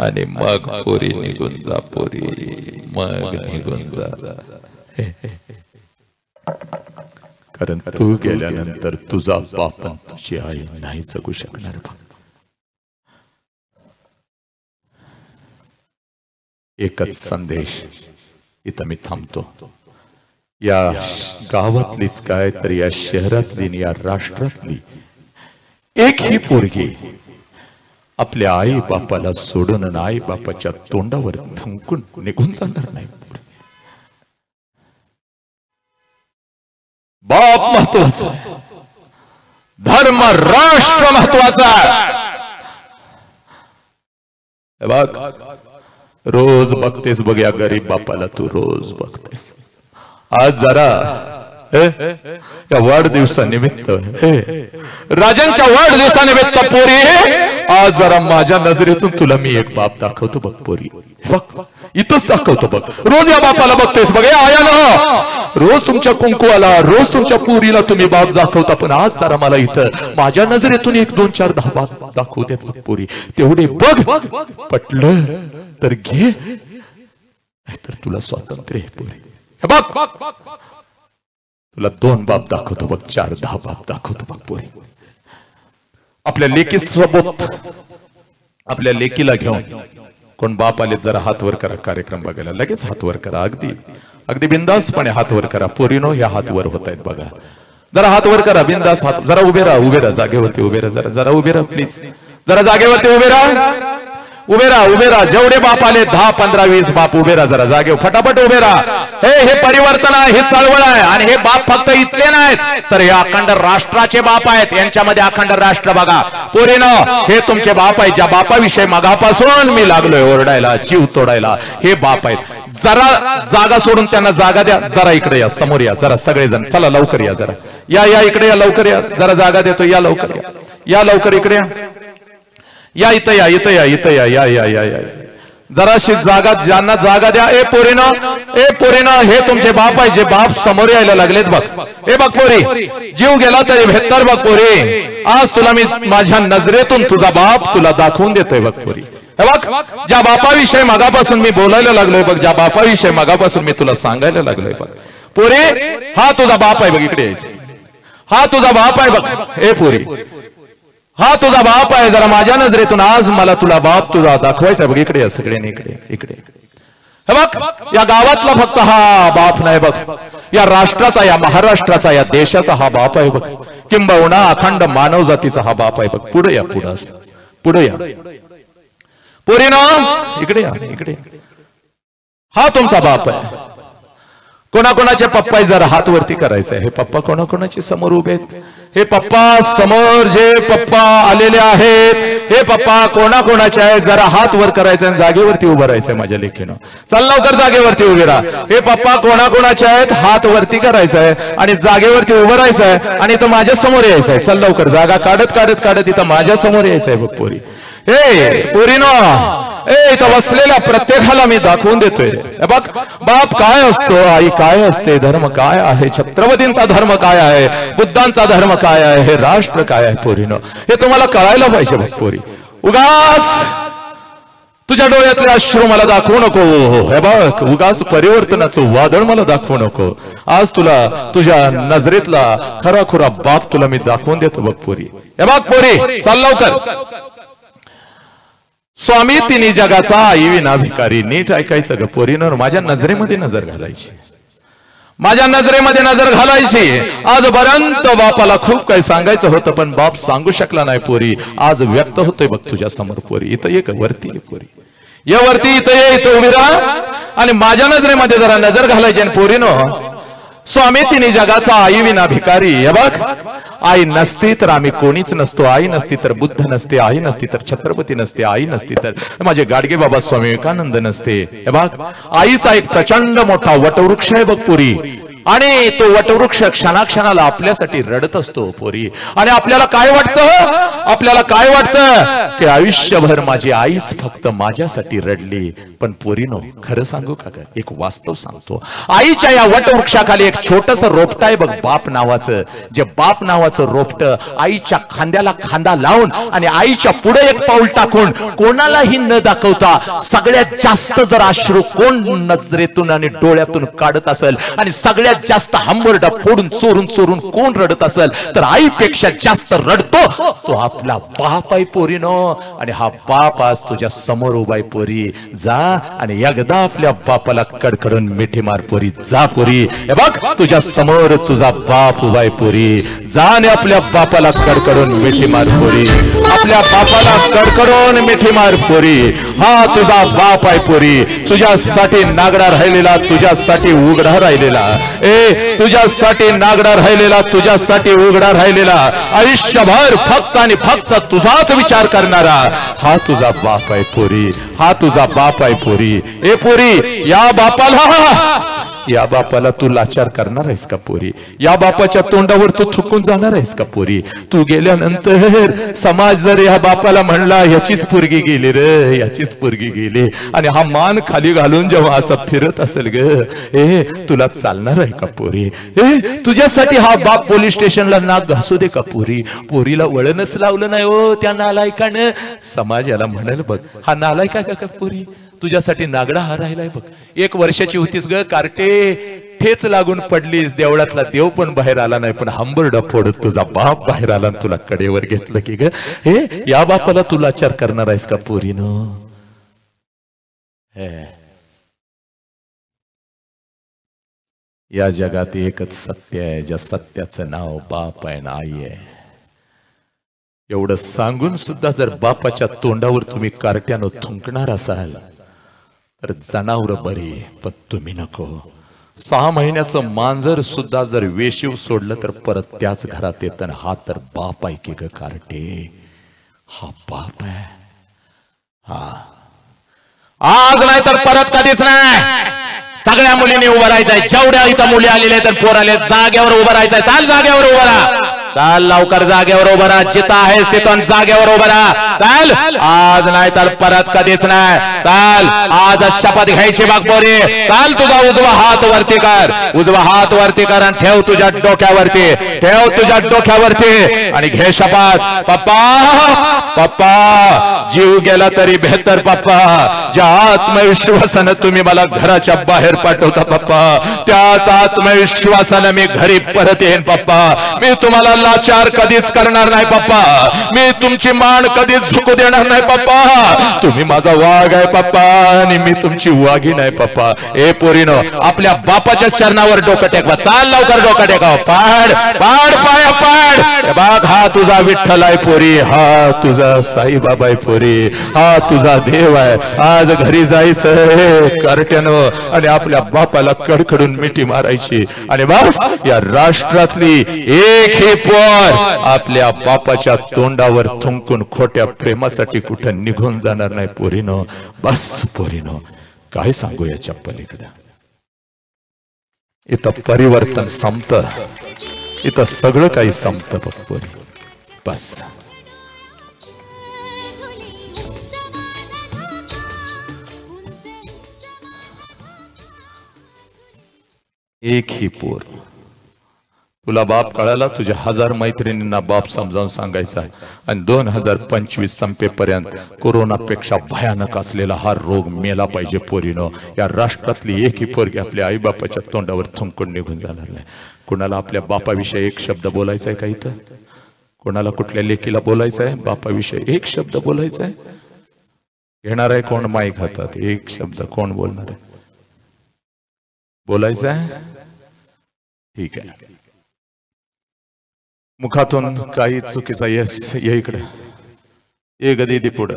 आणि मग पोरी निघून जा. पोरी मग निघून जा, कारण तू गेल्यानंतर तुझा बाप तुझी आई नाही जगू शकणार. एकच संदेश इथं मी थांबतो. या गावातलीच काय तर या शहरातली, या राष्ट्रातली एक ही पोरगी आपल्या आई बापाला सोडून आई बापाच्या तोंडावर थुंकून निघून जाणार नाही. बाप महत्वाचा, धर्म राष्ट्र महत्वाचा. रोज बघतेस बघ या गरीब बापाला, तू रोज बघतेस. आज जरा या वाढदिवसानिमित्त, राजांच्या वाढदिवसानिमित्त पोरी, आज जरा माझ्या नजरेतून तुला मी एक बाप दाखवतो बघ. पोरी बघ, इथंच दाखवतो बघ. रोज या बापाला बघतेस बघ, आयाला रोज तुमच्या कुंकुवाला, रोज तुमच्या पोरीला तुम्ही बाप दाखवता, पण आज जरा मला इथं माझ्या नजरेतून 1 2 4 10 बाप दाखवू देत बघ. पोरी तेवढे बघ, पटलं तर घे, नाहीतर तुला स्वातंत्र्य आहे. पोरी बघ, तुला 2 बाप दाखवतो बघ, 4 10 बाप दाखवतो बघ. पोरी आपल्या लेकी सोबत, आपल्या लेकीला घेऊन कोण बाप आले जरा हात वर करा. कार्यक्रम बघायला लगेच हात वर करा. अगदी अगदी बिंदासपणे हात वर करा. पोरीनो या हात वर होत आहेत बघा. जरा हात वर करा, बिंदास हात. जरा उभे राहा, उभे राहा, जागेवरती उभे राहा. जरा जरा उभे राहा प्लीज. जरा जागेवरती उभे राहा, उभे राहा, उभे राहा. जेवढे बाप आले 10 15 20 बाप उभे राहा. जरा जागेवर फटाफट उभे राहा. हे परिवर्तन आहे, हे चळवळ आहे. आणि हे बाप फक्त इथले नाहीत, तर हे अखंड राष्ट्राचे बाप आहेत. यांच्यामध्ये अखंड राष्ट्र बघा. पोरीनं हे तुमचे बाप आहेत, ज्या बापाविषयी मगापासून मी लागलोय ओरडायला, जीव तोडायला. हे बाप आहेत. जरा जागा सोडून त्यांना जागा द्या. जरा इकडे या, समोर या जरा सगळेजण. चला लवकर या, जरा या इकडे या, लवकर या. जरा जागा देतो, या लवकर या लवकर इकडे या, इथं या, इथं या, इथं या, या या या या. जराशी जागा, ज्यांना जागा द्या. ए पोरीनं हे तुमचे बाप आहे, जे बाप समोर यायला लागलेत बघ. हे बघ पोरी, जीव गेला तरी बेहतर बघ पोरी. आज तुला मी माझ्या नजरेतून तुझा बाप तुला दाखवून देतोय बघ पोरी. हे बघ, ज्या बापाविषयी मगापासून मी बोलायला लागलोय बघ, ज्या बापाविषयी मगापासून मी तुला सांगायला लागलोय बघ. पोरी हा तुझा बाप आहे बघ. इकडे यायचं. हा तुझा बाप आहे बघ. हे पोरी हा तुझा बाप आहे. जरा माझ्या नजरेतून आज मला तुला बाप तुझा दाखवायचा बघ. इकडे या सगळ्यांनी, इकडे इकडे. हे बघ, या गावातला फक्त हा बाप नाही बघ, या राष्ट्राचा, या महाराष्ट्राचा, या देशाचा हा बाप आहे बघ. किंबहुना अखंड मानव जातीचा हा बाप आहे बघ. पुढे या, पुढं पुढे या पोरीनो, इकडे या, इकडे या. हा तुमचा बाप आहे. कोणाकोणाचे पप्पा जरा हात वरती करायचे. हे पप्पा कोणाकोणाचे समोर उभे आहेत. हे पप्पा समोर जे पप्पा आलेले आहेत, हे पप्पा कोणाकोणाचे आहेत जरा हात वर करायचे आणि जागेवरती उभं राहायचंय. माझ्या लेखीनं चल लवकर जागेवरती उभे राहा. हे पप्पा कोणाकोणाचे आहेत हात वरती करायचंय आणि जागेवरती उभं राहायचंय आणि इथं माझ्या समोर यायचंय. चल लवकर जागा काढत काढत काढत इथं माझ्या समोर यायचंय बघ पोरी. हे पोरीनो, इथं बसलेल्या प्रत्येकाला मी दाखवून देतोय बघ बाप काय असतो, आई काय असते, धर्म काय आहे, छत्रपतींचा धर्म काय आहे, बुद्धांचा धर्म काय आहे, हे राष्ट्र काय आहे. पोरीनो हे तुम्हाला कळायला पाहिजे बघ पोरी. उगाच तुझ्या डोळ्यातले अश्रू मला दाखवू नको. हे बघ उगाच परिवर्तनाचं वादळ मला दाखवू नको. आज तुला तुझ्या नजरेतला खरा खुरा बाप तुला मी दाखवून देतो बघ पोरी. हे बघ पोरी चाल लवकर. स्वामी तिन्ही जगाचा आई विना भिकारी. नीट ऐकायचं ग पोरीनं, माझ्या नजरेमध्ये नजर घालायची, माझ्या नजरेमध्ये नजर घालायची. आजपर्यंत बापाला खूप काही सांगायचं होतं पण बाप सांगू शकला नाही पोरी. आज व्यक्त होतोय बघ तुझ्या समोर पोरी. इथं ये वरती ये पोरी, ये वरती, इथं ये, इथं उभी राहा आणि माझ्या नजरेमध्ये जरा नजर घालायची. आणि पोरीनो स्वामी तिन्ही जगाचा आई विना भिकारी. हे बघ आई नसती तर आम्ही कोणीच नसतो. आई नसती तर बुद्ध नसते, आई नसती तर छत्रपती नसते, आई नसती तर माझे गाडगे बाबा स्वामी विवेकानंद नसते. हे बघ आईचा एक प्रचंड मोठा वटवृक्ष आहे बघ पोरी. आणि तो वटवृक्ष क्षणाक्षणाला आपल्यासाठी रडत असतो पोरी. आणि आपल्याला काय वाटतं, आपल्याला काय वाटतं की आयुष्यभर माझी आईच फक्त माझ्यासाठी रडली. पण पोरीनो खरं सांगू का ग, एक वास्तव सांगतो. आईच्या या वटवृक्षाखाली एक छोटस रोपट आहे बघ बाप नावाचं. जे बाप नावाचं रोपट आईच्या खांद्याला खांदा लावून आणि आईच्या पुढे एक पाऊल टाकून कोणालाही न दाखवता सगळ्यात जास्त जर अश्रू कोण नजरेतून आणि डोळ्यातून काढत असेल आणि सगळ्यात जास्त हंबरडा फोडून चोरून चोरून कोण रडत असेल तर आईपेक्षा जास्त रडतो तो आपला बाप आहे पोरीनो. आणि हा बाप आज तुझ्या समोर उभा आहे पोरी. जा आणि एकदा आपल्या बापाला कडकडून मिठी मार पोरी. जा पोरी. हे बघ तुझ्या समोर तुझा बाप उभा आहे पोरी. जा आणि आपल्या बापाला कडकडून मिठी मार पोरी. आपल्या बापाला कडकडून मिठी मार पोरी. हा तुझा बाप आहे पोरी. तुझ्यासाठी नागडा राहिलेला, तुझ्यासाठी उघडा राहिलेला, तुझ्यासाठी नागडा राहिलेला, तुझ्यासाठी उघडा राहिलेला, आयुष्यभर फक्त आणि फक्त तुझाच विचार करणारा हा तुझा बाप आहे पोरी. हा तुझा बाप आहे पोरी. ए पोरी या बापाला तू लाचार करणार आहेस का पोरी? या बापाच्या तोंडावर तू थुकून जाणार आहेस का पोरी? तू गेल्यानंतर समाज जर या बापाला म्हणला ह्याचीच पोरगी गेली रे, याचीच पोरगी गेली, आणि हा मान खाली घालून जेव्हा असं फिरत असेल ग, तुला चालणार आहे का पोरी? तुझ्यासाठी हा बाप पोलीस स्टेशनला नाक घासू दे का पोरी? पोरीला वळणच लावलं नाही हो त्या नालायकानं. समाज याला म्हणाल बघ हा नालायक आहे का पोरी? तुझ्यासाठी नागडा हा राहिलाय बघ. 1 वर्षाची होतीस ग कार्टे, ठेच लागून पडलीस, देवळातला देव पण बाहेर आला नाही, पण हंबरडा फोडत तुझा बाप बाहेर आला आणि तुला कडेवर घेतलं की ग. या बापाला तू लाचार करणार आहेस का पोरीनो? या जगात एकच सत्य आहे, ज्या सत्याचं नाव बाप आहे ना आई आहे. एवढं सांगून सुद्धा जर बापाच्या तोंडावर तुम्ही कार्ट्यानं थुंकणार असाल तर जनावर बरी, पण तुम्ही नको. 6 महिन्याचं मांजर सुद्धा जर वेशीव सोडलं तर परत त्याच घरात येतं. हा तर बाप आहे की ग कार्टे, हा बाप आहे. हा आज नाही तर परत कधीच नाही. सगळ्या मुलींनी उभं राहायचंय. जेवढ्या इथं मुली आलेल्या आहेत पोर आले, जागेवर उभं राहायचंय. चाल जागेवर उभं राहा. चाल लवकर जागेवर उभं राहा. जिथं आहेस तिथून जागेवर उभं राहा. चाल आज नाही तर परत कधीच नाही. चाल आज शपथ घ्यायची बघ पोरी. चाल तुझा उजवा हात वरती कर, उजवा हात वरती कर आणि ठेव तुझ्या डोक्यावरती, ठेव तुझ्या डोक्यावरती आणि घे शपथ. पप्पा पप्पा जीव गेला तरी बेहतर पप्पा. ज्या आत्मविश्वासानं तुम्ही मला घराच्या बाहेर पाठवता पप्पा, त्याच आत्मविश्वासानं मी घरी परत येईन पप्पा. मी तुम्हाला लाचार कधीच करणार नाही पप्पा, मी तुमची मान कधीच झुकू देणार नाही पप्पा, तुम्ही माझा वाघ आहे पप्पा आणि मी तुमची वाघी नाही पप्पा. ए पोरीनो, आपल्या बापाच्या चरणावर डोकं टेकवा, चाल लवकर डोकं टेकाव, पाड पाड पाया पाड. बाग हा तुझा विठ्ठल आहे पोरी, हा तुझा साईबाबा आहे पोरी, हा तुझा देव आहे. आज घरी जायचं कार्ट्यानं आणि आपल्या बापाला कडकडून मिठी मारायची आणि बस या राष्ट्रातली एक ही पोर आपल्या बापाच्या तोंडावर थुंकून खोट्या प्रेमासाठी कुठं निघून जाणार नाही पोरीनो. बस पोरीनो, काय सांगू याच्या पलीकडे. इथं परिवर्तन संपत, इथं सगळं काही संपत बघ पोरी. बस एक ही पोर. तुला बाप कळाला, तुझ्या 1000 मैत्रिणींना बाप समजावून सांगायचा आणि 2025 संपेपर्यंत कोरोनापेक्षा भयानक असलेला हा रोग मेला पाहिजे पोरीनो. या राष्ट्रातली एक ही पोरगी आपल्या आई बापाच्या तोंडावर थुंकून निघून जाणार नाही. कुणाला आपल्या बापाविषयी एक शब्द बोलायचा आहे का इथं? कोणाला कुठल्या लेकीला बोलायचं आहे बापाविषयी एक शब्द बोलायचा आहे? घेणार आहे कोण माईक हातात? एक शब्द कोण बोलणार आहे? बोलायचं आहे? ठीक आहे. मुखातून काही चुकीचा यस ये इकडे ये गदी पुढं.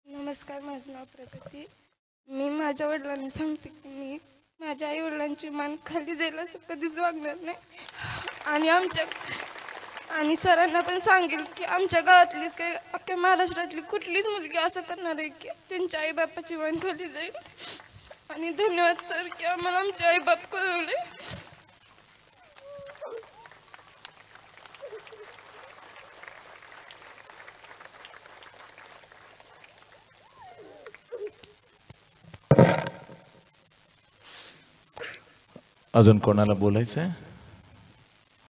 नमस्कार, माझं नाव प्रगती. मी माझ्या वडिलांना सांगते की मी माझ्या आई वडिलांची मान खाली जाईल असं कधीच वागणार नाही. आणि सरांना पण सांगेल की आमच्या गावातलीच काही अख्ख्या महाराष्ट्रातली कुठलीच मुलगी असं करणार आहे की त्यांच्या आई बापाची मान खाली जाईल. आणि धन्यवाद सर की आम्हाला आमचे आई बाप कळवले. अजून कोणाला बोलायचं आहे?